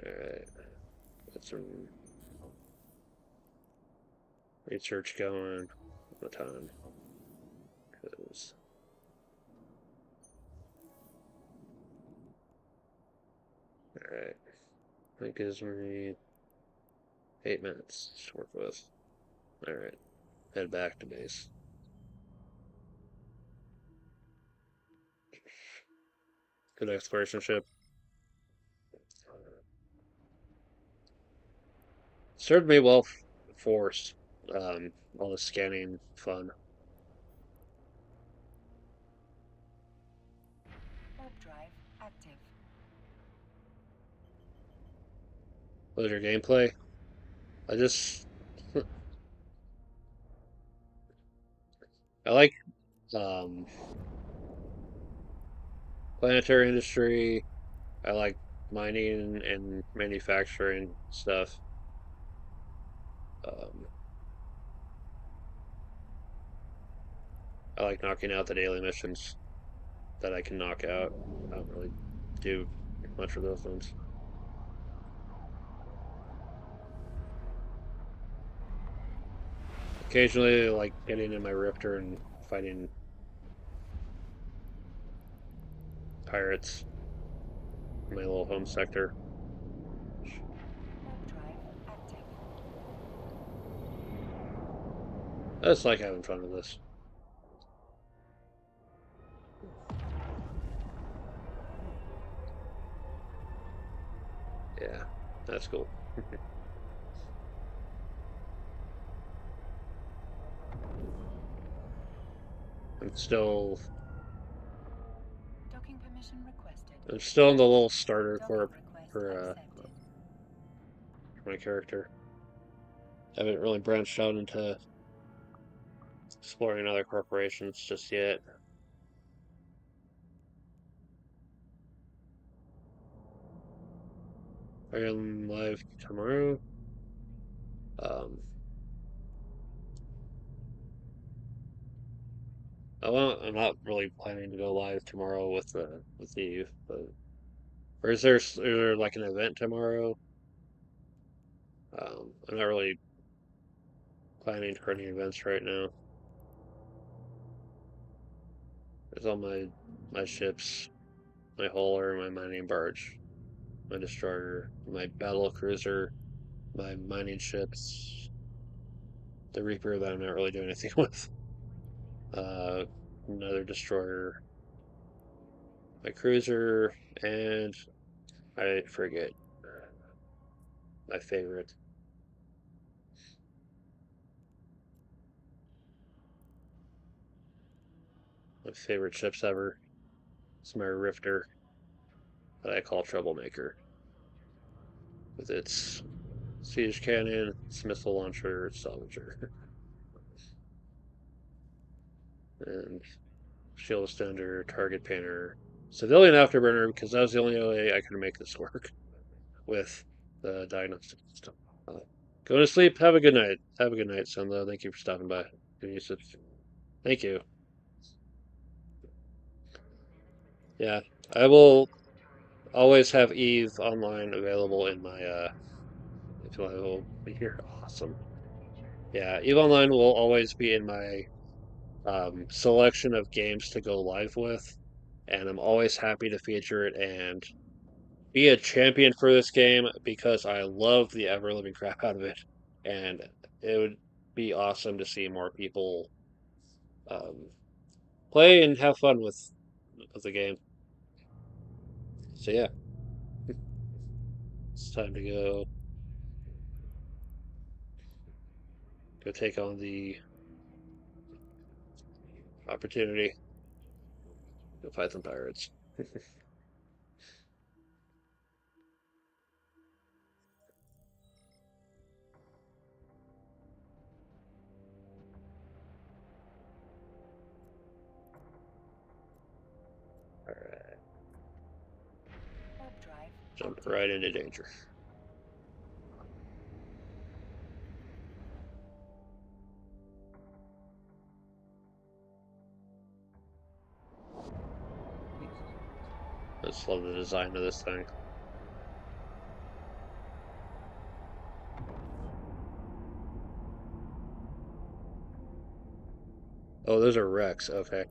Alright, got some research going all the time. Because alright, that gives me 8 minutes to work with. Alright, head back to base. Good exploration ship. Served me well forced. All the scanning fun. Warp drive active. What was your gameplay? I just I like um planetary industry. I like mining and manufacturing stuff. Um, I like knocking out the daily missions that I can knock out. I don't really do much of those ones. Occasionally, I like getting in my Rifter and fighting pirates in my little home sector. Warp drive active. I just like having fun with this. Yeah, that's cool. I'm still Docking permission requested. I'm still in the little starter Docking corp request for accepted. my character. I haven't really branched out into exploring other corporations just yet. I am live tomorrow. Um, I'm not really planning to go live tomorrow with you, but or is there like an event tomorrow? I'm not really planning for any events right now. There's all my ships, my hauler, my mining barge, my destroyer, my battle cruiser, my mining ships, the Reaper that I'm not really doing anything with. Uh, Another destroyer, my cruiser, and I forget my favorite. My favorite ships ever. It's my Rifter that I call Troublemaker. With its siege cannon, its missile launcher, its salvager, and shield extender, target painter, civilian afterburner, because that was the only way I could make this work with the diagnostic system. Go to sleep. Have a good night. Have a good night, Sunlow. Thank you for stopping by. Thank you. Yeah, I will always have Eve online available in my if I will be here. Awesome. Yeah, Eve Online will always be in my selection of games to go live with, and I'm always happy to feature it and be a champion for this game because I love the ever living crap out of it, and it would be awesome to see more people um, play and have fun with the game. So yeah, it's time to go take on the opportunity. Go fight some pirates. All right, Warp drive jump active. right into danger. I just love the design of this thing. Oh, those are wrecks. Okay.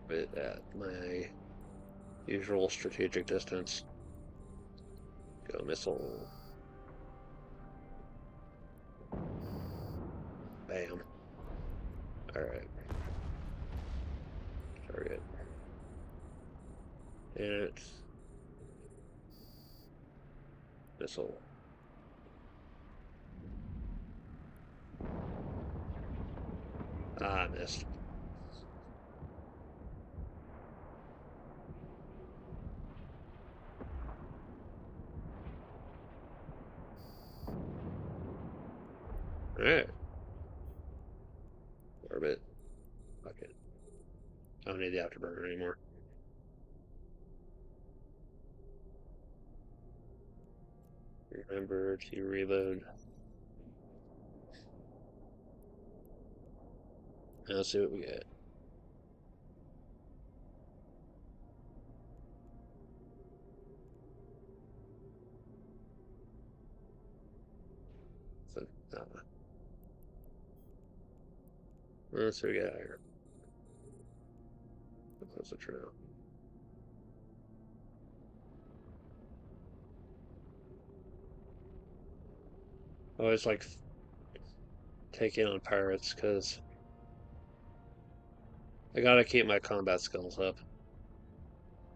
But at my usual strategic distance. Go missile. Bam. Alright. Target. And it's missile. Ah, I missed. Alright. Orbit. Fuck it. I don't need the afterburner anymore. Remember to reload. Now let's see what we get. So, let's see what we got here. Close the trail. I always like taking on pirates because I gotta keep my combat skills up.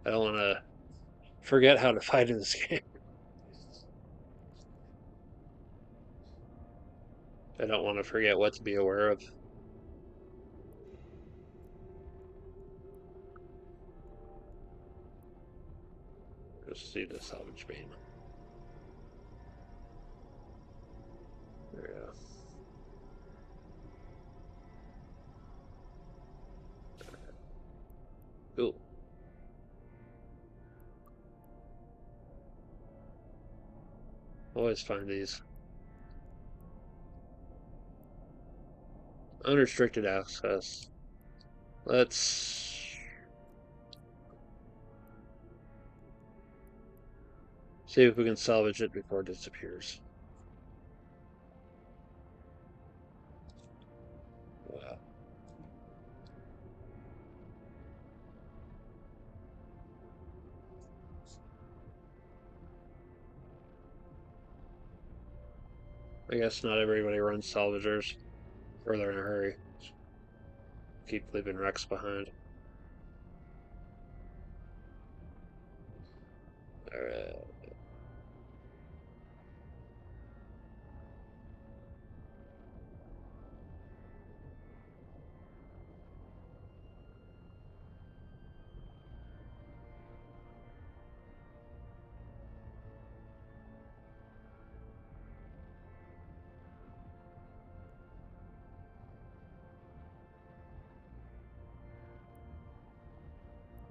I don't want to forget how to fight in this game. I don't want to forget what to be aware of. Just see the salvage beam. There we go. Cool. Always find these. Unrestricted access. Let's see if we can salvage it before it disappears. Wow. I guess not everybody runs salvagers, or they're in a hurry. Keep leaving wrecks behind. Alright.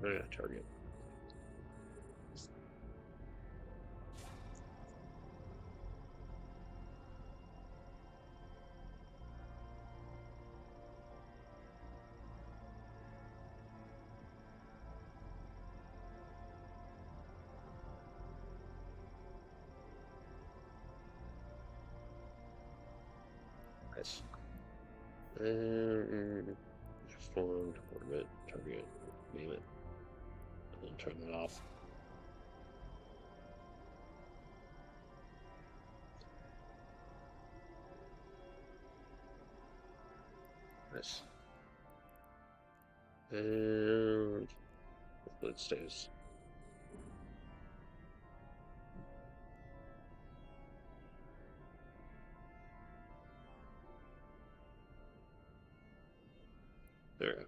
Alright, target. Nice. Next one, orbit, target, beam it, and then turn that off. Nice. And hopefully it stays. There we go.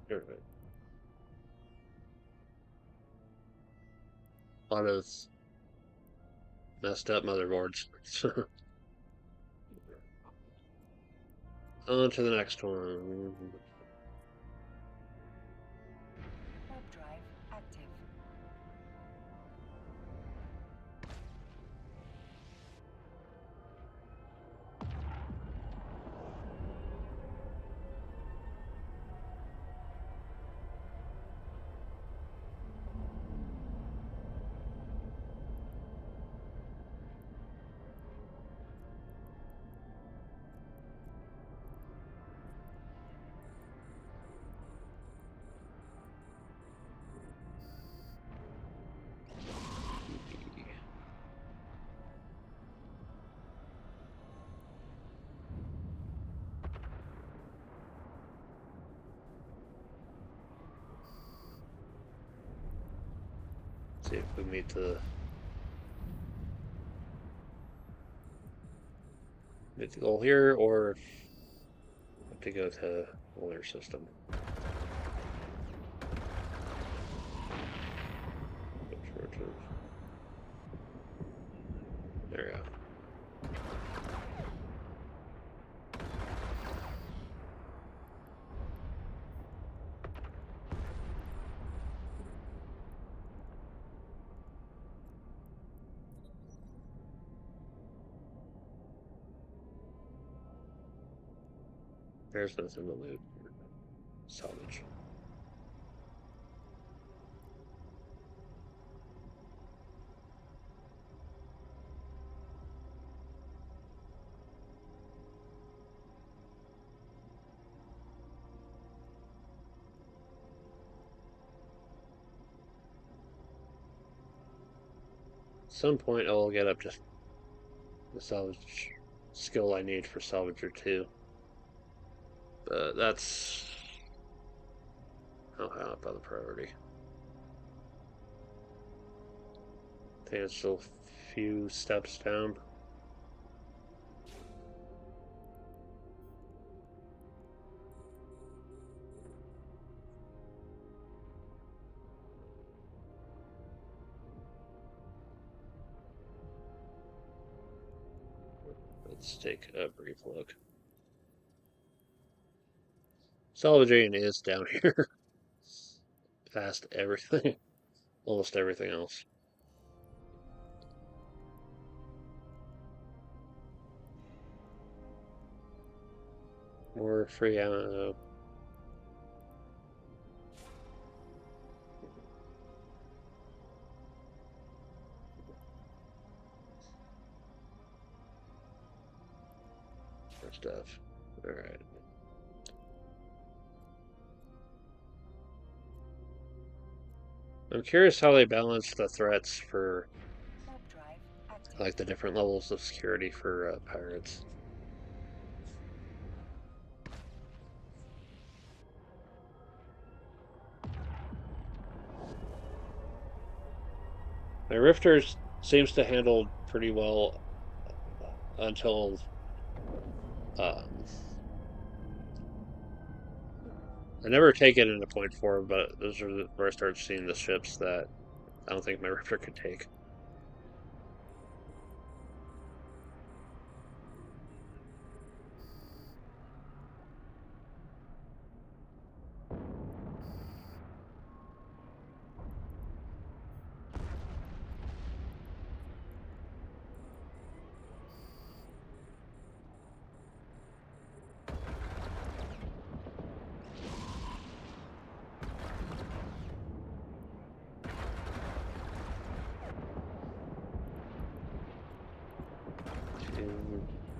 There we go. A lot of messed up motherboards. On to the next one. Warp drive active. See if we meet the goal here, or if we have to go to another system. There we go. There's nothing to loot. Salvage. At some point, I'll get up to the salvage skill I need for Salvager 2. But that's high up on the priority. I think it's still a few steps down. Let's take a brief look. Salvaging is down here. Past everything. Almost everything else. More free ammo. More stuff. Alright. I'm curious how they balance the threats for like the different levels of security for pirates. My Rifters seems to handle pretty well until um, I never take it into point 4, but those are where I start seeing the ships that I don't think my Rifter could take.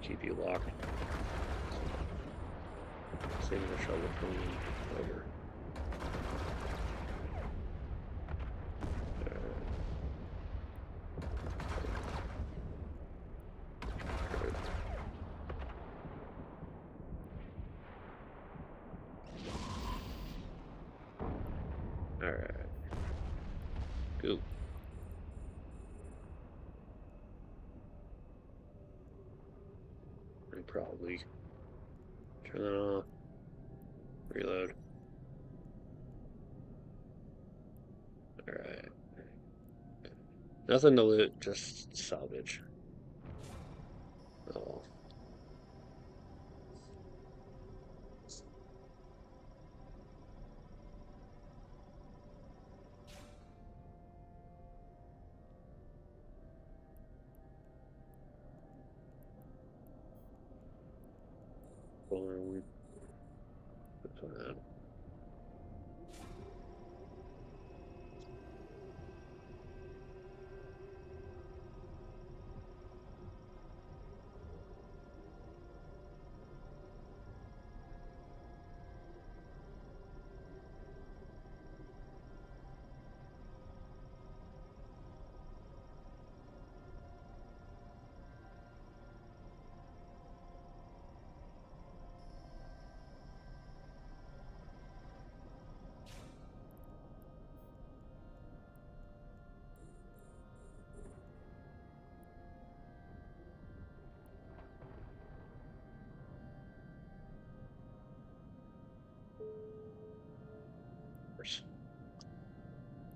Keep you locked. Save the trouble from later. Alright. Go. And probably turn that off. Reload. Alright. Nothing to loot, just salvage. Oh.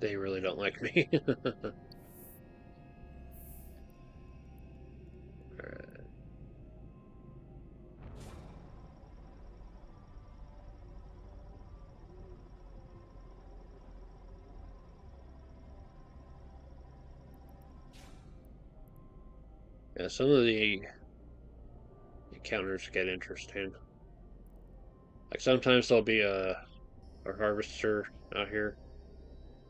they really don't like me. Alright. Yeah, some of the encounters get interesting. Like sometimes there'll be a harvester out here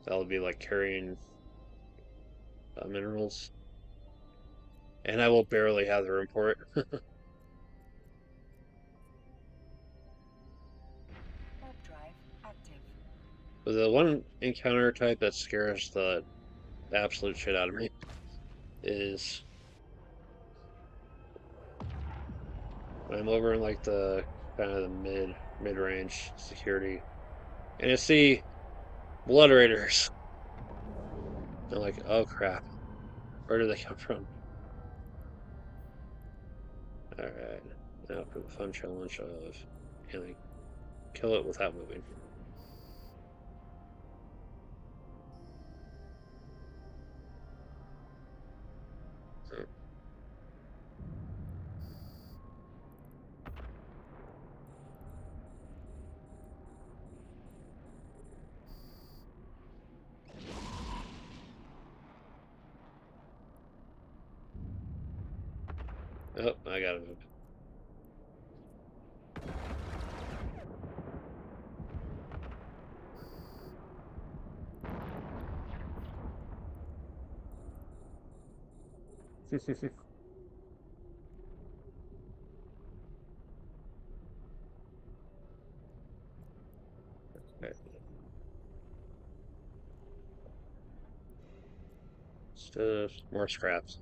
that'll be like carrying minerals, and I will barely have the report. Warp drive active. But the one encounter type that scares the absolute shit out of me is when I'm over in like the kind of the mid range security, and I see blood raiders. I'm like, oh crap, where did they come from? All right, now for the fun challenge of can I kill it without moving? Oh, I gotta move. Okay. Just more scraps.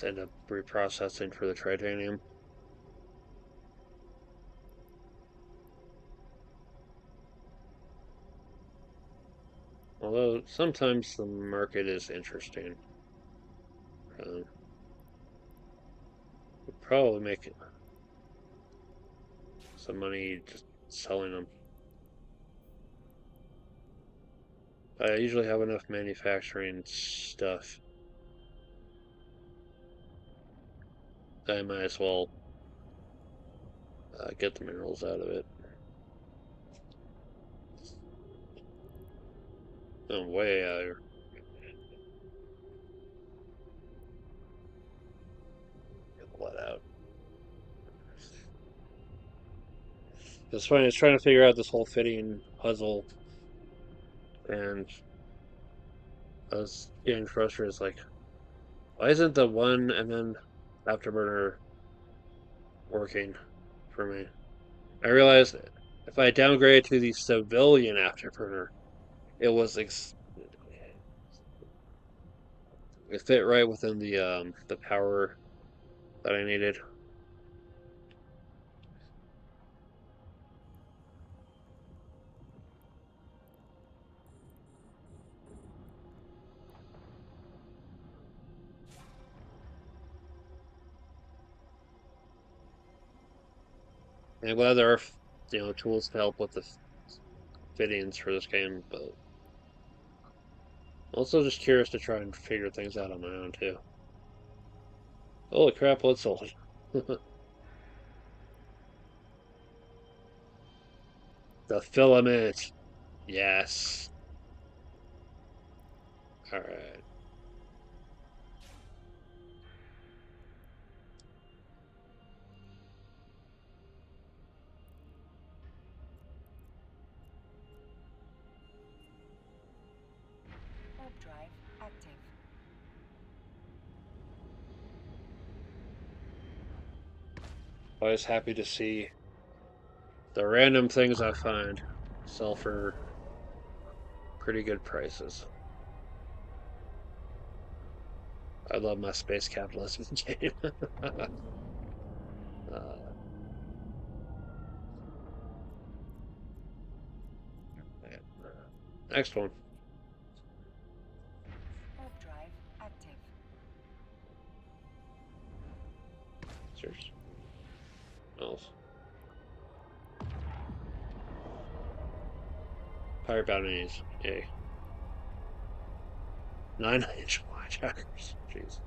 End up reprocessing for the titanium. Although sometimes the market is interesting. We'd probably make some money just selling them. I usually have enough manufacturing stuff that I might as well get the minerals out of it. I'm way out here. Get the blood out. It's funny, I was trying to figure out this whole fitting puzzle, and I was getting frustrated. It's like, why isn't the one and then afterburner working for me? I realized if I downgrade to the civilian afterburner, it was it fit right within the power that I needed. And I'm glad there are tools to help with the fittings for this game, but also just curious to try and figure things out on my own too. Holy crap, what's sold? The filament. Yes. Alright. Warp drive active. Always happy to see the random things I find sell for pretty good prices. I love my space capitalism game. uh, Next one. Warp drive active. Search. Oh. Pirate bounties. Yay. 9-inch hijackers. Jeez.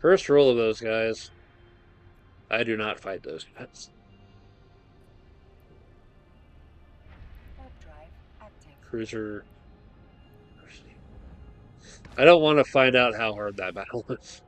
First rule of those guys, I do not fight those guys. Warp drive active. Cruiser. I don't want to find out how hard that battle is.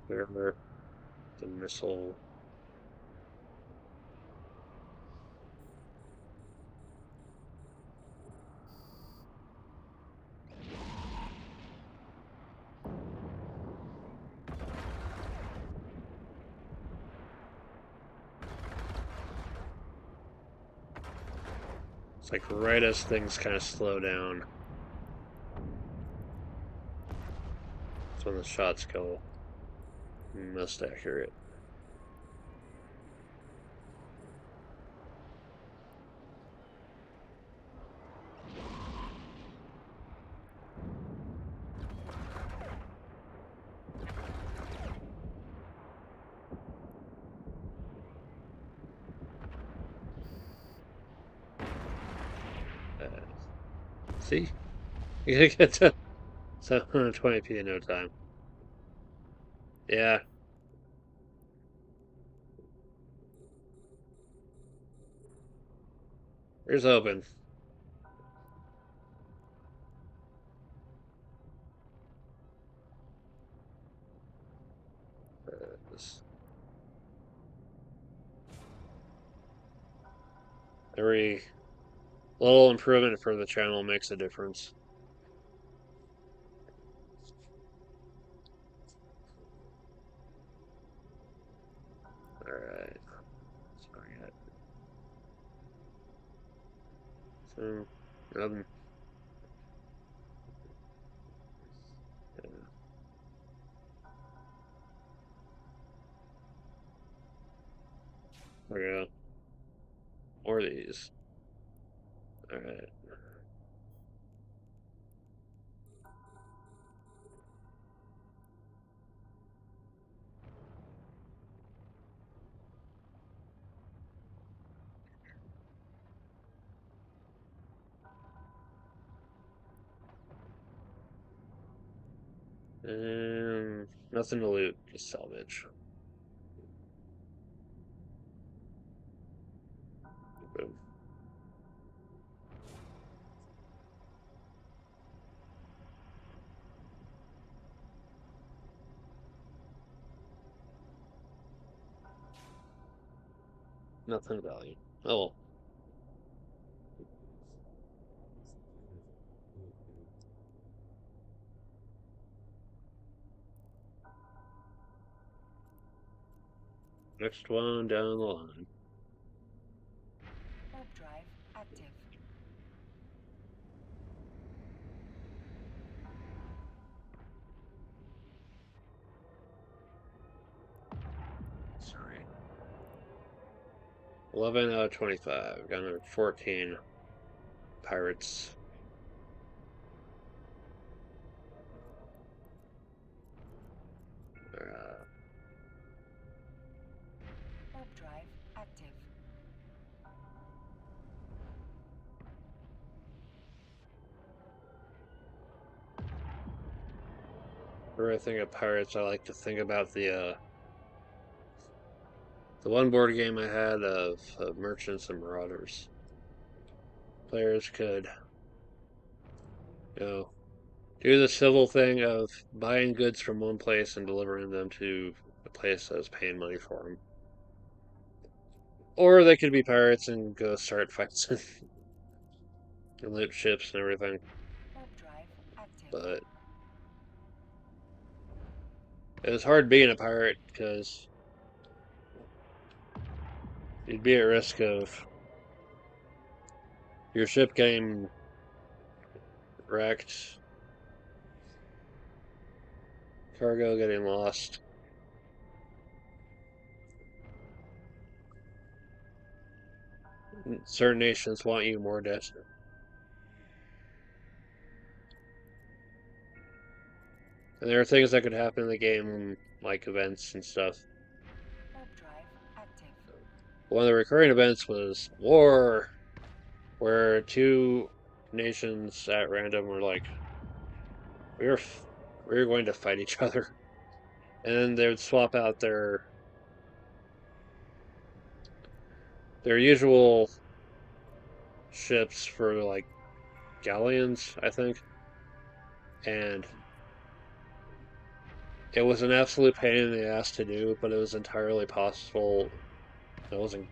Wherever the missile. It's like right as things kind of slow down. That's when the shots go most accurate. See? You're gonna get to 720p in no time. Yeah. Here's hoping. Every little improvement for the channel makes a difference. Alright. Sorry. So, yeah. There we go. More of these. Alright. Nothing to loot, just salvage. Boom. Nothing of value. Oh well. Next one down the line. Warp drive active. Sorry. 11 out of 25. Got another 14 pirates. Warp drive active. Whenever I think of pirates, I like to think about the one board game I had of merchants and marauders. Players could, do the civil thing of buying goods from one place and delivering them to the place that's paying money for them. Or they could be pirates and go start fights. and loot ships and everything. Warp drive active. But it was hard being a pirate because you'd be at risk of your ship getting wrecked, cargo getting lost. Certain nations want you more desperate. And there are things that could happen in the game, like events and stuff. Warp drive active. One of the recurring events was war, where two nations at random were like, we were going to fight each other, and then they would swap out their usual ships for like galleons, I think, and it was an absolute pain in the ass to do, but it was entirely possible. It wasn't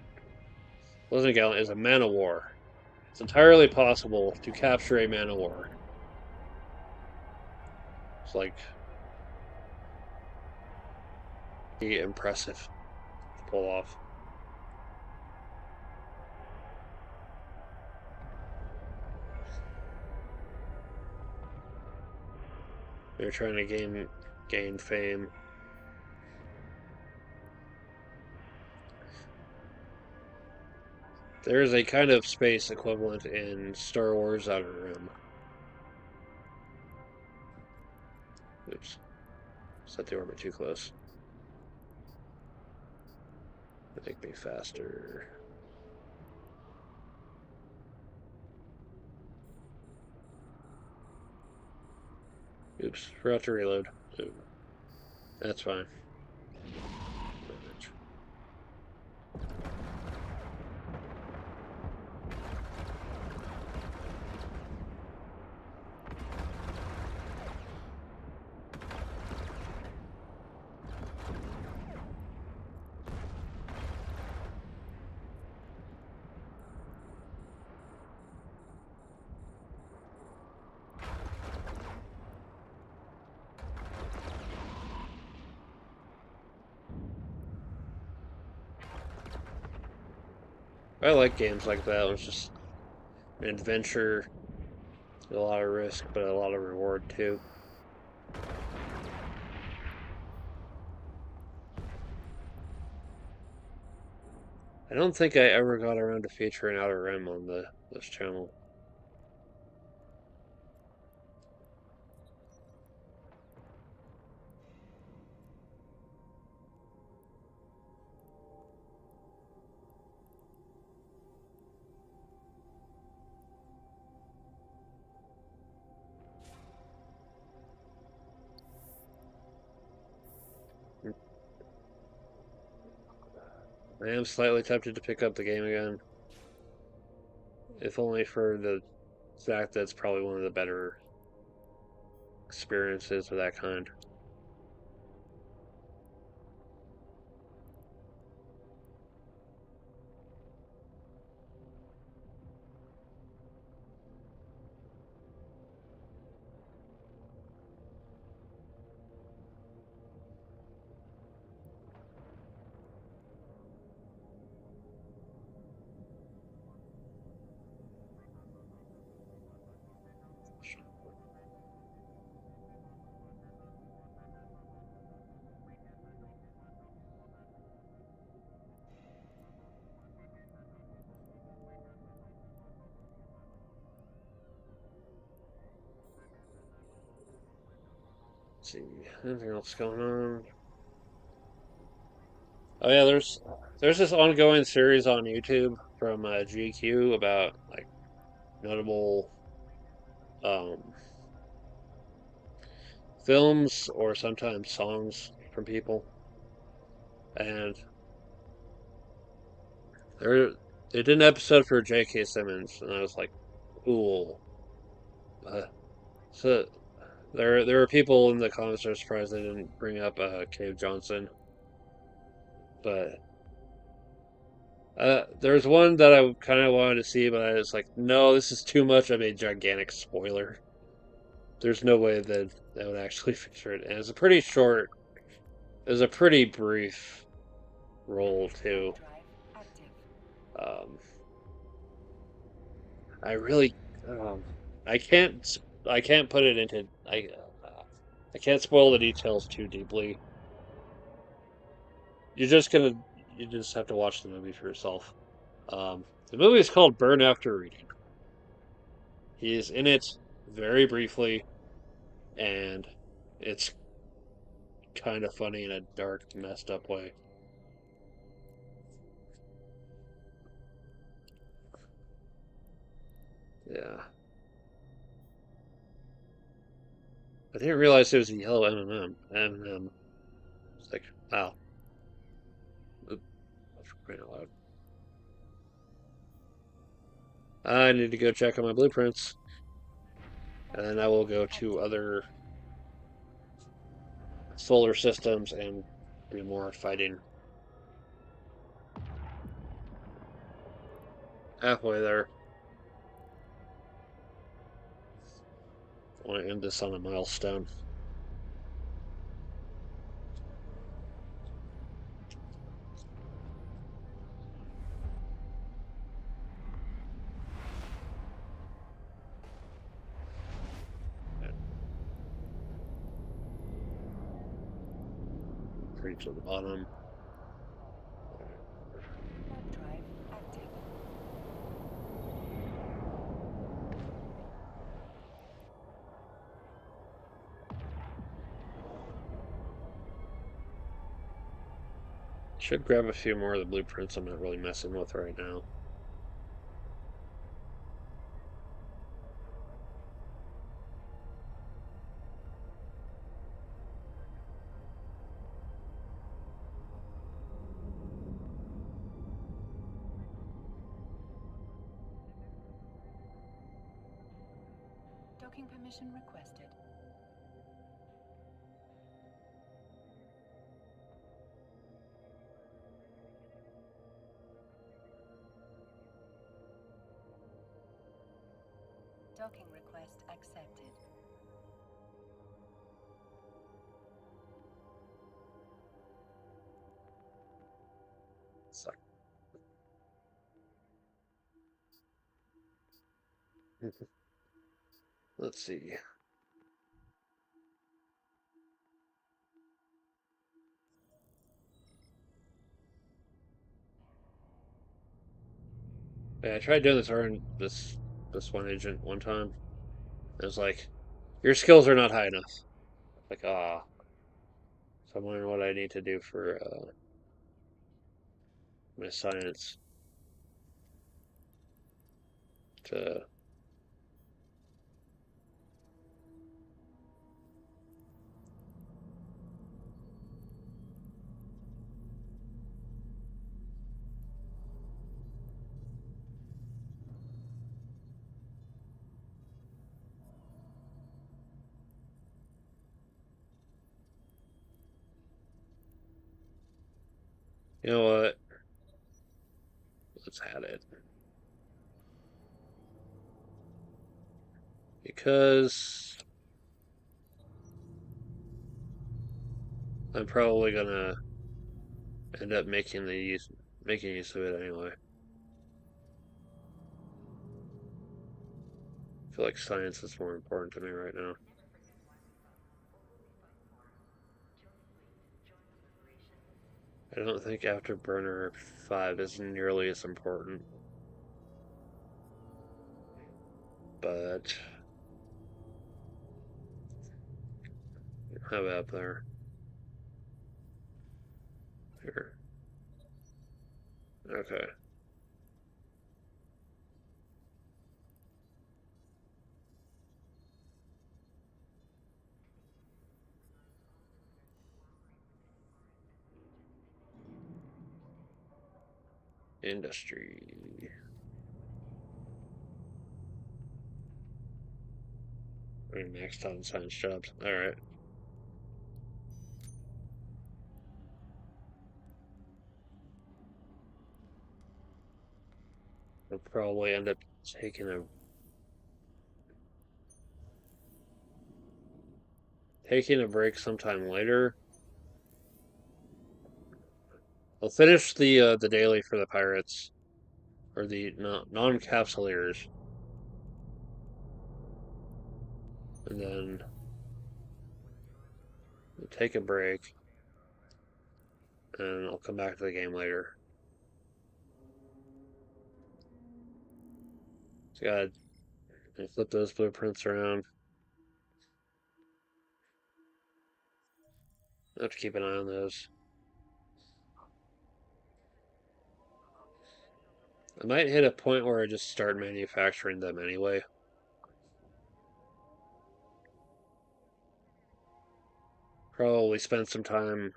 a galleon, it was a man of war. It's entirely possible to capture a man of war. It's like impressive to pull off. They're trying to gain fame. There is a kind of space equivalent in Star Wars Outer Rim. Oops. Set the orbit too close. Make me faster. Oops, forgot to reload. Ooh. That's fine. I like games like that. It's just an adventure, a lot of risk, but a lot of reward too. I don't think I ever got around to featuring Outer Rim on this channel. I am slightly tempted to pick up the game again, if only for the fact that it's probably one of the better experiences of that kind. Let's see, anything else going on? Oh yeah, there's this ongoing series on YouTube from GQ about like notable um, films or sometimes songs from people, and there they did an episode for J.K. Simmons, and I was like, cool. So there were people in the comments that are surprised they didn't bring up Cave Johnson, but There's one that I kind of wanted to see, but I was like, no, this is too much of a gigantic spoiler. There's no way that that would actually feature it. And it's a pretty short, it was a pretty brief role too. Warp drive active. Um, I really, um, I can't, I can't put it into, I can't spoil the details too deeply. You're just gonna, you just have to watch the movie for yourself. The movie is called Burn After Reading. He is in it very briefly, and it's kind of funny in a dark, messed up way. Yeah. I didn't realize it was a yellow M&M. M&M. It's like, wow. Oop, that's quite loud. I need to go check on my blueprints, and then I will go to other solar systems and do more fighting. Halfway there. I want to end this on a milestone. Reach to the bottom. Warp drive active. Should grab a few more of the blueprints I'm not really messing with right now. Docking permission requested. Docking request accepted. Suck. Let's see. Yeah, I tried doing this one agent one time. It was like, your skills are not high enough. Like, ah. So I'm wondering what I need to do for my science to. You know what? Let's add it. Because I'm probably gonna end up making use of it anyway. I feel like science is more important to me right now. I don't think Afterburner 5 is nearly as important, but how about there? Here. Okay. Industry. I mean, maxed out on science jobs. Alright. probably end up taking a break sometime later. I'll finish the daily for the pirates or the non-capsuleers, and then take a break, and I'll come back to the game later. So gotta flip those blueprints around. I have to keep an eye on those. I might hit a point where I just start manufacturing them anyway. Probably spend some time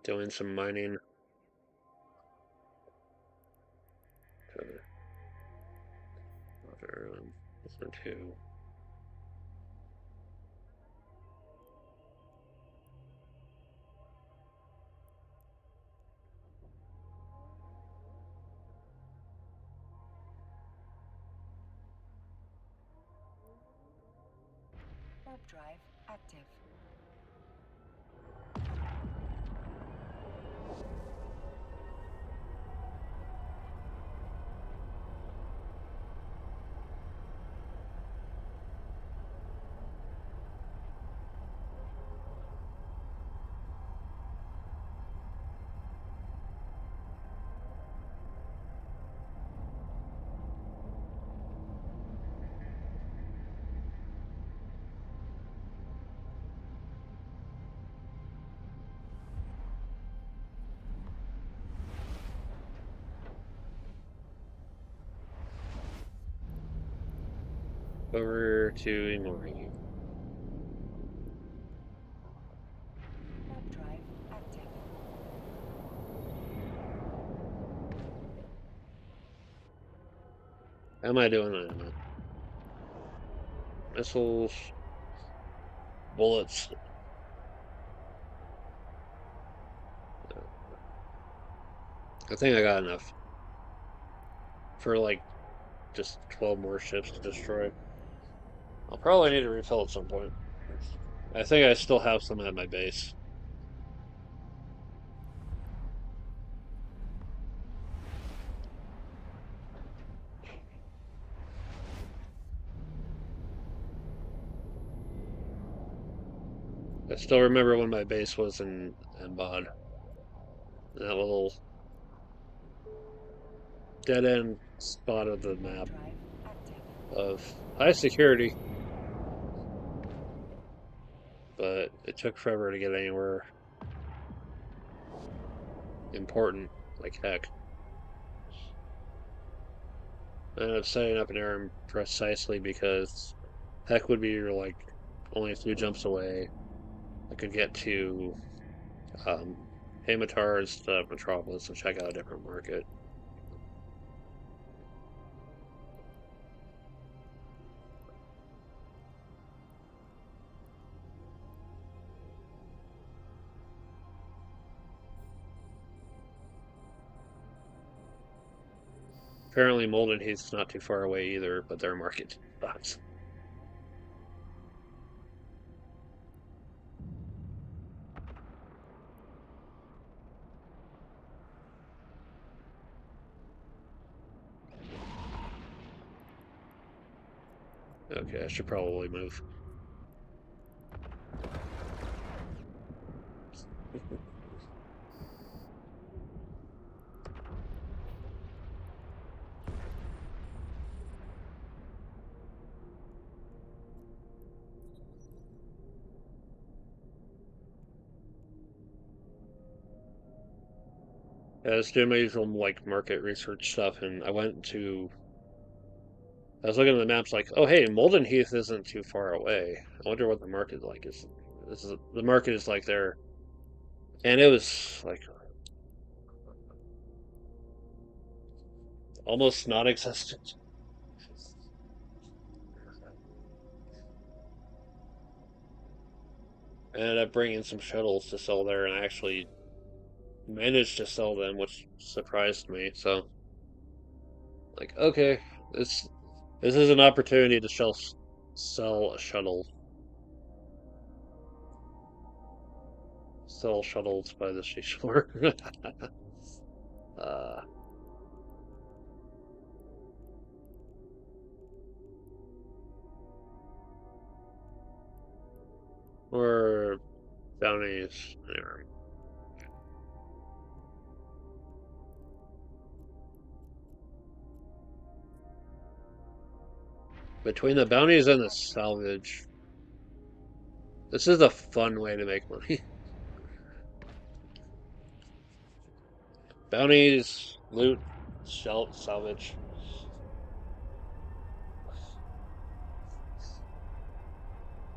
doing some mining. This one too. Warp drive active. Over to Emory. Warp drive active. How am I doing on that? Missiles, bullets. I think I got enough for like just 12 more ships to destroy. I'll probably need to refill at some point. I think I still have some at my base. I still remember when my base was in Bod. That little dead end spot of the map Drive active. of high security. But it took forever to get anywhere important, like heck. I ended up setting up an errand precisely because heck would be like only a few jumps away. I could get to um, Hamatar instead of Metropolis and check out a different market. Apparently, Molden Heath's not too far away either, but their market sucks. Okay, I should probably move. Yeah, I was doing my usual like market research stuff, and I was looking at the maps like, oh hey, Molden Heath isn't too far away. I wonder what the market like is. The market is like there, and it was like almost non-existent. I ended up bringing some shuttles to sell there, and I actually managed to sell them, which surprised me. So Like, okay, this is an opportunity to sell a shuttle. Sell shuttles by the seashore. uh, or bounties. Anyway. Between the bounties and the salvage, this is a fun way to make money. Bounties, loot, salvage.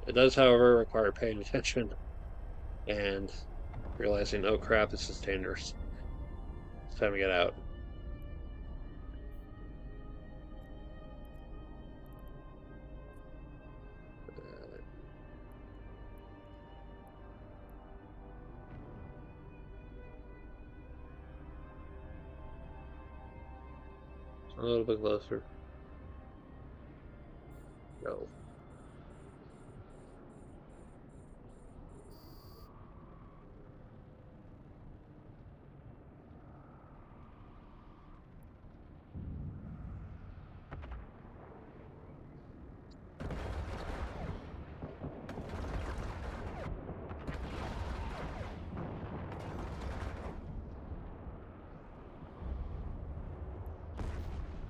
It does, however, require paying attention and realizing, oh crap, this is dangerous. It's time to get out. A little bit closer. Go.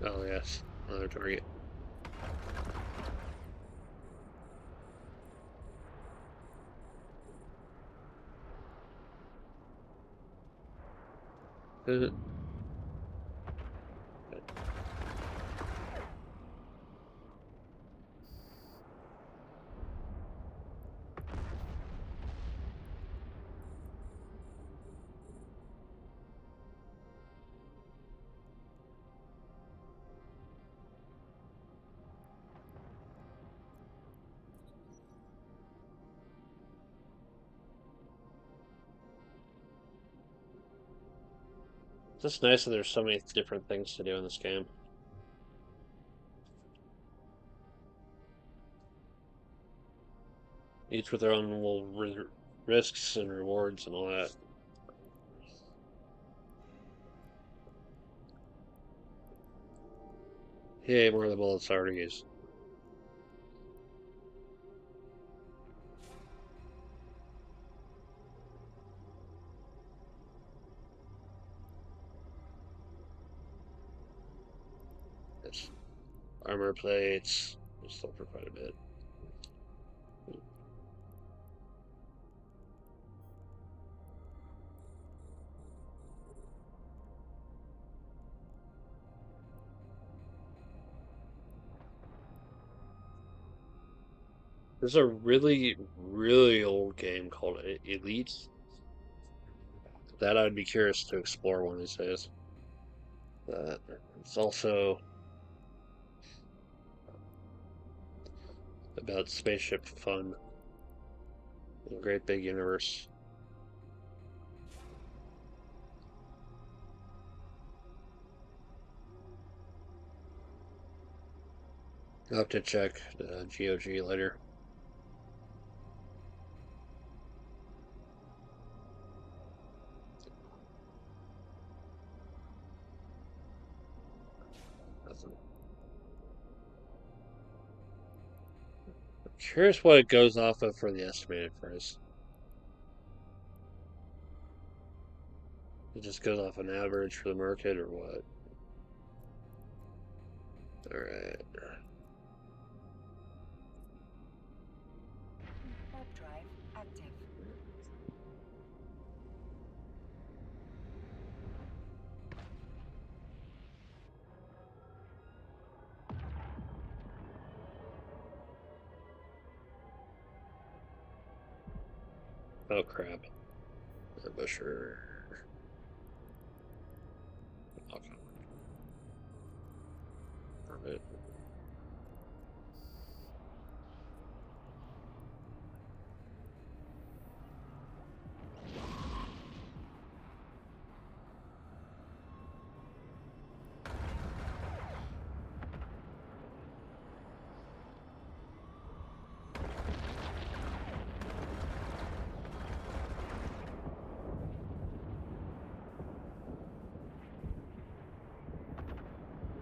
Oh yes, another target. Good. It's just nice that there's so many different things to do in this game. Each with their own little risks and rewards and all that. Yay, more of the bullets I already used. Yes. Armor plates. Still for quite a bit. There's a really, really old game called Elite that I'd be curious to explore one of these days. It's also about spaceship fun in a great big universe. I'll have to check the GOG later. Nothing. I'm curious what it goes off of for the estimated price. It just goes off an average for the market or what? Alright. Warp drive active. Oh crap. Ambusher. Okay. Alright.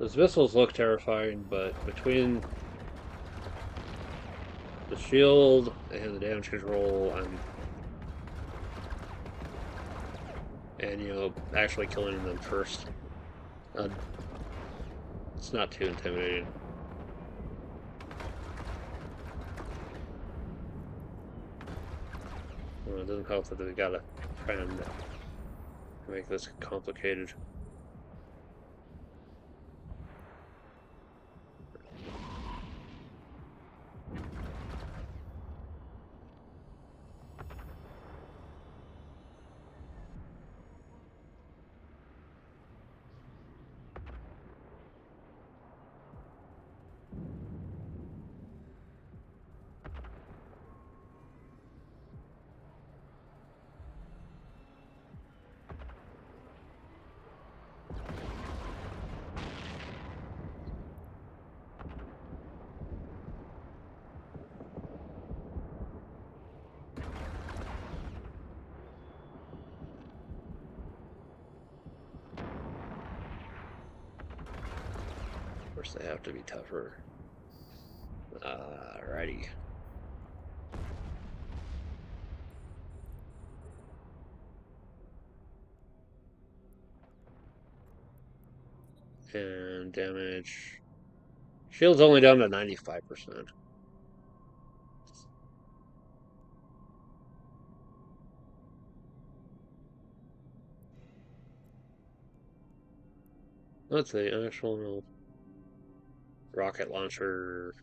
Those missiles look terrifying, but between the shield and the damage control, and actually killing them first, uh, it's not too intimidating. Well, it doesn't help that they got a friend to make this complicated. Of course, they have to be tougher. Alrighty. And damage. Shield's only down to 95%. Let's see, actual rocket launcher.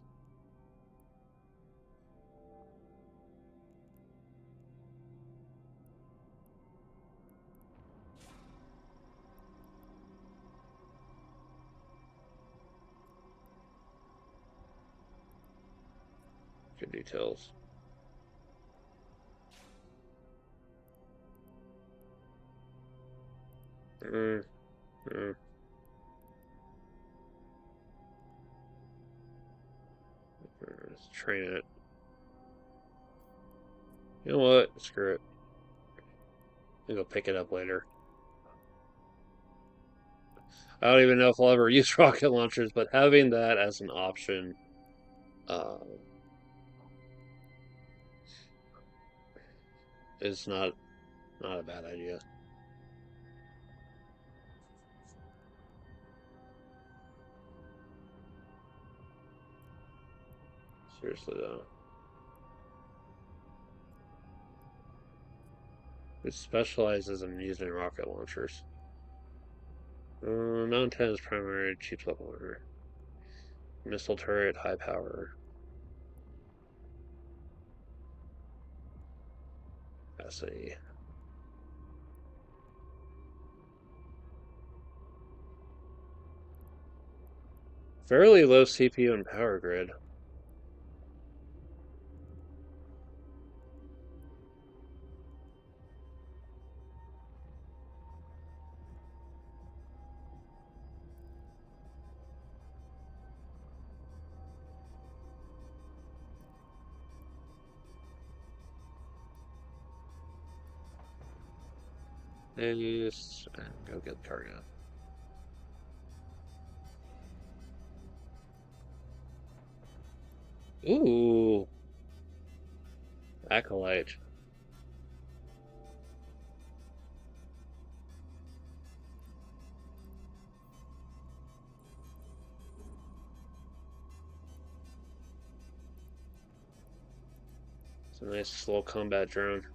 Good details. Let's train it. You know what? Screw it. I'll go pick it up later. I don't even know if I'll ever use rocket launchers, but having that as an option is not a bad idea. Seriously though. It specializes in using rocket launchers. Non-10 is primary, cheap level order. Missile turret, high power. Capacity. Fairly low CPU and power grid. And you just go get the cargo. Ooh, Acolyte. It's a nice little combat drone.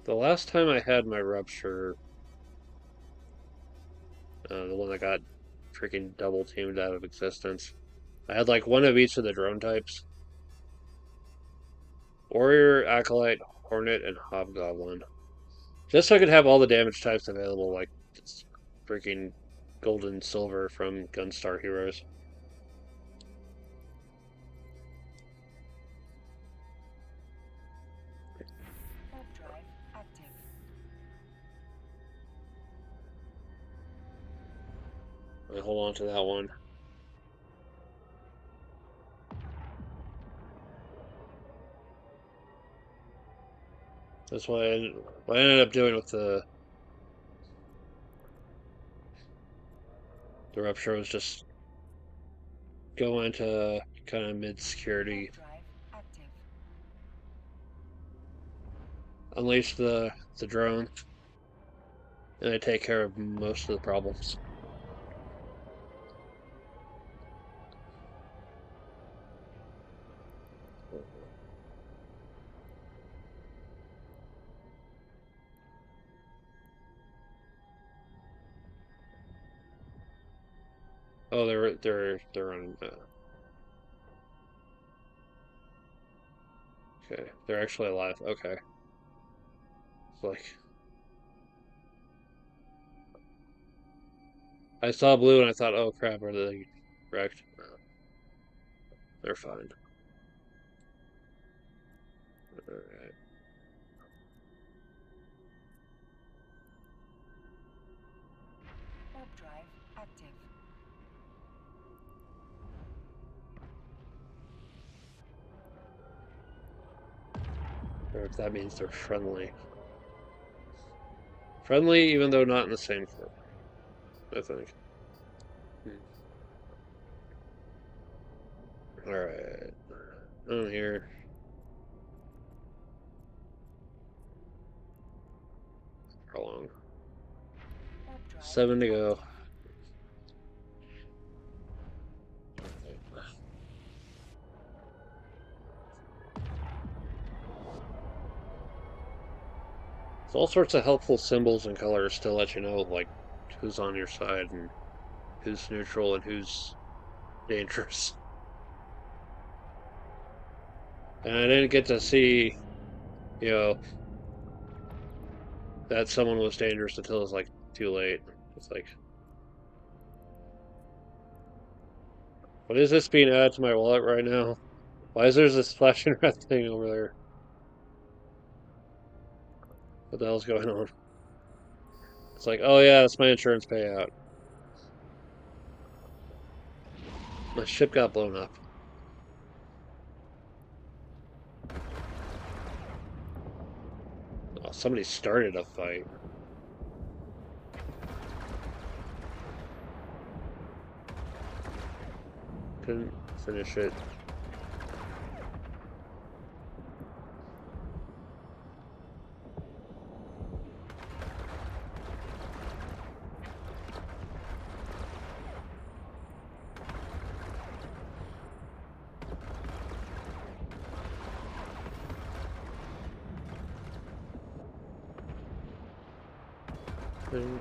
The last time I had my Rupture, the one that got freaking double teamed out of existence, I had like one of each of the drone types. Warrior, Acolyte, Hornet, and Hobgoblin. Just so I could have all the damage types available, like freaking gold and silver from Gunstar Heroes. Warp drive active. I hold on to that one. That's what I ended up doing with the The rupture was just go into kind of mid-security, Warp drive active. unleash the drone, and I take care of most of the problems. Oh, they're on. Okay, they're actually alive. Okay, it's like I saw blue and I thought, oh crap, are they wrecked? No, they're fine. All right. Warp drive active. Or if that means they're friendly. Friendly, even though not in the same form, I think. Alright. On here. How long? Warp drive 7 to go. active. There's all sorts of helpful symbols and colors to let you know, like, who's on your side and who's neutral and who's dangerous. And I didn't get to see, you know, that someone was dangerous until it was, like, too late. It's like, what is this being added to my wallet right now? Why is there this flashing red thing over there? What the hell's going on? It's like, oh yeah, that's my insurance payout. My ship got blown up. Oh, somebody started a fight. Couldn't finish it. And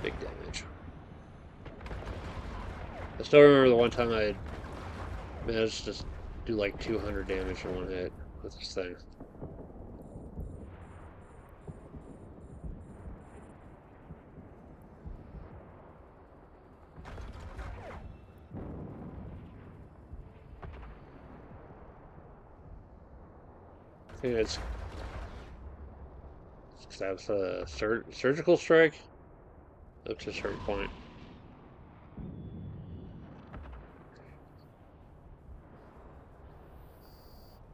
big damage. I still remember the one time I managed to do like 200 damage in one hit with this thing. I think it's that's a surgical strike up to a certain point.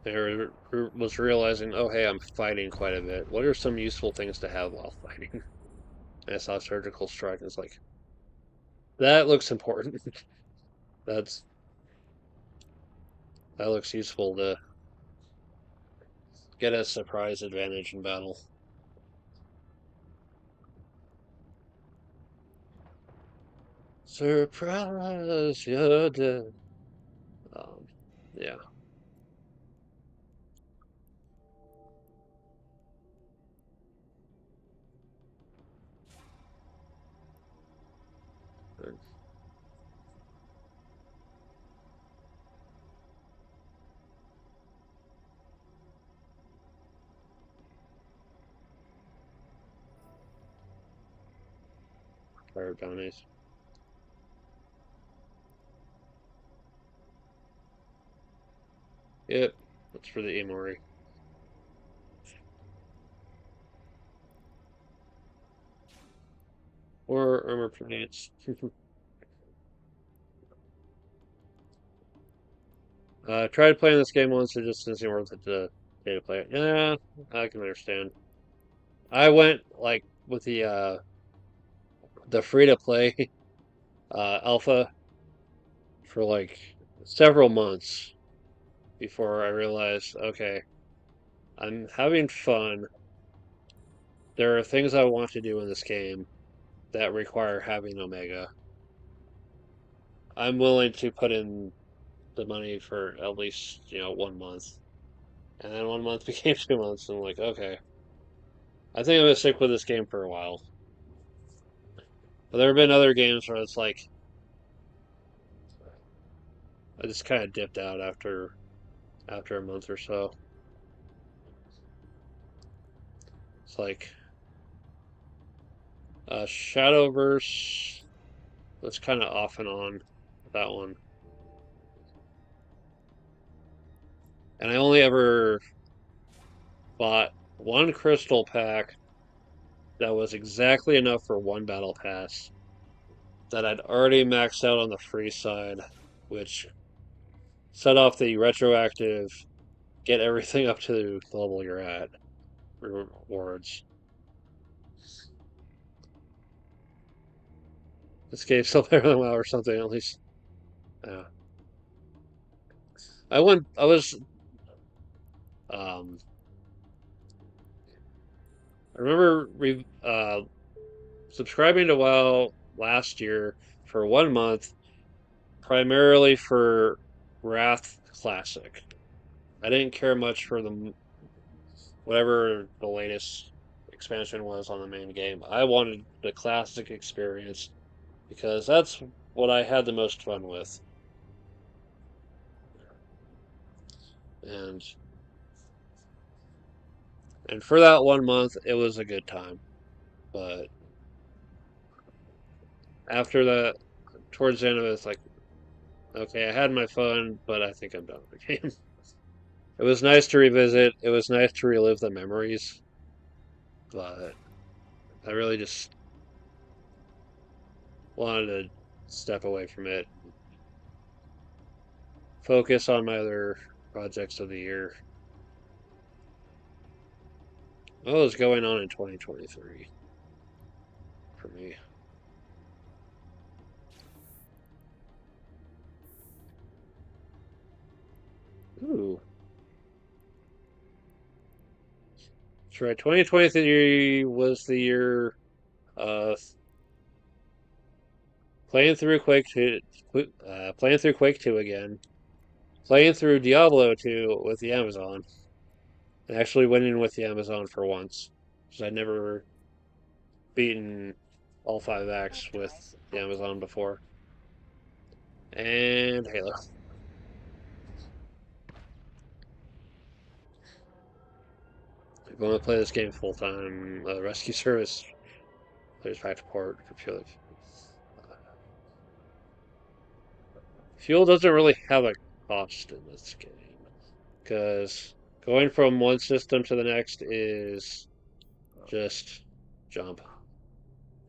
I was realizing, oh hey, I'm fighting quite a bit. What are some useful things to have while fighting? And I saw surgical strike, and it's like, that looks important. That's that looks useful to get a surprise advantage in battle. Surprise, you're dead. Um, yeah. Fire bounties. Yep, that's for the Amory. Or armor plates. Tried playing this game once, it just didn't seem worth it to pay to play it. Yeah, I can understand. I went like with the free to play alpha for like several months before I realized, okay, I'm having fun. There are things I want to do in this game that require having Omega. I'm willing to put in the money for at least, 1 month. And then 1 month became 2 months, and I'm like, okay, I think I'm gonna stick with this game for a while. But there have been other games where it's like I just kind of dipped out after a month or so. It's like Shadowverse was kind of off and on with that one, and I only ever bought one crystal pack that was exactly enough for one battle pass that I'd already maxed out on the free side, which set off the retroactive get everything up to the level you're at rewards. This game's still better than WoW or something, at least. Yeah. I was, um, I remember subscribing to WoW last year for 1 month, primarily for Wrath Classic. I didn't care much for whatever the latest expansion was on the main game. I wanted the classic experience because that's what I had the most fun with. And and for that 1 month, it was a good time. But after that, towards the end of it, it's like, okay, I had my fun, but I think I'm done with the game. It was nice to revisit. It was nice to relive the memories, but I really just wanted to step away from it, focus on my other projects of the year. What was going on in 2023 for me? Ooh, that's right. 2023 was the year of playing through playing through Quake 2 again, playing through Diablo 2 with the Amazon, and actually winning with the Amazon for once, because I'd never beaten all 5 acts with the Amazon before. And Halo. If you want to play this game full time, Rescue Service plays back to port. Fuel doesn't really have a cost in this game because going from one system to the next is just jump.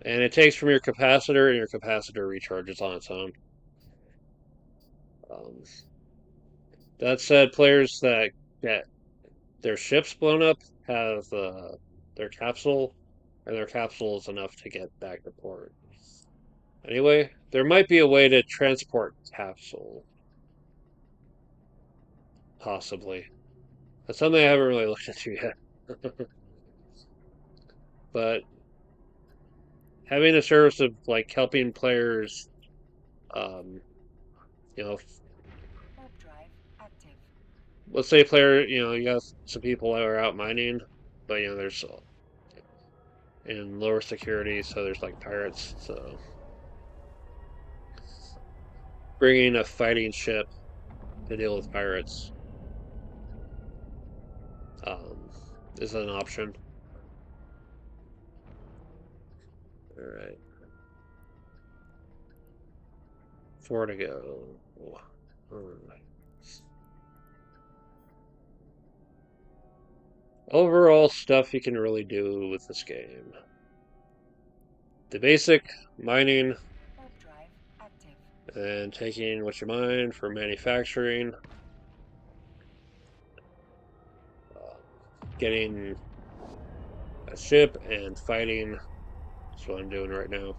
And it takes from your capacitor, and your capacitor recharges on its own. Um, that said, players that get their ships blown up have their capsule, and their capsule is enough to get back to port. Anyway, there might be a way to transport capsule, possibly. That's something I haven't really looked into yet. But having a service of like helping players, um, you know, Warp drive active. let's say a player, you got some people that are out mining, but there's in lower security, so there's like pirates. So bringing a fighting ship to deal with pirates um, is an option. All right, 4 to go. All right. Overall stuff you can really do with this game. the basic mining Warp drive active. and taking what you mine for manufacturing, getting a ship and fighting. That's what I'm doing right now.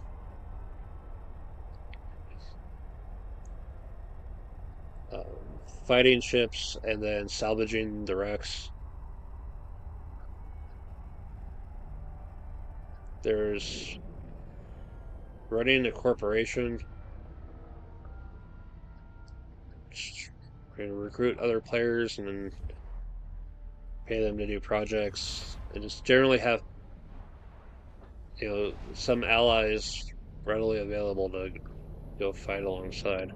Fighting ships and then salvaging the wrecks. There's running a corporation. Going to recruit other players and then pay them to do projects, and just generally have some allies readily available to go fight alongside,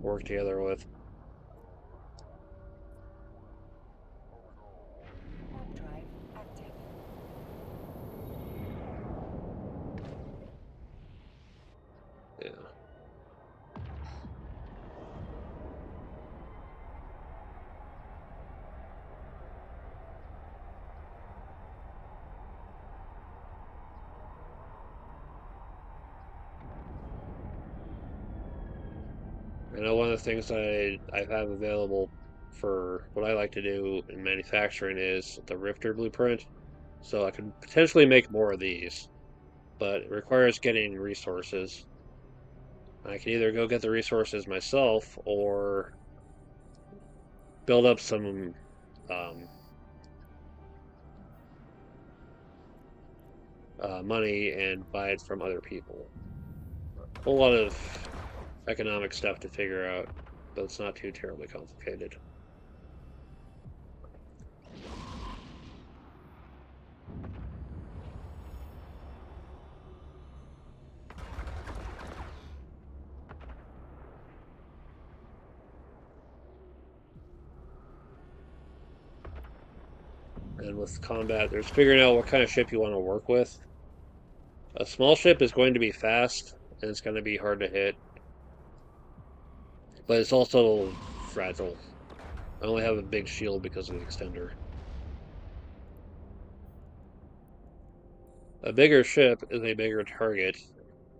work together with. Warp drive active. Yeah. I know one of the things I have available for what I like to do in manufacturing is the Rifter blueprint. So I could potentially make more of these, but it requires getting resources. I can either go get the resources myself or build up some um, money and buy it from other people. A whole lot of economic stuff to figure out, but it's not too terribly complicated. And with combat, there's figuring out what kind of ship you want to work with. A small ship is going to be fast, and it's going to be hard to hit, but it's also fragile. I only have a big shield because of the extender. A bigger ship is a bigger target,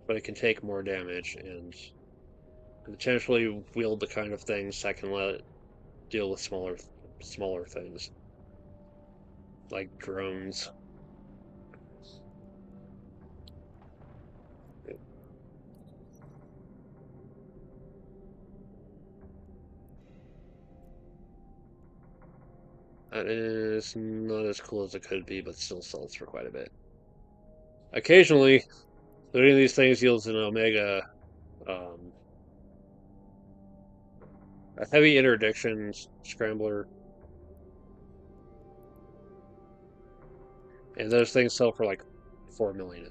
but it can take more damage and potentially wield the kind of things that can let it deal with smaller things like drones. That is not as cool as it could be, but still sells for quite a bit. Occasionally, doing these things yields an Omega, um, a heavy interdiction scrambler, and those things sell for like 4 million.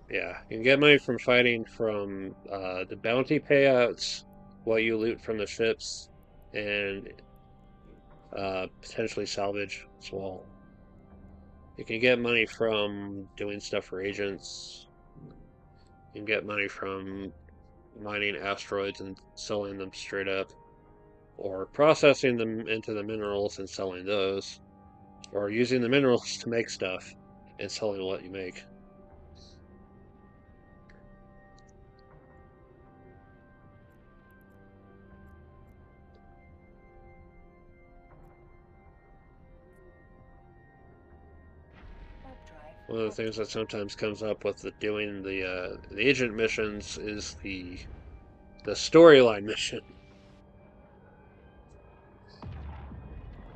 Yeah, you can get money from fighting from the bounty payouts, what you loot from the ships, and potentially salvage as well. You can get money from doing stuff for agents. You can get money from mining asteroids and selling them straight up, or processing them into the minerals and selling those, or using the minerals to make stuff and selling what you make. Warp drive One of the things that sometimes comes up with doing the agent missions is the storyline mission,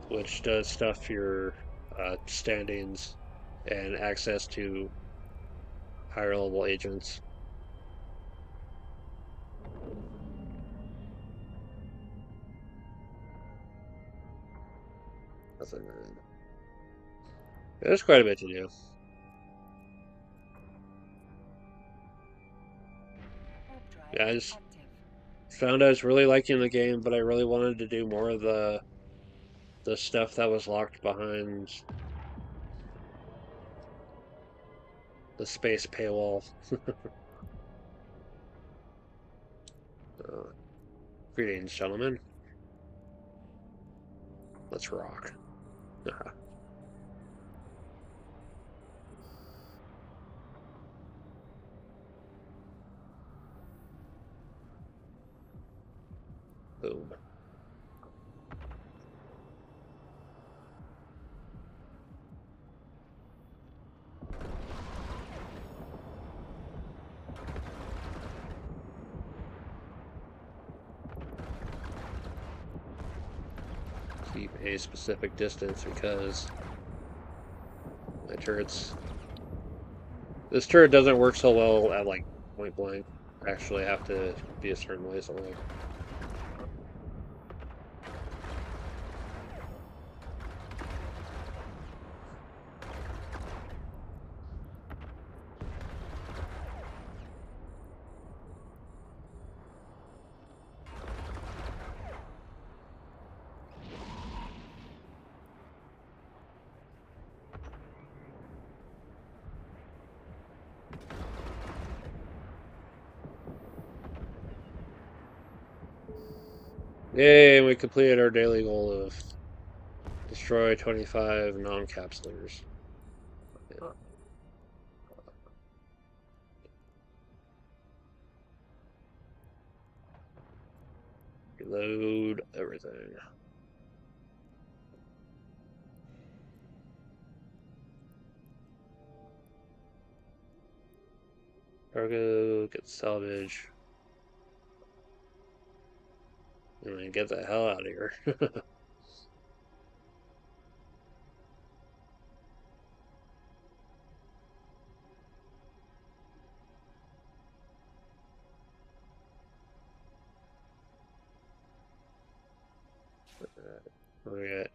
which does stuff for your standings and access to higher level agents. Nothing. There's quite a bit to do. Warp drive Yeah, I just active. found I was really liking the game, but I really wanted to do more of the stuff that was locked behind the space paywall. Greetings, gentlemen. Let's rock. Boom. Keep a specific distance because my turrets. This turret doesn't work so well at like point blank. I actually have to be a certain way away. Yay, we completed our daily goal of destroy 25 non-capsulars. Yeah. Reload everything. Cargo, get salvage. And get the hell out of here. We got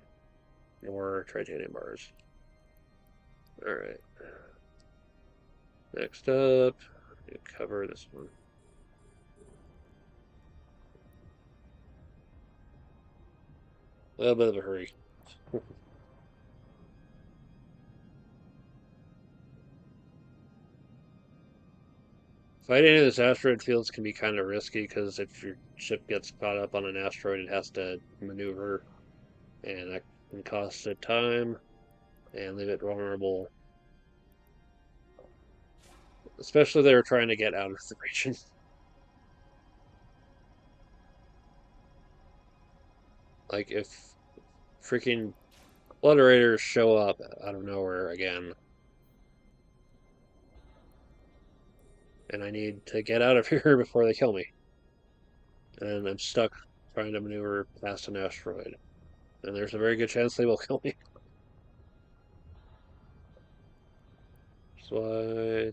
more titanium bars. Alright. Next up, cover this one. A little bit of a hurry. Fighting in this asteroid fields can be kind of risky because if your ship gets caught up on an asteroid, it has to maneuver, and that can cost it time and leave it vulnerable. Especially if they were trying to get out of the region. Like if freaking Blood Raiders show up out of nowhere again, and I need to get out of here before they kill me, and I'm stuck trying to maneuver past an asteroid, and there's a very good chance they will kill me. That's why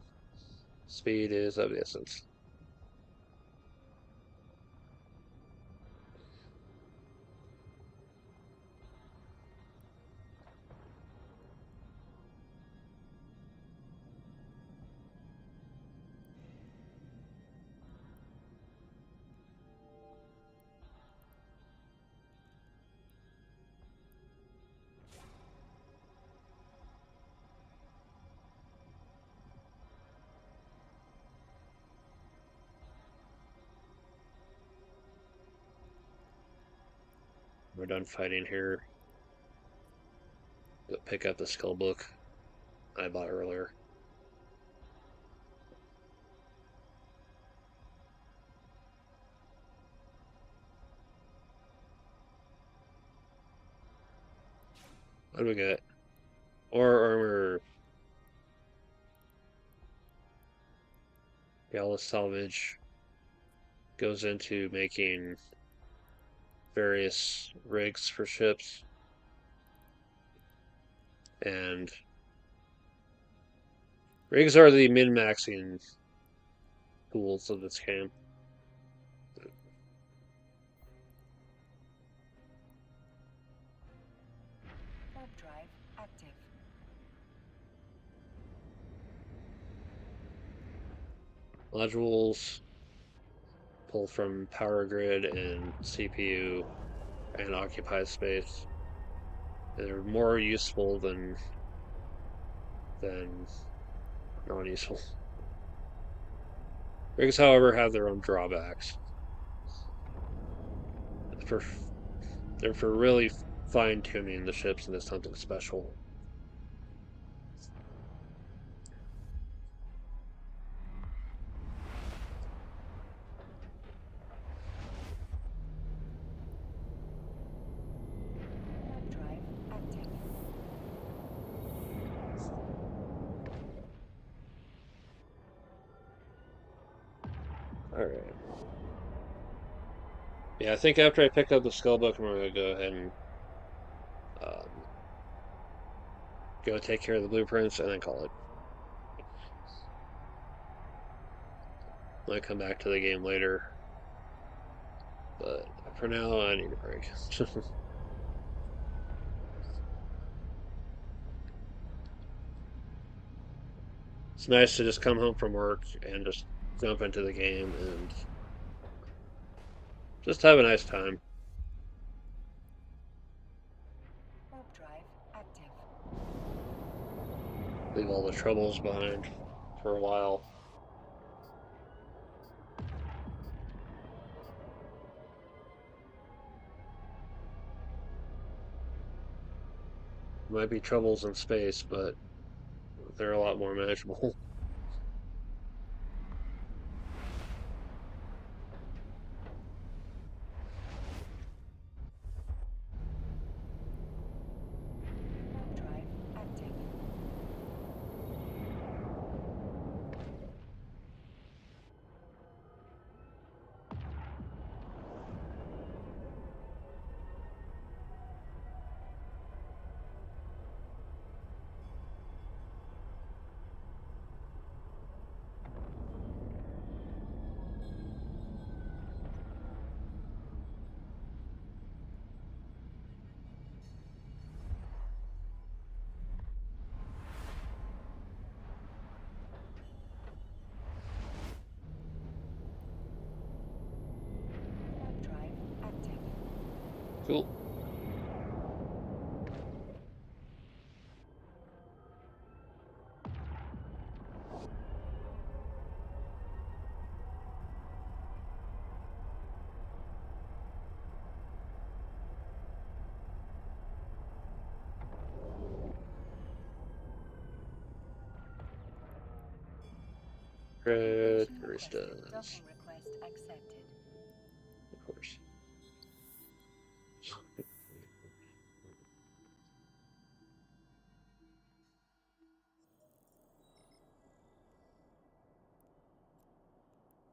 speed is of the essence. We're done fighting here. Go pick up the skill book I bought earlier. What do we got? Ore armor. Yeah, all the salvage goes into making various rigs for ships. And rigs are the min-maxing tools of this game. Warp drive active. Modules pull from power grid and CPU and occupy space. They're more useful than non-useful. Rigs, however, have their own drawbacks. for they're for really fine tuning the ships into something special. Warp drive active. All right. Yeah, I think after I pick up the skull book, I'm gonna go ahead and go take care of the blueprints and then call it. Might come back to the game later, but for now, I need a break. It's nice to just come home from work and just jump into the game and just have a nice time. Warp drive active. Leave all the troubles behind for a while. Might be troubles in space, but they're a lot more manageable. Warp drive active. Warp drive active. Cool. Red Permission requested. baristas, Docking request accepted. of course.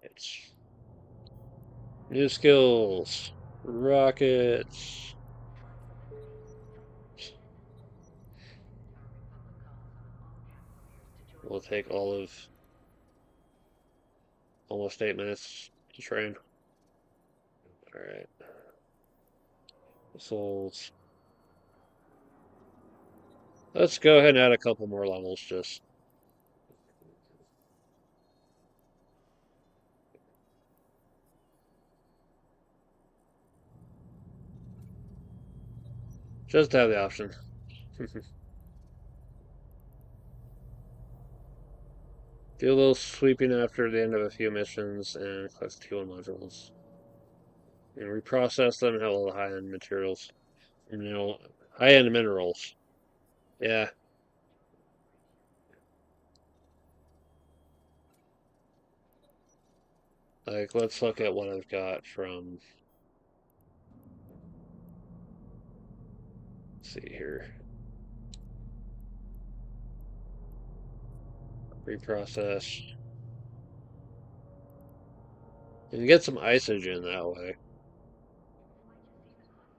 It's new skills, rockets. We'll take all of almost 8 minutes to train. All right. Souls. Let's go ahead and add a couple more levels just to have the option. Do a little sweeping after the end of a few missions and collect fuel modules. And reprocess them and have all the high-end materials. High-end minerals. Yeah. Like, let's look at what I've got from. Let's see here. Reprocess. You can get some isogen that way.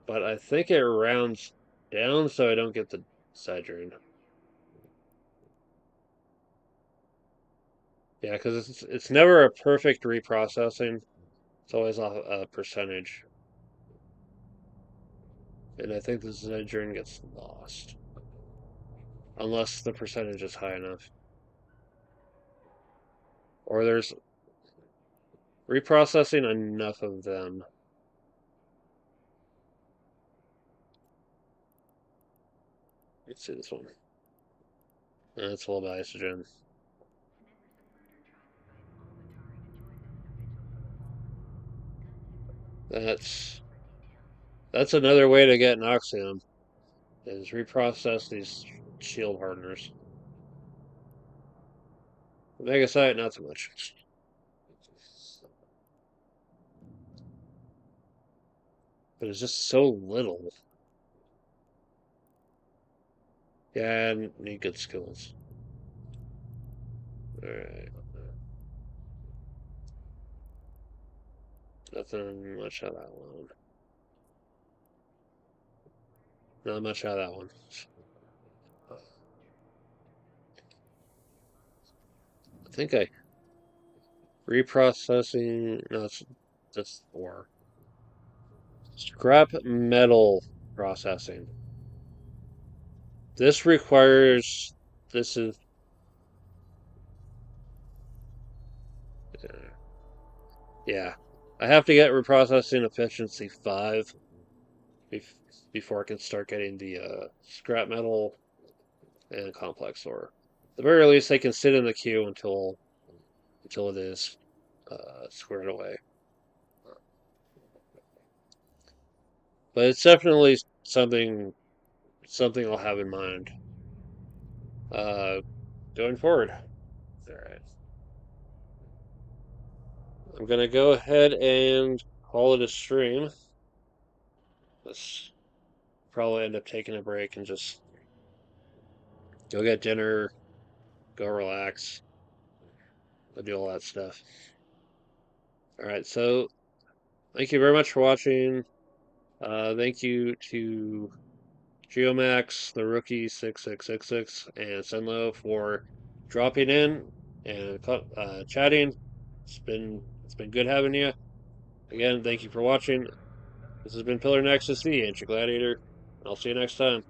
But I think it rounds down so I don't get the Sidron. Yeah, because it's never a perfect reprocessing. It's always a percentage. And I think the Sidron gets lost. Unless the percentage is high enough. Or there's reprocessing enough of them. Let's see this one. That's full of isogen. That's That's another way to get Noxium, is reprocess these shield hardeners. Mega Site, not so much. But it's just so little. Yeah, I need good skills. Alright. Nothing much out of that one. Not much out of that one. I think I reprocessing. No, that's ore. Scrap metal processing. This requires. This is. Yeah. I have to get reprocessing efficiency 5 bef before I can start getting the scrap metal and complex ore. At the very least, they can sit in the queue until it is squared away. But it's definitely something I'll have in mind uh, going forward. All right, I'm gonna go ahead and call it a stream. Let's probably end up taking a break and just go get dinner, go relax, go do all that stuff. All right, so thank you very much for watching. Thank you to Geomax, the rookie 6666, and Senlo for dropping in and chatting. It's been good having you. Again, thank you for watching. This has been Pillar Nexus, the Ancient Gladiator. I'll see you next time.